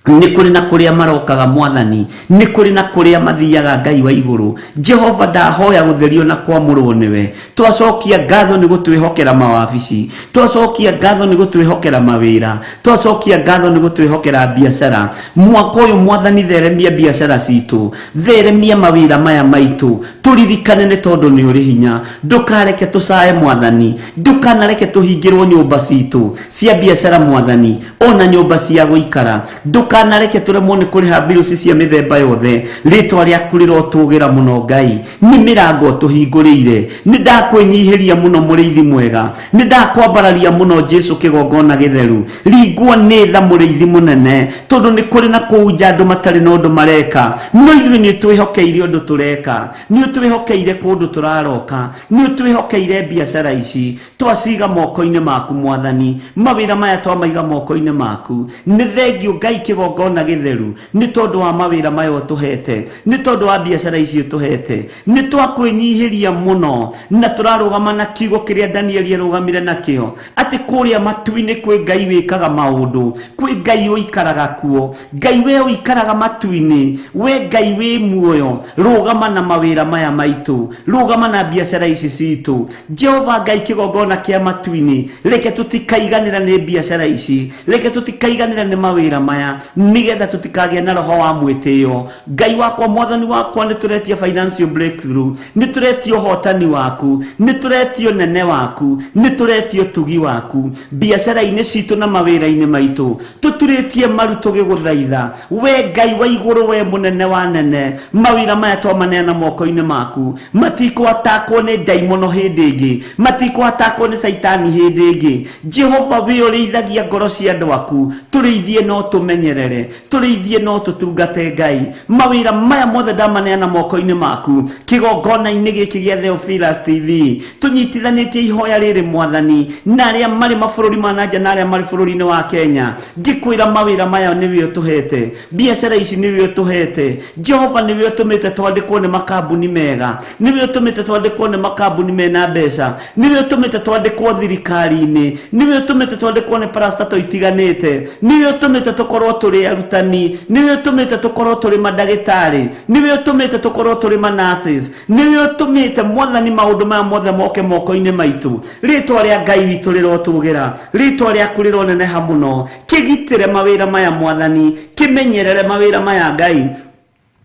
ni kuri na kuria marokaga Mwathani, ni kuri na kuria mathiaga Ngai wa iguru. Jehova ndahoya gutherio na kwamurwo niwe. Twacokia ngatho ni gutwihokera mawabici, twacokia ngatho ni gutwihokera mawira, twacokia ngatho ni gutwihokera biacara. Mwaka uyu Mwathani theremia biacara citu, theremia mawira maya maitu, turirikane ni tondu ni uri hinya. Ndukareke tucae Mwathani, ndukanareke tuhingirwo nyumba citu cia biacara Mwathani, ona nyumba cia guikara. Ndukanareke turemwo ni kuriha biruci cia mithemba yothe. Ritwa riaku rirotugira muno Ngai, ni mirango tuhinguriire. Ni ndakwenyihiria muno muriithi mwega, ni ndakwambararia muno Jesu kigongona githeru. Ringwo ni tha muriithi munene, tondu ni kuri na kuunja andu matari na undu mareka. No ithuĩ ni twihokeire undu tureka, ni twihokeire kundu turaroka, ni twihokeire biacara ici. Twaciga moko-ini maku Mwathani, mawira maya twamaiga moko-ini maku. Ni thengio Ngai kigongona githeru, ni tondu wa mawira maya tuhete, ni tondu wa biacara ici tuhete. Ni twakwenyihiria muno na turarugama na kiugo kiria Danieli arugamire nakio, ati kuria matu-ini kwi Ngai wikaga maundu, kwi Ngai uikaraga kuo. Ngai we uikaraga matu-ini, we Ngai we muoyo. Rugama na mawira maya maitu, rugama na biacara ici citu. Jehova Ngai kigongona kia matu-ini, reke tutikaiganira ni biacara ici, reke tutikaiganira ni mawira maya, nigetha tutikagia na roho wa mwitio. Ngai wakwa Mwathani wakwa, ni turetia financial breakthrough, ni turetio hotani waku, ni turetio nene waku, ni turetio tugi waku biacara-ini citu na mawira-ini maitu. Tuturetie maru tugiguthaitha we Ngai wa iguru, we munene wa nene. Mawira maya twamaneana moko-ini maku, matikwatakwo ni daimono hindi ingi, matikwatakwo ni saitani hindi ingi. Jehova we urithagia ngoro cia andu aku, turithie no tumenyerere, turithie no tutungate Ngai. Mawira maya mothe ndamaneana moko-ini maku kigongona-ini giki gia Theophilus TV. Tunyitithanitie ihoya riri Mwathani na aria mari mabururi ma nanja na aria mari bururi-ini wa Kenya. Ngikwira mawira maya niwe utuhete, biacara ici niwe utuhete. Jehova niwe utumite twandikwo ni makambuni mega, niwe utumite twandikwo ni makambuni mena mbeca, niwe utumite twandikwo thirikari-ini, niwe utumite twandikwo ni parastato itiganite, niwe utumite tukorwo turi arutani, niwe utumite tukorwo turi madagitari, niwe utumite tukorwo turi nurses, niwe utumite Mwathani maundu maya mothe moke moko-ini maitu. Ritwa ria Ngai witu rirotugira, ritwa riaku rironeneha muno. Kigitire mawira maya Mwathani, kimenyerere mawira maya Ngai.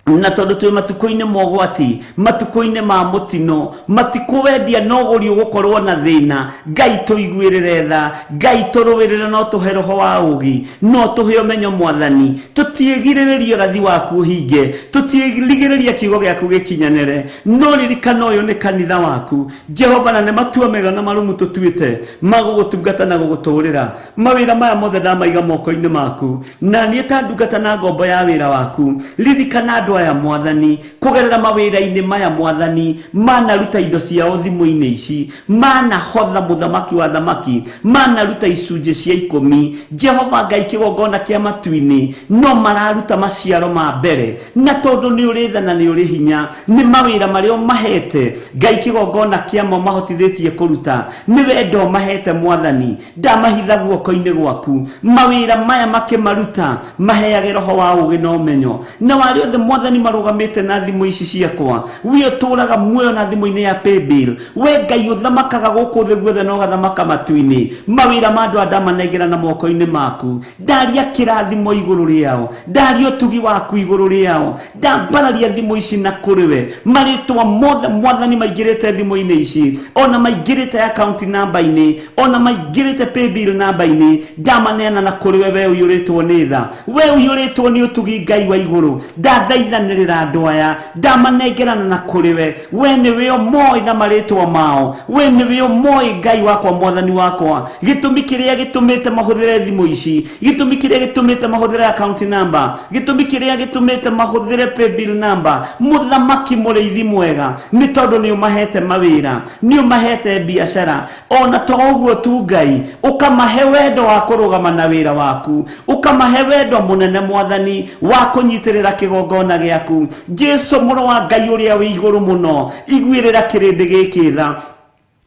Na tondu twi matuko-ini mogwati, matuko-ini ma mutino, matiko wendia no guri ugukorwo na thina. Ngai tuiguirire tha, Ngai turuwirire no tuhe roho wa ugi, no tuhe umenyo Mwathani. Tutiigiriririe rathi waku hinge, tutiigiriririe kiugo giaku gikinyanire, no ririkana uyu ni kanitha waku Jehova, na ne matua mega na marumu tutuite magugutungata na guguturira. Mawira maya mothe ndamaiga moko-ini maku, na nie ta ndungata na ngombo ya wira waku. Ririkana andu andũ aya mwathani kugerera mawĩra-inĩ maya mwathani manaruta indo ciao thimũ-inĩ ici manahotha mũthamaki wa thamaki manaruta icunjĩ cia 10 Jehova Ngai kĩgongona kĩa matu-inĩ no mararuta maciaro ma mbere na tondũ nĩ ũrĩ tha na nĩ ũrĩ hinya nĩ mawĩra marĩa mahete Ngai kĩgongona kĩamo mahotithĩtie kũruta nĩ wendo mahete mwathani ndamahitha guoko-inĩ gwaku mawĩra maya makĩmaruta maheage roho wa ũgĩ na ũmenyo na wale othe mwathani marũgamĩte na thimũ ici ciakwa we ũtũraga muoyo na thimũ-inĩ ya paybill we Ngai ũthamakaga gũkũ thĩ guothe na ũgathamaka matu-inĩ mawĩra ma andũ ndamanengera na moko-inĩ maku ndaria kĩrathimo igũrũ rĩao ndaria ũtugi waku igũrũ rĩao ndambararia thimũ ici na kũrĩ we marĩtwa mothe mwathani maingĩrĩte thimũ-inĩ ici ona maingĩrĩte account number-inĩ ona maingĩrĩte paybill number-inĩ ndamaneana na kũrĩ we ũiyũrĩtwo nĩ tha we ũiyũrĩtwo nĩ ũtugi Ngai wa igũrũ ndathaithanĩrĩra andũ aya ndamanengerana na kũrĩ we nĩwe ũmoĩ na marĩtwa mao we nĩwe ũmoĩ Ngai wakwa mwathani wakwa gĩtũmi kĩrĩa gĩtũmĩte mahũthĩre thimũ ici gĩtũmi kĩrĩa gĩtũmĩte mahũthĩre account number gĩtũmi kĩrĩa gĩtũmĩte mahũthĩre paybill number mũthamaki mũrĩithi mwega nĩ tondũ nĩ ũmahete mawĩra nĩ ũmahete biacara ona to ũguo tu Ngai ũkamahe wendo wa kũrũgama na wĩra waku ũkamahe wendo mũnene mwathani wa kũnyitĩrĩra kĩgongona gĩaku Jesu mũrũ wa Ngai ũrĩa wĩ igũrũ mũno iguĩrĩra kĩrĩndĩ gĩkĩ tha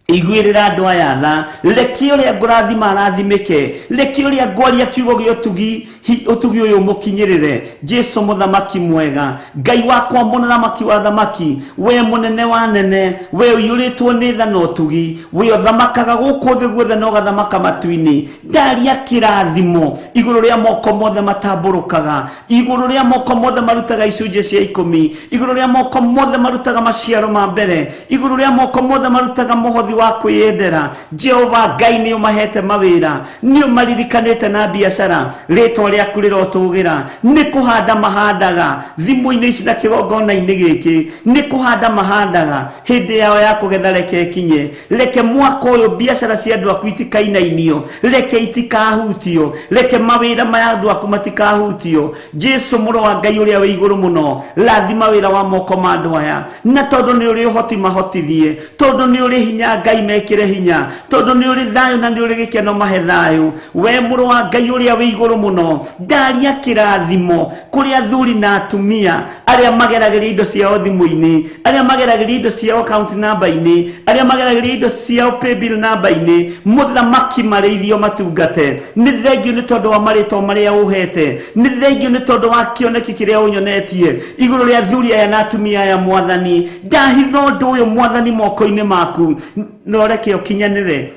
iguĩrĩra andũ aya tha reke ũrĩa ngũrathima arathimĩke reke ũrĩa ngwaria kiugo gĩa ũtugi ũyũ mũkinyĩrĩre Jesu mũthamaki mwega Ngai wakwa mũthamaki wa thamaki we mũnene wa nene we ũiyũrĩtwo nĩ tha na ũtugi we ũthamakaga gũkũ thĩ guothe na ũgathamaka matu-inĩ ndaria kĩrathimo igũrũ rĩa moko mothe matambũrũkaga igũrũ rĩa moko mothe marutaga icunjĩ cia 10 igũrũ rĩa moko mothe marutaga maciaro ma mbere igũrũ rĩa moko mothe marutaga mũhothi wa kwĩyendera Jehova Ngai nĩ ũmahete mawĩra nĩ ũmaririkanĩte na biacara rĩtwa rĩaku rĩrotũgĩra nĩ kũhanda mahandaga thimũ-inĩ ici na kĩgongona-inĩ gĩkĩ nĩ kũhanda mahandaga hĩndĩ yao ya kũgetha reke kinye reke mwaka ũyũ biacara cia andũ aku itikainainio reke itikahutio reke mawĩra ma andũ aku matikahutio Jesu mũrũ wa Ngai ũrĩa wĩ igũrũ mũno rathima wĩra wa moko ma andũ aya na tondũ nĩ ũrĩ ũhoti mahotithie tondũ nĩ ũrĩ hinya Ngai mekĩre hinya tondũ nĩ ũrĩ thayũ na nĩ ũrĩ gĩkeno mahe thayũ we mũrũ wa Ngai ũrĩa wĩ igũrũ mũno ndaria kĩrathimo kũrĩ athuri na atumia arĩa mageragĩria indo ciao thimũ-inĩ arĩa mageragĩria indo ciao account number-inĩ arĩa mageragĩria indo ciao paybill number-inĩ mũthamaki marĩithio matungate nĩ thengiũ nĩ tondũ wa marĩtwa marĩa ũhete nĩ thengiũ nĩ tondũ wa kĩoneki kĩrĩa ũnyonetie igũrũ rĩa athuri aya na atumia aya mwathani ndahitha ũndũ ũyũ mwathani moko-inĩ maku no reke ũkinyanĩre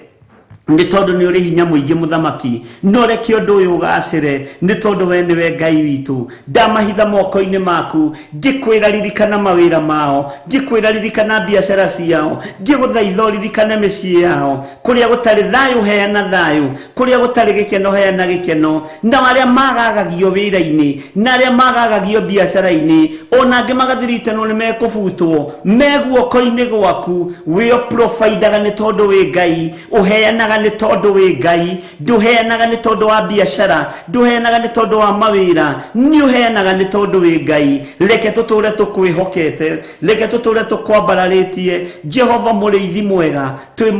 nĩ tondũ nĩ ũrĩ hinya mũingĩ mũthamaki no reke ũndũ ũyũ ũgacĩre nĩ tondũ we nĩwe Ngai witũ ndamahitha moko-inĩ maku ngĩkwĩra ririkana mawĩra mao ngĩkwĩra ririkana biacara ciao ngĩgũthaitha ririkana mĩciĩ yao kũrĩa gũtarĩ thayũ heana thayũ kũrĩa gũtarĩ gĩkeno heana gĩkeno na arĩa magagagio wĩra-inĩ na arĩa magagagio biacara-inĩ ona angĩ magathiritanwo nĩ mekũbutwo me guoko-inĩ gwaku we ũprovidaga nĩ tondũ wĩ Ngai ũheanaga nĩ tondũ wĩ Ngai ndũheanaga nĩ tondũ wa biacara ndũheanaga nĩ tondũ wa mawĩra nĩ ũheanaga nĩ tondũ wĩ Ngai reke tũtũre tũkwĩhokete reke tũtũre tũkwambararĩtie Jehova mũrĩithi mwega twĩ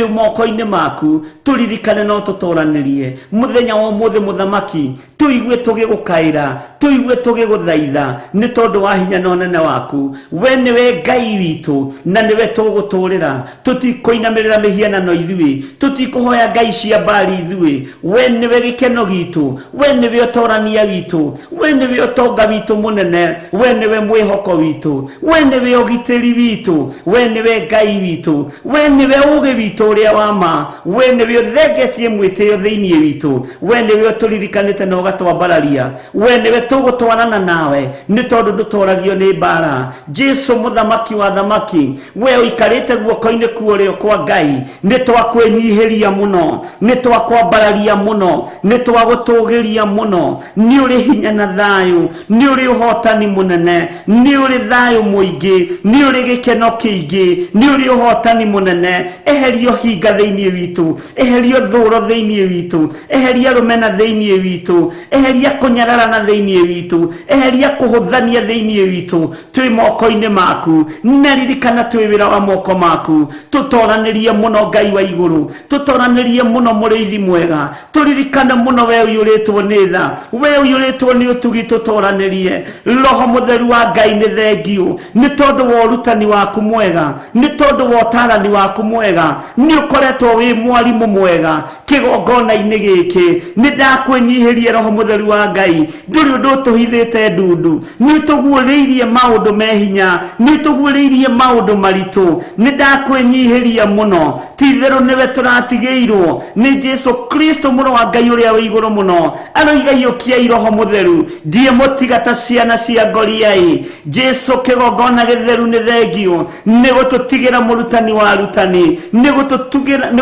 moko-inĩ maku tũririkane no tũtoranĩrie mũthenya wa ũmũthĩ mũthamaki tũigue tũgĩgũkaĩra tũigue tũgĩgũthaitha nĩ tondũ wa hinya na ũnene waku we nĩwe Ngai witũ na nĩwe tũgũtũrĩra tũtikũinamĩrĩra mĩhianano ithuĩ tũtikũhoya ngai cia mbari ithuĩ we nĩwe gĩkeno gitũ we nĩwe ũtorania witũ we nĩwe ũtonga witũ mũnene we nĩwe mwĩhoko witũ we nĩwe ũgitĩri witũ we nĩwe Ngai witũ we nĩwe ũũgĩ witũ ũrĩa wa ma we nĩwe ũthengetie mwĩtĩo thĩinĩ witũ we nĩwe ũtũririkanĩte na ũgatwambararia we nĩwe tũgũtwarana nawe nĩ tondũ ndũtoragio nĩ mbara Jesu mũthamaki wa thamaki we ũikarĩte guoko-inĩ kuo rĩo kwa Ngai nĩ twakwenyiheria mũno, nĩ twakwambararia mũno, nĩ twagũtũgĩria mũno. Nĩ ũrĩ hinya na thayũ, nĩ ũrĩ ũhotani mũnene, nĩ ũrĩ thayũ mũingĩ, nĩ ũrĩ gĩkeno kĩingĩ, nĩ ũrĩ ũhotani mũnene. Eherio hinga thĩinĩ witũ, eherio thũũro thĩinĩ witũ, eheria rũmena thĩinĩ witũ, eheria kũnyararana thĩinĩ witũ, eheria kũhũthania thĩinĩ witũ. Twĩ moko-inĩ maku, na ririkana twĩ wĩra wa moko maku. Tũtoranĩrie mũno Ngai wa igũrũ, tũtoranĩrie mũno mũrĩithi mwega, tũririkane mũno we ũiyũrĩtwo nĩ tha, we ũiyũrĩtwo nĩ ũtugi, tũtoranĩrie. Roho mũtheru wa Ngai nĩ thengio nĩ tondũ wa ũrutani waku mwega, nĩ tondũ wa ũtaarani waku mwega, nĩ ũkoretwo wĩ mwarimũ mwega kĩgongona-inĩ gĩkĩ. Nĩ ndakwĩnyihĩrie Roho mũtheru wa Ngai, ndũrĩ ũndũ ũtũhithĩte ndundu, nĩ ũtũguũrĩirie maũndũ mehinya, nĩ ũtũguũrĩirie maũndũ maritũ. Nĩ ndakwĩnyihĩria mũno, ti-itherũ nĩwe tũratigĩirwo nĩ Jesu Kristo mũrũ wa Ngai ũrĩa wĩ igũrũ mũno. Aroigaiyũkiai Roho mũtheru, ndiĩ mũtiga ta ciana cia ngoriai. Jesu kĩgongona gĩtheru nĩ thengio nĩ gũtũtigĩra mũrutani wa arutani, nĩ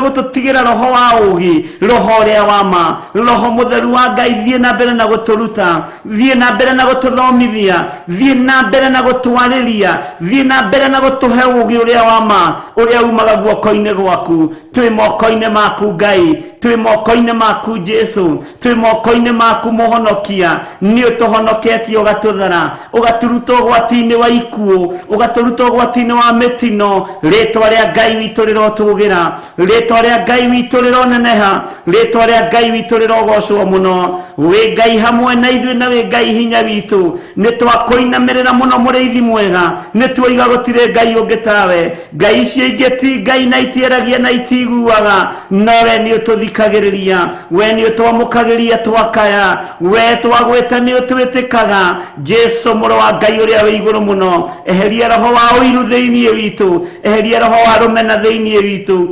gũtũtigĩra roho wa ũũgĩ, roho ũrĩa wa ma. Roho mũtheru wa Ngai, thiĩ na mbere na gũtũruta, thiĩ na mbere na gũtũthomithia, thiĩ na mbere na gũtwarĩria, thiĩ na mbere na gũtũhe ũũgĩ ũrĩa wa ma, ũrĩa umaga guoko-inĩ gwaku. Twĩ moko-inĩ maku Ngai, twĩ moko-inĩ maku Jesu, twĩ moko-inĩ maku Mũhonokia. Nĩ ũtũhonoketie ũgatũthara, ũgaturuta ũgwati-inĩ wa ikuũ, ũgatũruta ũgwati-inĩ wa mĩtino. Rĩĩtwa rĩa Ngai witũ rĩrotũgĩra, rĩĩtwa rĩa Ngai witũ rĩroneneha, rĩĩtwa rĩa Ngai witũ rĩrogocwo mũno. Wĩ Ngai hamwe na ithuĩ, na wĩ Ngai hinya witũ. Nĩ twakũinamĩrĩra mũno mũrĩithi mwega, nĩ tuoiga gũtirĩ Ngai ũngĩ tawe. Ngai icio ingĩ ti Ngai, na itiaragia na itiguaga, no we nĩ ũtũthikagĩrĩria, we nĩ ũtwamũkagĩria twakaya, we twagwĩta nĩ ũtwĩtĩkaga. Jesu mũrũ wa Ngai ũrĩa wĩ igũrũ mũno, eheria roho wa ũiru thĩinĩ witũ, eheria roho wa rũmena thĩinĩ witũ,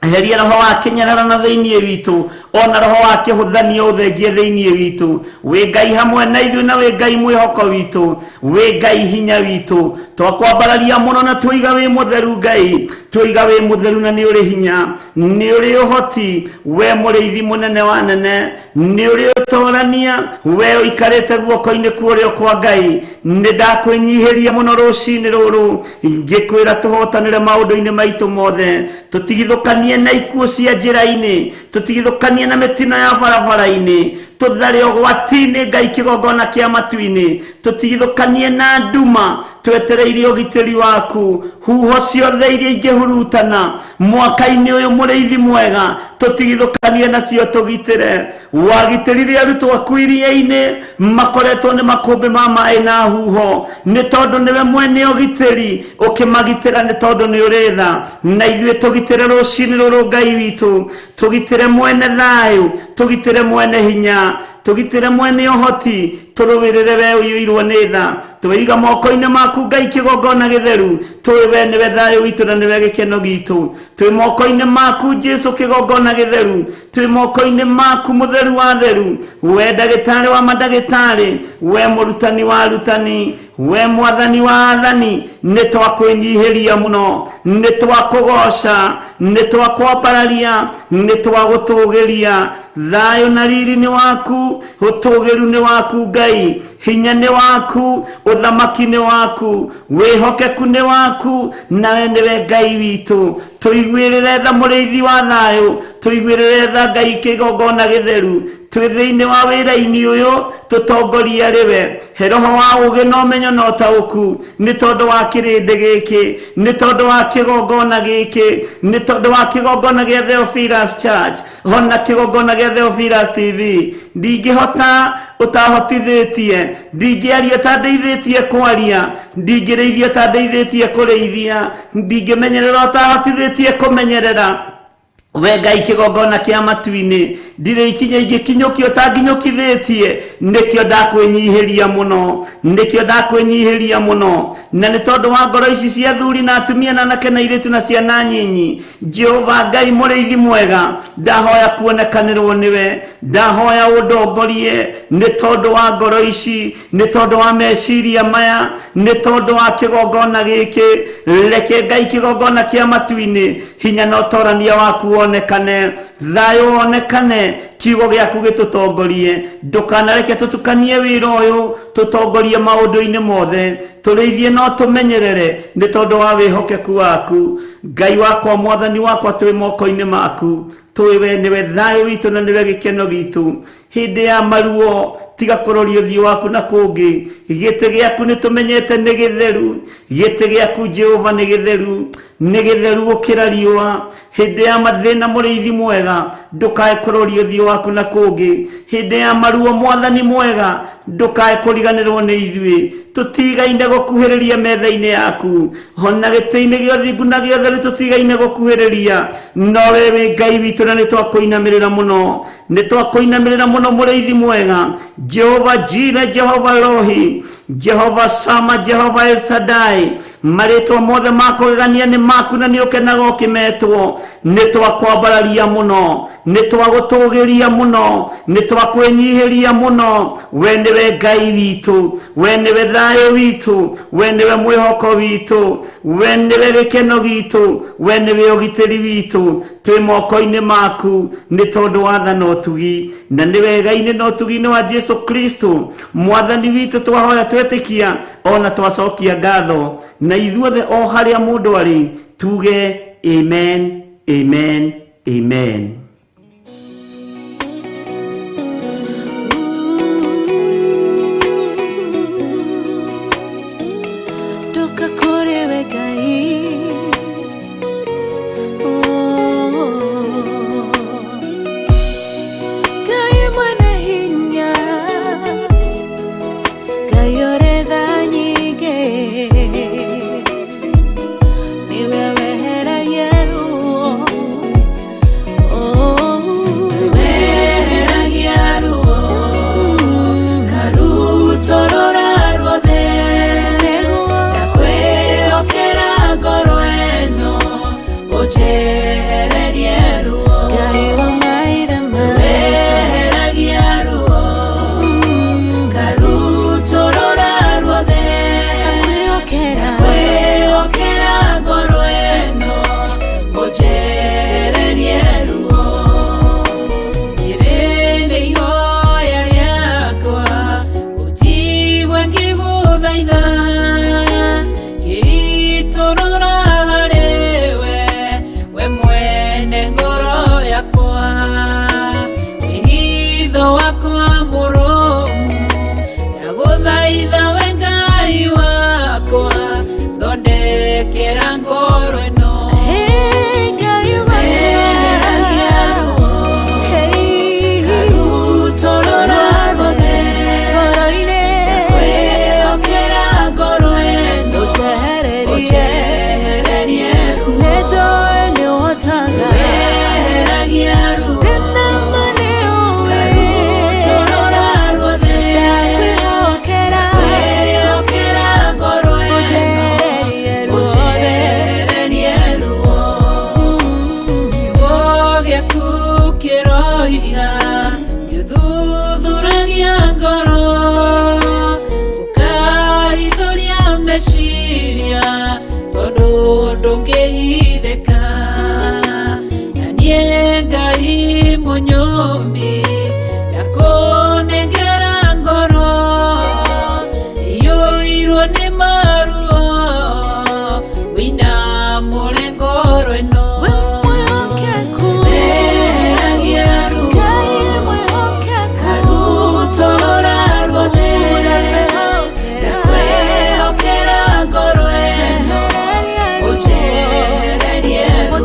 eheria roho wa kĩnyararana thĩinĩ witũ, ona roho wa kĩhũthania ũthengie thĩinĩ witũ. Wĩ Ngai hamwe na ithuĩ, na wĩ Ngai mwĩhoko witũ, wĩ Ngai hinya witũ. Twakwambararia mũno na twoiga wĩ mũtheru Ngai, twoiga wĩ mũtheru na nĩ ũrĩ hinya, nĩ ũrĩ ũhoti, we mũrĩithi mũnene wa nene, nĩ ũrĩ ũtoorania, we ũikarĩte guoko-inĩ kũrĩa kwa Ngai. Nĩ ndakwĩnyihĩria mũno rũcinĩ rũrũ, ngĩkwĩra tũhotanĩre maũndũ-inĩ maitũ mothe, tũtigithũkanie na ikuũ cia njĩra-inĩ, tũtigithũkanie na mĩtino ya barabara-inĩ, tũthare ũgwati-inĩ Ngai kĩgongona kĩa matu-inĩ, tũtigithũkanie na nduma, twetereire ũgitĩri waku. Huho ciothe iria ingĩhurutana mwaka-inĩ ũyũ mũrĩithi mwega, tũtigithũkanie nacio tũgitĩre. Wagitĩrire arutwo aku iria-inĩ, makoretwo nĩ makũmbĩ ma maĩ na huho, nĩ tondũ nĩwe mwene ũgitĩri, ũkĩmagitĩra nĩ tondũ nĩ ũrĩ tha. Na ithuĩ tũgitĩre rũcinĩ rũrũ Ngai witũ, tũgitĩre mwene thayũ, tũgitĩre mwene hinya, tũgitĩre mwene ũhoti, tũrũwĩrĩre we ũiyũirwo nĩ tha. Twĩiga moko-inĩ maku Ngai kĩgongona gĩtheru, tũĩ we nĩwe thayũ witũ na nĩwe gĩkeno gitũ. Twĩ moko-inĩ maku Jesu kĩgongona gĩtheru, twĩ moko-inĩ maku mũtheru wa theru, we ndagĩtarĩ wa mandagĩtarĩ, we mũrutani wa arutani, we mwathani wa athani. Nĩ twakwĩnyihĩria mũno, nĩ twakũgoca, nĩ twakwambararia, nĩ twagũtũgĩria. Thayũ na riri nĩ waku, ũtũgĩru nĩ waku Ngai, hinya nĩ waku, ũthamaki nĩ waku, wĩhokeku nĩ waku, nawe nĩwe Ngai witũ. Tũiguĩrĩre tha mũrĩithi wa thayũ, tũiguĩrĩre tha Ngai kĩgongona gĩtheru. Twĩ thĩinĩ wa wĩra-inĩ ũyũ, tũtongoria rĩwe, he roho wa ũũgĩ na ũmenyo na ũtaũku, nĩ tondũ wa kĩrĩndĩ gĩkĩ, nĩ tondũ wa kĩgongona gĩkĩ, nĩ tondũ wa kĩgongona gĩa Theophilus Church, ona kĩgongona gĩa Theophilus TV. Ndingĩhota ũtahotithĩtie, ndingĩaria ta ndeithĩtie kwaria, ndingĩrĩithia ta ndeithĩtie kũrĩithia, ndingĩmenyerera ũtahotithĩtie kũmenyerera. we Ngai kigongona kia matu-ini ndire ikinya ingikinyukio tanginyukithitie nikio ndakwinyihiria muno na ni tondu wa ngoro ici cia thuri na atumia na anake na iritu na ciana nyinyi Jehova Ngai muriithi mwega ndahoya kuonekanirwo niwe ndahoya undongorie ni tondu wa ngoro ici ni tondu wa meciria maya ni tondu wa kigongona giki reke Ngai kigongona kia matu-ini hinya na utorania waku wonekane thayo wonekane kiugo giaku gitutongorie ndukanareke tutukanie wira uyu tutongorie maundu-ini mothe tureithie no tumenyerere ni tondu wa wihokeku waku Ngai wakwa mwathani wakwa twi moko-ini maku twiwe niwe thayo witu na niwe gikeno gitu hindi ya maruo tiga kuroria uthio waku na kungi gite giaku ni tumenyete ni githeru gite giaku Jehova ni githeru gukira riua hindi ya mathina muriithi mwega ndukae kuroria uthio waku na kungi hindi ya maruo mwathani mwega ndukae kuriganirwo ni ithui tutigaine gukuhiriria metha-ini yaku hona gite-ini gio thingu na gio theru tutigaine gukuhiriria no wewe Ngai witu na ni twakuinamirira muno muriithi mwega Jehova Jire Jehova Rohi Jehova Sama Jehova El Shaddai maritwa mothe makugania ni maku na ni ukenaga ukimetwo ni twakwambararia muno ni twagutugiria muno ni twakwenyihiria muno we niwe Ngai witu we niwe thayo witu we niwe mwihoko witu we niwe gikeno gitu we niwe ugitiri witu twi moko-ini maku ni tondu wathana utugi na niwe Ngai no utugi-ini wa Jesu Kristo mwathani witu twahoya twetikia ona twacokia ngatho na ithuothe o haria mundu ari tuge amen amen amen.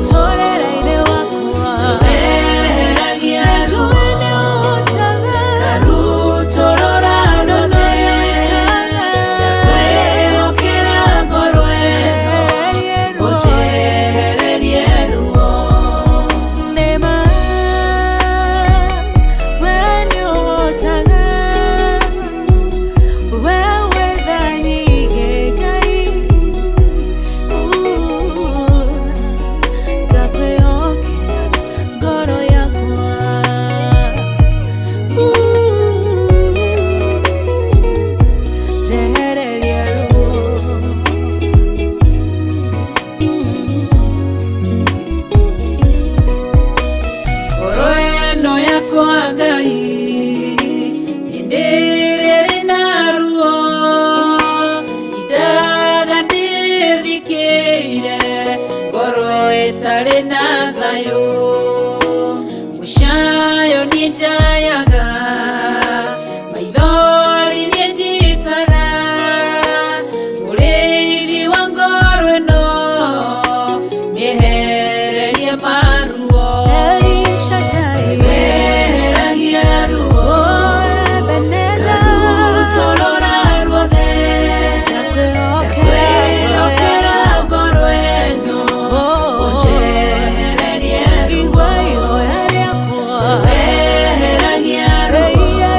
Torera ine wakua nĩnjũkĩrĩirie ngoro ĩtarĩ na thayũ mũcayo nĩnjayaga maithori nĩnjitaga mũrĩithi wa ngoro ĩno nĩehererie maruo weheragia ruo rutorora ruothe ndakwĩhokera ngoro ĩno ũnjehererie ruo weheragia ruo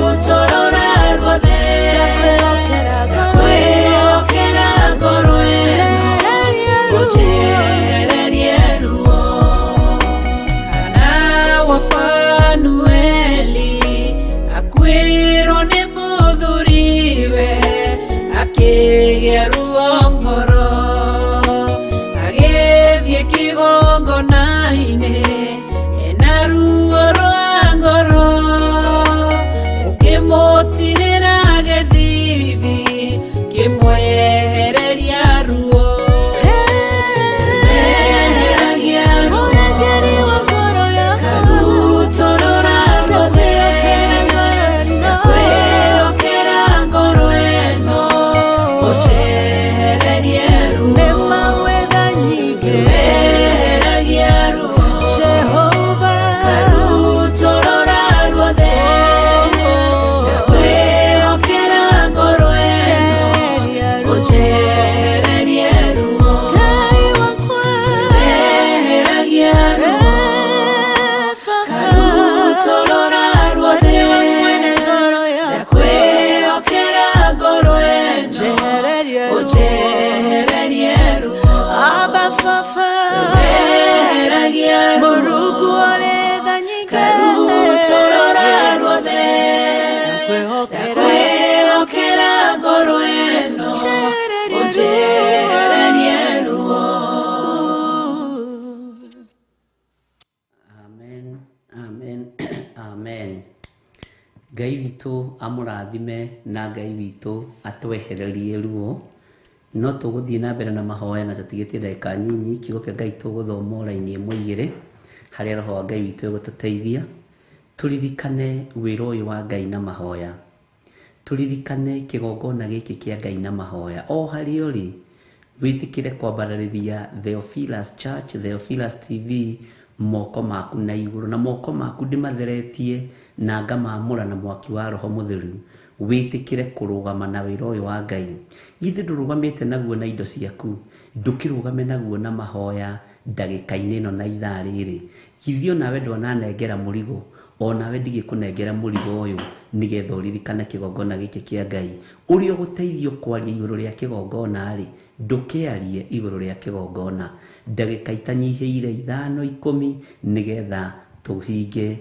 rutorora ruothe ndakwĩhokera ngoro ĩno ũnjehererie ruo kana wa Panueli akwĩrwo nĩ mũthuriwe akĩgĩa ruo ngoro agĩthiĩ kĩgongona-inĩ ena ruo rwa ngoro ũkĩmũtirĩra gĩthithi kĩmwehereria ruo weheragia ruo rutorora ruothe ndakwĩhokera ngoro ĩno ũnjehererie ruo weheragia ruo rutorora ruothe ndakwĩhokera ngoro ĩno ũnjehererie ruo weheragia ruo rutorora ruothe ndakwĩhokera ngoro ĩno ũnjehererie ruo weheragia ruo rutorora ruothe ndakwĩhokera ngoro ĩno ũnjehererie ruo. Amen, amen, amen. Ngai witũ amũrathime na Ngai witũ atwehererie ruo. No tũgũthiĩ na mbere na mahoya na tũtigĩtie ndagĩka nyinyi. Kiugo kĩa Ngai tũgũthoma raini ĩmwe igĩrĩ harĩa roho wa Ngai witũ egũtũteithia turirikane wĩra ũyũ wa Ngai na mahoya, turirikane kĩgongona gĩkĩ kĩa Ngai na mahoya. O harĩa ũrĩ wĩtĩkĩre kwambarĩria Theophilus Church, Theophilus TV moko maku na igũrũ, na moko maku ndĩmatheretie na ngamamũra na mwaki wa roho mũtheru. Wĩtĩkĩre kũrũgama na wĩra ũyũ wa Ngai. Githĩ ndũrũgamĩte naguo na indo ciaku? Ndũkĩrũgame naguo na mahoya ndagĩka-inĩ ĩno na ithaa rĩrĩ? Githĩ onawe ndwananengera mũrigo? Onawe ndigĩkũnengera mũrigo ũyũ nĩgetha ũririkane kĩgongona gĩkĩ kĩa Ngai. Ũrĩ ũgũteithio kwaria igũrũ rĩa kĩgongona-rĩ, ndũkĩarie igũrũ rĩa kĩgongona. Ndagĩka itanyihĩire 5-10 nĩgetha tũhinge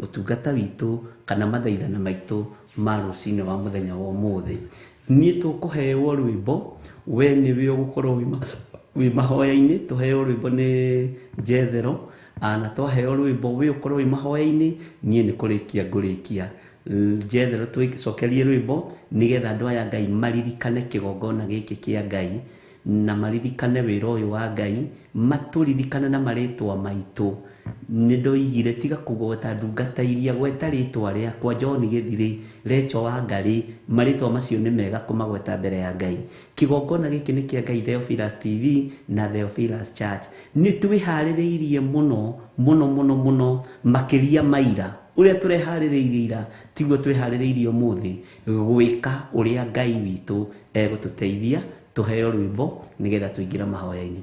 ũtungata witũ kana mathaithana maitũ ma rũcinĩ wa mũthenya wa ũmũthĩ. Niĩ tũkũheo rwĩmbo, we nĩwe ũgũkorwo wĩ mahoya-inĩ. Tũheo rwĩmbo nĩ Jethero, na twaheo rwĩmbo we ũkorwo wĩ mahoya-inĩ, niĩ nĩ kũrĩkia ngũrĩkia. Jethero tũcokerie rwĩmbo nĩgetha andũ aya Ngai maririkane kĩgongona gĩkĩ kĩa Ngai na maririkane wĩra ũyũ wa Ngai, matũririkane na marĩtwa maitũ. Nĩndoigire tiga kũgweta ndungata iria gweta rĩtwa rĩakwa John Gĩthirĩ, Rachel Wangarĩ. Marĩtwa macio nĩ mega kũmagweta mbere ya Ngai. Kĩgongona gĩkĩ nĩ kĩa Ngai, Theophilus TV na Theophilus Church. Nĩ twĩharĩrĩirie mũno mũno mũno mũno makĩria maira. Ũrĩa tũreharĩrĩirie ira tiguo twĩharĩrĩirie ũmũthĩ gwĩka ũrĩa Ngai witũ egũtũteithia. Tũheo rwĩmbo nĩgetha tũingĩre mahoya-inĩ.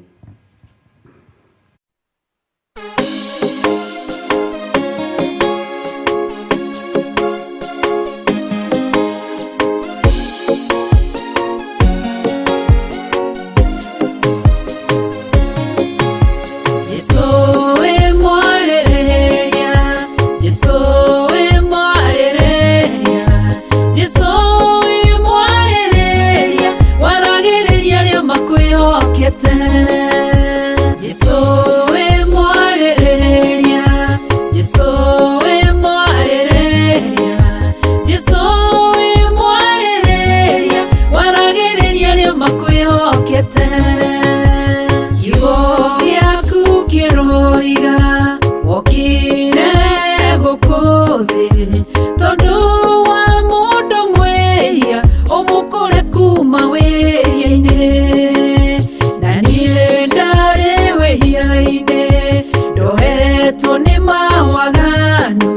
Waragĩrĩria arĩa makwĩhokete. kwĩhokete kiugo gĩaku kĩroiga wokire gũkũ thĩ tondũ wa mũndũ mwĩhia ũmũkũre kuma wĩhia-inĩ na niĩ ndarĩ wĩhia-inĩ ndohetwo nĩ mawaganu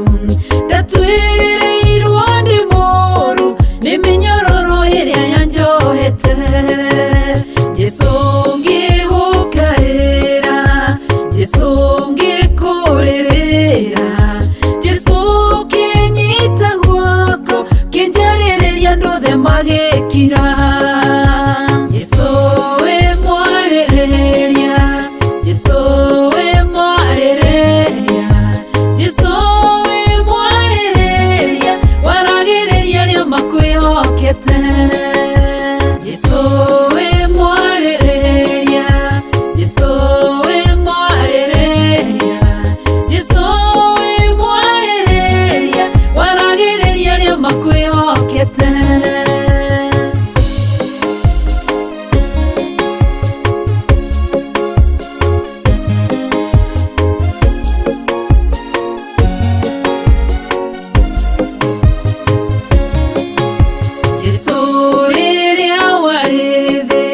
ndatuĩrĩirwo ndĩ mũũru nĩ mĩnyororo ĩrĩa yanjohete Jesũ ngĩgũkaĩra Jesũ ngĩkũrĩrĩra Jesũ kĩnyita guoko kĩnjarĩrĩria ndũthe magĩkira Jesũ wĩ mwarĩrĩria Jesũ wĩ mwarĩrĩria Jesũ wĩ mwarĩrĩria waragĩrĩria arĩa makwĩhokete Jesũ wĩ mwarĩrĩria Jesũ wĩ mwarĩrĩria Jesũ wĩ mwarĩrĩria waragĩrĩria arĩa makwĩhokete Jesũ rĩrĩa warĩ thĩ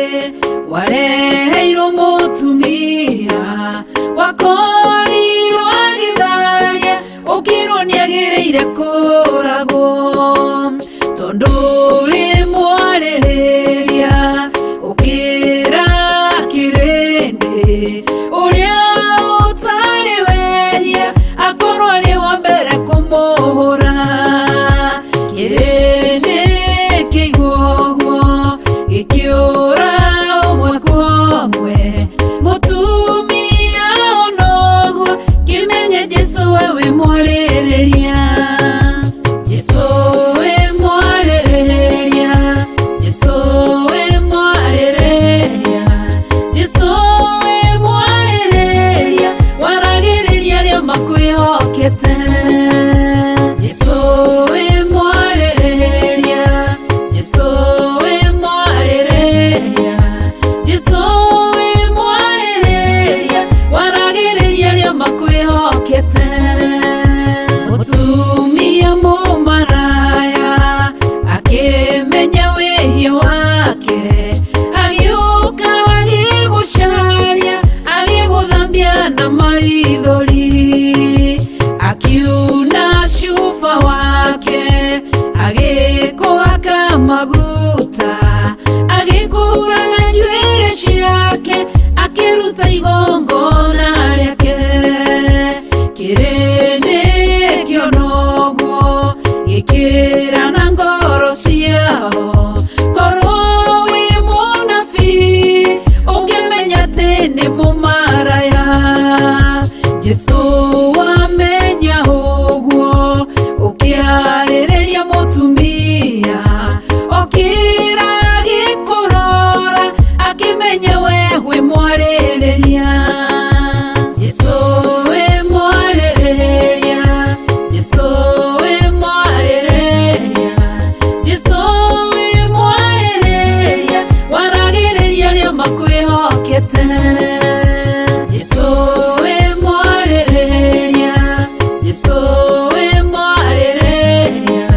wareheirwo mũtumia wakorirwo agĩtharia ũkĩrwo nĩagĩrĩire kũragwo tondũ ũrĩ mwarĩrĩria ũkĩra kĩrĩndĩ ũrĩa ũtarĩ wehia akorwo arĩ wa mbere kũmũhũra kĩrĩndĩ kĩigua ũguo gĩkĩũra ũmwe kwa ũmwe mũtumia ona ũguo kĩmenye Jesũ we wĩ mwarĩrĩria Jesũ wĩ mwarĩrĩria Jesũ wĩ mwarĩrĩria Jesũ wĩ mwarĩrĩria waragĩrĩria arĩa makwĩhokete Jesũ wĩ mwarĩrĩria Jesũ wĩ mwarĩrĩria Jesũ wĩ mwarĩrĩria waragĩrĩria arĩa makwĩhokete mũtumia mũmaraya akĩmenya wĩhia wake agĩũka agĩgũcaria agĩgũthambia na maithori akiuna cuba wake agĩkũhaka maguta agĩkũhura na njuĩrĩ ciake akĩruta igongona rĩake kĩrĩndĩ kĩona ũguo gĩkĩra na ngoro ciao korwo wĩ mũnabii ũngĩmenya atĩ nĩ mũmaraya Jesũ wamenya ũguo ũkĩarĩrĩria mũtumia okĩra agĩkũrora akĩmenya we wĩ mwarĩrĩria Jesũ wĩ mwarĩrĩria Jesũ wĩ mwarĩrĩria Jesũ wĩ mwarĩrĩria waragĩrĩria arĩa makwĩhokete Jesũ wĩ mwarĩrĩria Jesũ wĩ mwarĩrĩria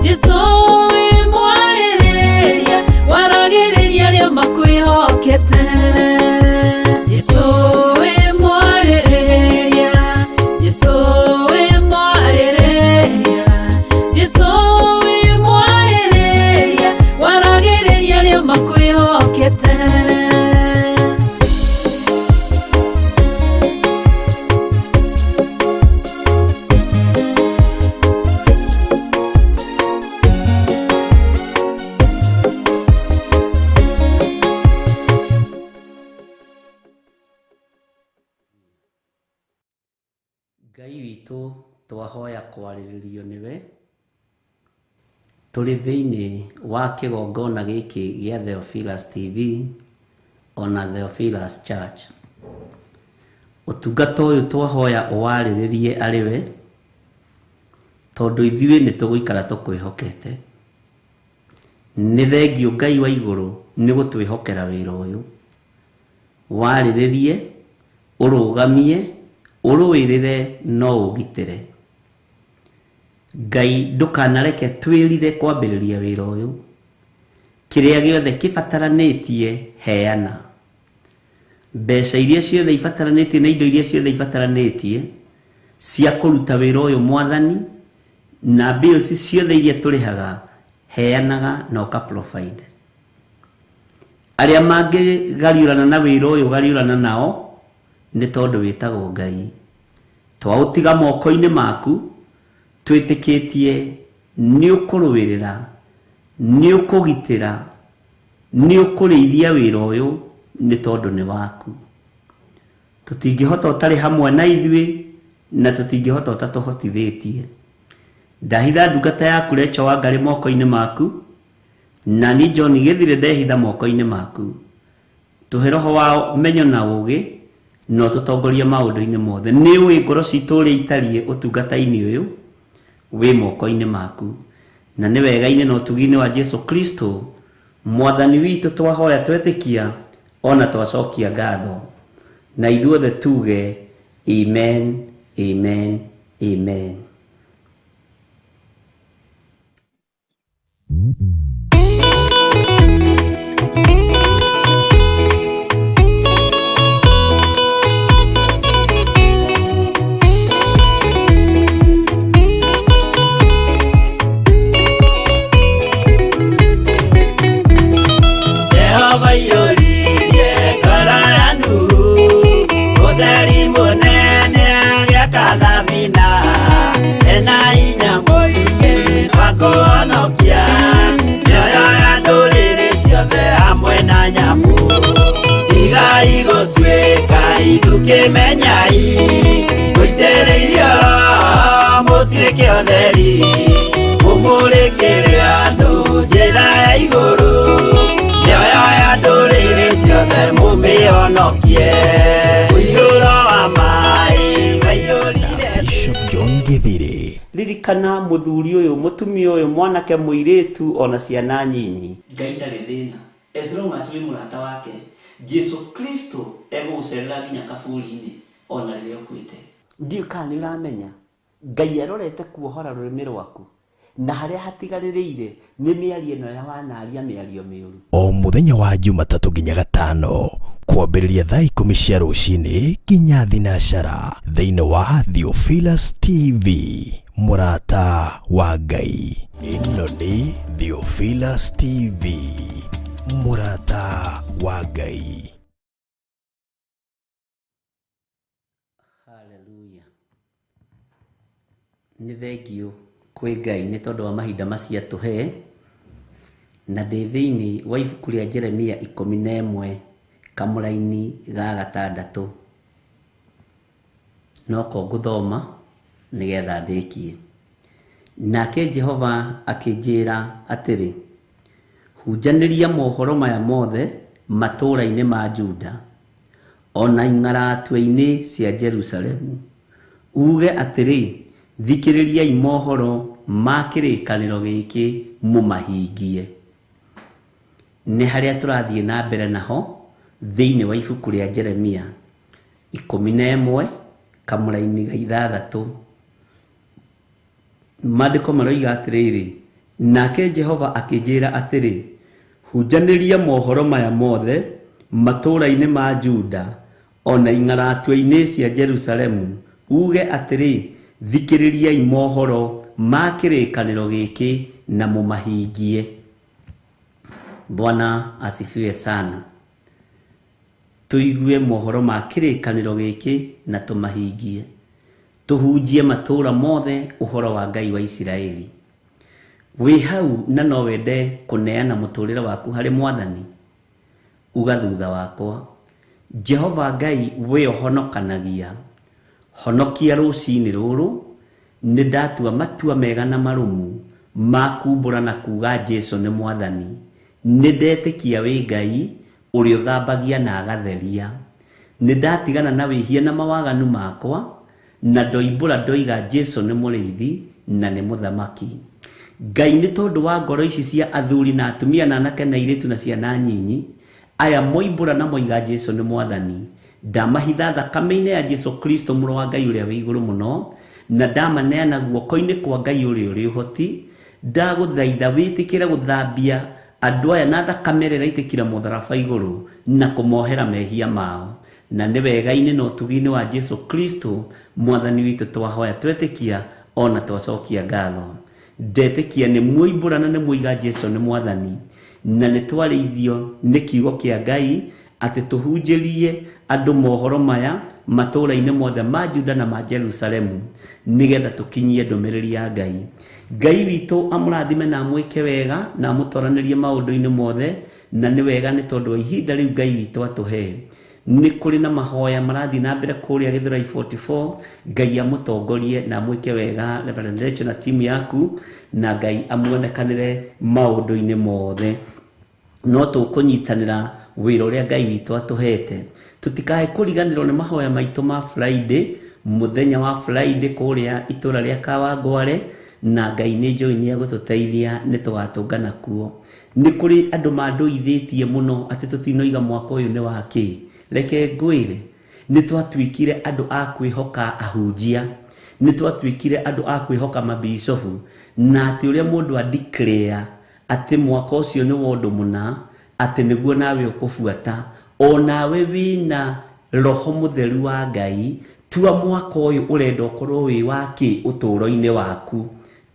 Jesũ wĩ mwarĩrĩria waragĩrĩria arĩa makwĩhokete Jesũ wĩ mwarĩrĩria Jesũ wĩ mwarĩrĩria Jesũ wĩ mwarĩrĩria waragĩrĩria arĩa makwĩhokete Ngai witũ twahoya kwarĩrĩrio nĩwe tũrĩ thĩinĩ wa kĩgongona gĩkĩ gĩa Theophilus TV ona Theophilus Church. Ũtungata ũyũ twahoya ũwarĩrĩrie arĩ we tondũ ithuĩ nĩ tũgũikara tũkwĩhokete. Nĩ thengiũ Ngai wa igũrũ nĩ gũtwĩhokera wĩra ũyũ, warĩrĩrie, ũrũgamie, ũrũĩrĩre no ũgitĩre. Ngai ndũkanareke twĩrire kwambĩrĩria wĩra ũyũ, kĩrĩa gĩothe kĩbataranĩtie heana. Mbeca iria ciothe ibataranĩtie na indo iria ciothe ibataranĩtie cia kũruta wĩra ũyũ Mwathani, na bills ciothe iria tũrĩhaga heanaga na ũka-provide. Arĩa mangĩgariũrana na wĩra ũyũ gariũrana nao, nĩ tondũ wĩtagwo Ngai. Twaũtiga moko-inĩ maku, twĩtĩkĩtie nĩ ũkũrũĩrĩra, nĩ ũkũgitĩra, nĩ ũkũrĩithia wĩra ũyũ nĩ tondũ nĩ waku. Tũtingĩhota ũtarĩ hamwe na ithuĩ, na tũtingĩhota ũtatũhotithĩtie. Ndahitha ndungata yaku Rachel Wangari moko-inĩ maku, na ni John Gĩthire ndehitha moko-inĩ maku. Tũhe roho wa ũmenyo na ũũgĩ, no tũtongorie maũndũ-inĩ mothe. Nĩ ũĩ ngoro citũ ũrĩa itariĩ ũtungata-inĩ ũyũ, wĩ moko-inĩ maku. Na nĩ wega-inĩ na ũtugi-inĩ wa Jesu Kristo, Mwathani witũ twahoya twetĩkia, ona twacokia ngatho. Na ithuothe tuge, amen, amen, amen. Tukimenyai guitereirio mutirike otheri mumurikire andu njira ya iguru nioyo ya nduriri ciothe mumionokie uiyuro wa mai waiyurire. Bishop John Gĩthire. Ririkana mũthuri ũyũ, mũtumia ũyũ, mwanake mũirĩtu, ona ciana nyinyi. Ngai ndarĩ thĩna. As long as wĩ mũrata wake, Jesu Kristo egũgũcerera nginya kaburi-inĩ ona rĩrĩa ũkuĩte. Ndiũ kana nĩ ũramenya Ngai arorete kuohora rũrĩmĩ rwaku, na harĩa hatigarĩrĩire nĩ mĩario ĩno ya wanaria mĩario mĩũru. O mũthenya wa Jumatatũ nginya Gatano, kwambĩrĩria thaa 10 cia rũcinĩ nginya thinacara, thĩinĩ wa Theophilus TV, mũrata wa Ngai. Ĩno nĩ Theophilus TV, mũrata wa Ngai. Haleluya. Nĩ thengio kwĩ Ngai nĩ tondũ wa mahinda macia tũhe, na ndĩ thĩinĩ wa ibuku rĩa Jeremia 11 kamũra-inĩ ga 6, noko ngũthoma nĩgetha ndĩkie. Nake Jehova akĩnjĩra atĩrĩ, hunjanĩria mohoro maya mothe matũũra-inĩ ma Juda, ona ing'aratue-inĩ cia Jerusalemu, uge atĩrĩ, thikĩrĩriai mohoro ma kĩrĩkanĩro gĩkĩ mũmahingie. Nĩ harĩa tũrathiĩ na mbere naho thĩinĩ wa ibuku rĩa Jeremia 11 kamũra-inĩ ga 6. Maandĩko maroiga atĩrĩrĩ, nake Jehova akĩnjĩra atĩrĩ, hunjanĩria mohoro maya mothe matũũra-inĩ ma Juda, ona ing'aratue-inĩ cia Jerusalemu, uge atĩrĩ, thikĩrĩriai mohoro ma kĩrĩkanĩro gĩkĩ na mũmahingie. Bwana asifiwe sana. Tuigue mohoro ma kĩrĩkanĩro gĩkĩ na tũmahingie. Tuhunjie matũũra mothe ũhoro wa Ngai wa Isiraeli. Wĩ hau na no wende kũneana mũtũũrĩre waku harĩ Mwathani, uga thutha wakwa, Jehova Ngai we ũhonokanagia, honokia rũcinĩ rũrũ, nĩ ndatua matua mega na marũmu ma kumbũra na kuga Jesu nĩ Mwathani. Nĩ ndetĩkia wĩ Ngai ũrĩa ũthambagia na agatheria. Nĩ ndatigana na wĩhia na mawaganu makwa, na ndoimbũra ndoiga Jesu nĩ mũrĩithi na nĩ mũthamaki. Ngai nĩ tondũ wa ngoro ici cia athuri na atumia na anake na airĩtu na ciana nyinyi aya moimbũra na moiga Jesu nĩ mwathani, ndamahitha thakame-inĩ ya Jesu Kristo mũrũ wa Ngai ũrĩa wĩ igũrũ mũno, na ndamaneana guoko-inĩ kwa Ngai ũrĩa ũrĩ ũhoti. Ndagũthaitha wĩtĩkĩre gũthambia andũ aya na thakame ĩrĩa ĩraitĩkĩra mũtharaba igũrũ na kũmohera mehia mao, na nĩ wega-inĩ na ũtugi-inĩ wa Jesu Kristo mwathani witũ twahoya twetĩkia ona twacokia ngatho. Ndetĩkia nĩ muoimbũra na nĩ muoiga Jesu nĩ mwathani, na nĩ twarĩithio nĩ kiugo kĩa Ngai atĩ tũhunjĩrie andũ mohoro maya matũũra-inĩ mothe ma Juda na ma Jerusalemu nĩgetha tũkinyie ndũmĩrĩri ya Ngai. Ngai witũ amũrathime na amwĩke wega na amũtoranĩrie maũndũ-inĩ mothe, na nĩ wega nĩ tondũ wa ihinda rĩu Ngai witũ atũhe. Nĩ kũrĩ na mahoya marathiĩ na mbere kũrĩa Gĩthũrai 44. Ngai amũtongorie na amwĩke wega Reverend Rachel na timu yaku, na Ngai amuonekanĩre maũndũ-inĩ mothe. No tũkũnyitanĩra wĩra ũrĩa Ngai witũ atũhete. Tũtikae kũriganĩrwo nĩ mahoya maitũ ma Friday, mũthenya wa Friday kũrĩa itũra rĩa Kawangware, na Ngai nĩ njũĩ nĩ agũtũteithia nĩ tũgatũngana kuo. Nĩ kũrĩ andũ mandũithĩtie mũno atĩ tũtinoiga mwaka ũyũ nĩ wakĩ. Reke ngwĩre nĩ twatuĩkire andũ a kwĩhoka ahunjia, nĩ twatuĩkire andũ a kwĩhoka mabicobu, na atĩ ũrĩa mũndũ declare atĩ mwaka ũcio nĩ wa ũndũ mũna, atĩ nĩguo nawe ũkũbuata. O nawe wĩna roho mũtheru wa Ngai, tua mwaka ũyũ ũrenda ũkorwo wĩ wakĩ ũtũũro-inĩ waku.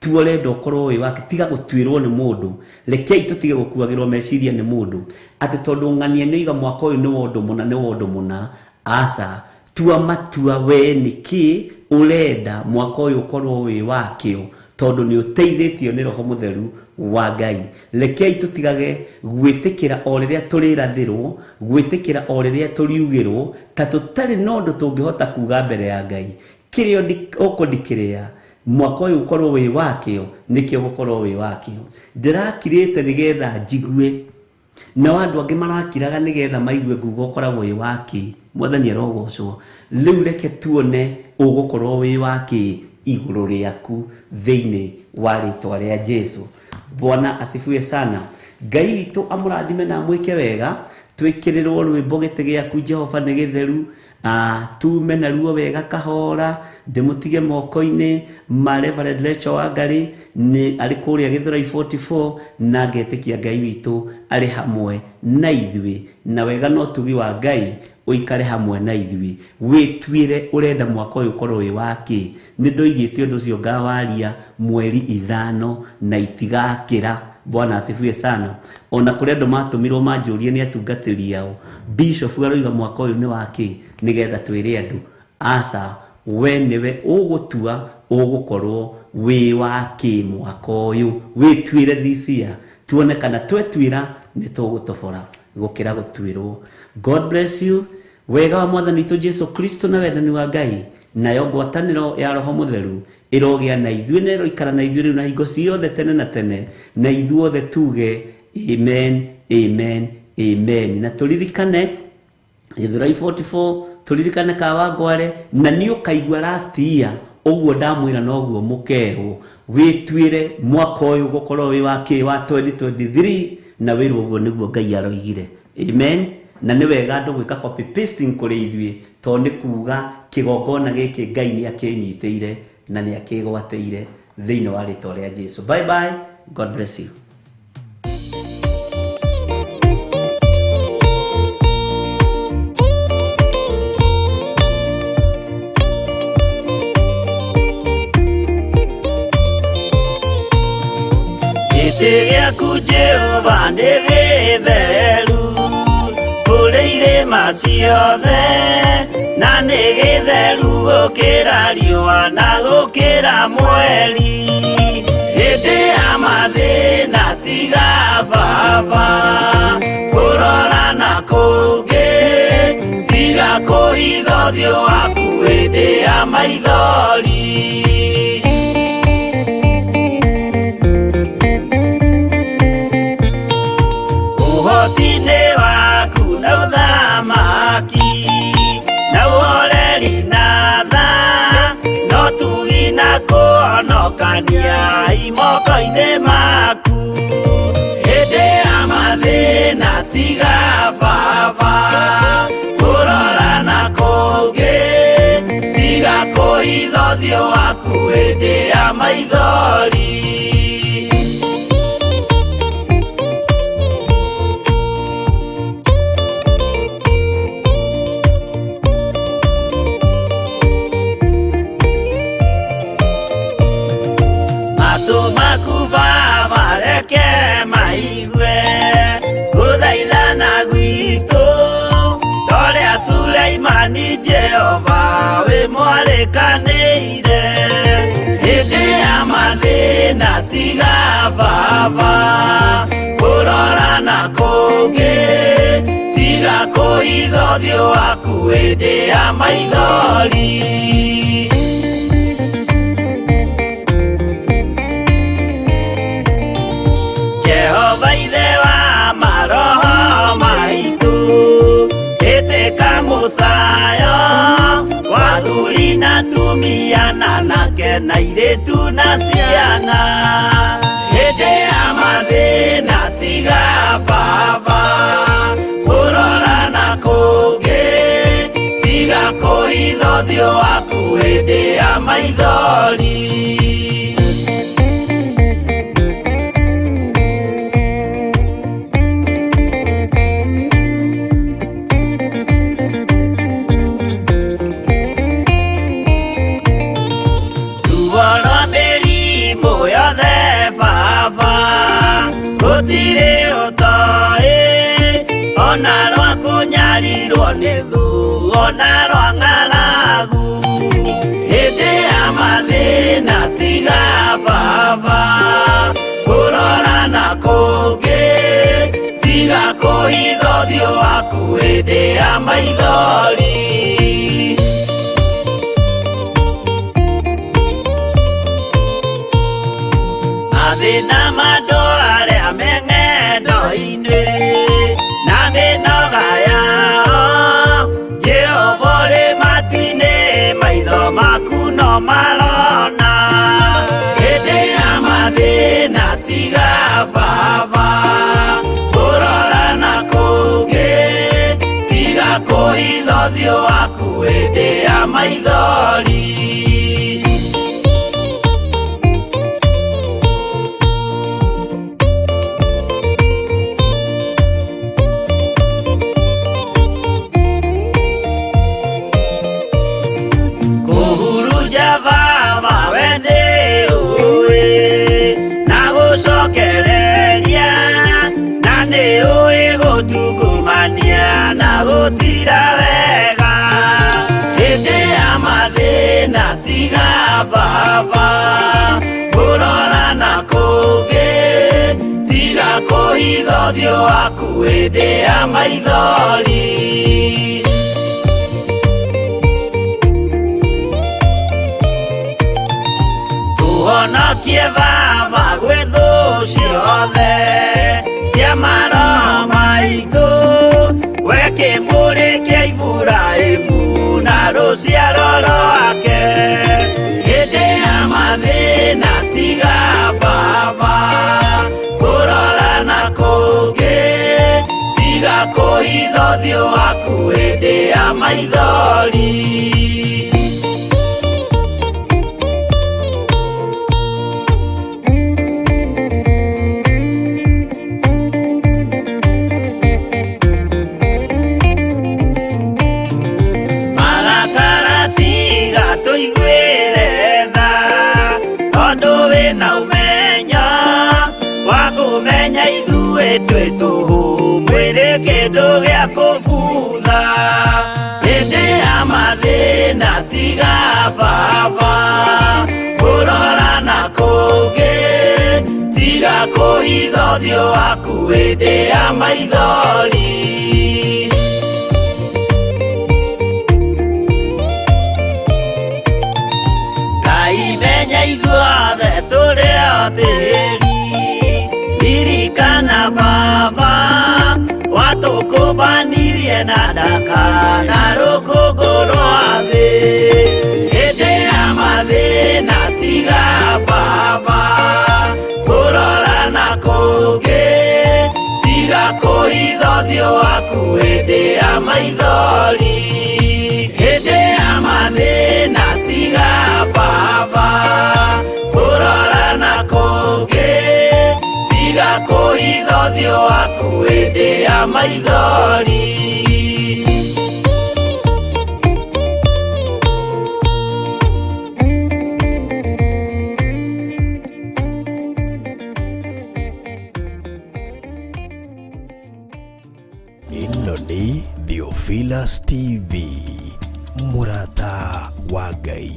Tua ũrenda ũkorwo wĩ wakĩ, tiga gũtuĩrwo nĩ mũndũ. Rekei tũtige gũkuagĩrwo meciria nĩ mũndũ atĩ tondũ ng'ania nĩoiga mwaka ũyũ nĩ wa ũndũ mũna, nĩ wa ũndũ mũna. Aca, tua matua we nĩkĩ ũrenda mwaka ũyũ ũkorwo wĩ wakĩo, tondũ nĩ ũteithĩtio nĩ roho mũtheru wa Ngai. Rekei tũtigage gwĩtĩkĩra o rĩrĩa tũrĩrathĩrwo, gwĩtĩkĩra o rĩrĩa tũriugĩrwo ta tũtarĩ na ũndũ tũngĩhota kuga mbere ya Ngai. Kĩrĩa ũkũndikĩrĩra mwaka ũyũ ũkorwo wĩ wakĩo, nĩkĩo gũkorwo wĩ wakĩo. Ndĩrakirĩte nĩgetha njigue, na andũ angĩ marakiraga nĩgetha maigue nguga ũkoragwo wĩ wakĩ. Mwathani arogocwo. Rĩu reke tuone ũgũkorwo wĩ wakĩ igũrũ rĩaku thĩinĩ wa rĩtwa rĩa Jesu. Bwana asifiwe sana. Ngai witũ amũrathime na amwĩke wega. Twĩkĩrĩrwo rwĩmbo gĩtĩ gĩaku Jehova nĩ gĩtheru, tume naruo wega kahora, ndĩmũtige moko-inĩ ma Reverend Rachel Wangarĩ, nĩ arĩ kũrĩa Gĩthũrai 44, na ngetĩkia Ngai witũ arĩ hamwe na ithuĩ, na wega no tugi wa Ngai ũikare hamwe na ithuĩ. Wĩtuĩre ũrenda mwaka ũyũ ũkorwo wĩ wakĩ. Nĩ ndoigĩte ũndũ ũcio ngawaria mweri 5 na itigakĩra. Bwana asifiwe sana. Ona kũrĩa andũ matũmirwo manjũrie nĩ atungatĩri ao, Bishop aroiga mwaka ũyũ nĩ wakĩ, nĩgetha twĩre andũ aca we nĩwe ũgũtua ũgũkorwo wĩ wakĩ mwaka ũyũ. Wĩtuĩre this year, tuone kana twetuĩra nĩ tũgũtobora gũkĩra gũtuĩrwo. God bless you. Wega wa mwathani witũ Jesu Kristo na wendani wa Ngai nayo ngwatanĩro ya roho mũtheru ĩrogĩa na ithuĩ na ĩroikara na ithuĩ rĩu na hingo ciothe tene na tene, na ithuothe tuge amen, amen, amen. Na tũririkane Gĩthũrai 44, tũririkane Kawangware, na nĩ ũkaigua last year ũguo ndamwĩra noguo mũkerwo. Wĩtuĩre mwaka ũyũ gũkorwo wĩ wakĩ wa 2023, na wĩrwo ũguo nĩguo Ngai aroigire. Amen. Na nĩ wega andũ gwĩka copy pasting kũrĩ ithuĩ, tondũ nĩ kuuga kĩgongona gĩkĩ Ngai nĩ akĩnyitĩire na nĩ akĩgwatĩire thĩinĩ wa rĩtwa rĩa Jesu. Bye bye. God bless you. Gĩtĩ gĩaku Jehova nĩ gĩtheru, kũrĩ irĩma ciothe, na nĩ gĩtheru gũkĩra riũa na gũkĩra mweri. Hĩndĩ ya mathĩna tiga baba kũrora na kũngĩ, tiga kũhitha ũthiũ waku hĩndĩ ya maithori. Ũhoti-nĩ waku na ũthamaki na ũhoreri na tha, no tugi na kũhonoka kumania imoko-inĩ maku. Hĩndĩ ya mathĩna tiga baba kũrora na kũngĩ, tiga kũhitha ũthiũ waku hĩndĩ ya maithori. Ni Jehova we mwarekanĩire, hĩndĩ ya mathĩna tiga baba kũrora na kũngĩ, tiga kũhitha ũthiũ waku hĩndĩ ya maithori. Jehova ithe wa maroho maitũ, ĩtĩka mũcayo wathuri na tumia na nake na airĩtu na ciana. Hĩndĩ ya mathĩna tiga baba kũrora na kũngĩ, tiga kũhitha ũthiũ waku hĩndĩ ya maithori. Gũtirĩ ũtoĩ ona rwa kũnyarirwo nĩ thu ona rwa ng'aragu. Hĩndĩ ya mathĩna tiga baba kũrora na kũngĩ, tiga kũhitha ũthiũ waku hĩndĩ ya maithori. Mathĩna mandũ arĩa me ng'endo-inĩ na mĩnoga yao, Jehova ũrĩ matu-inĩ maitho maku no marona. Hĩndĩ ya mathĩna tiga baba kũrora na kũngĩ, tiga kũhitha ũthiũ waku hĩndĩ ya maithori. Gũtungumania na gũtira wega, hĩndĩ ya mathĩna tiga baba kũrora na kũngĩ, tiga kũhitha ũthiũ waku hĩndĩ ya maithori. Tũhonokie baba gwĩ thũ ciothe cia maroho maitũ, we kĩmũrĩ kĩa Iburahĩmu na rũciaro rwake. Hĩndĩ ya mathĩna tiga baba kũrora na kũngĩ, tiga kũhitha ũthiũ waku hĩndĩ ya maithori. Twĩ tũhũ mwĩrĩ kĩndũ gĩa kũbutha, hĩndĩ ya mathĩna tiga baba kũrora na kũngĩ, tiga kũhitha ũthiũ waku hĩndĩ ya maithori. Ngai menya ithuothe tũrĩ o tĩri, ririkana baba watũkũmbanirie na ndaka na rũkũngũ rwa thĩ. Hĩndĩ ya mathĩna tiga baba kũhitha ũthiũ waku hĩndĩ ya maithori, hĩndĩ ya mathĩna tiga baba, kũrora na kũngĩ tiga kũhitha ũthiũ waku hĩndĩ ya maithori. Ĩno nĩ Theophilus TV, mũrata wa Ngai.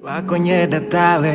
Wako nyenda tawe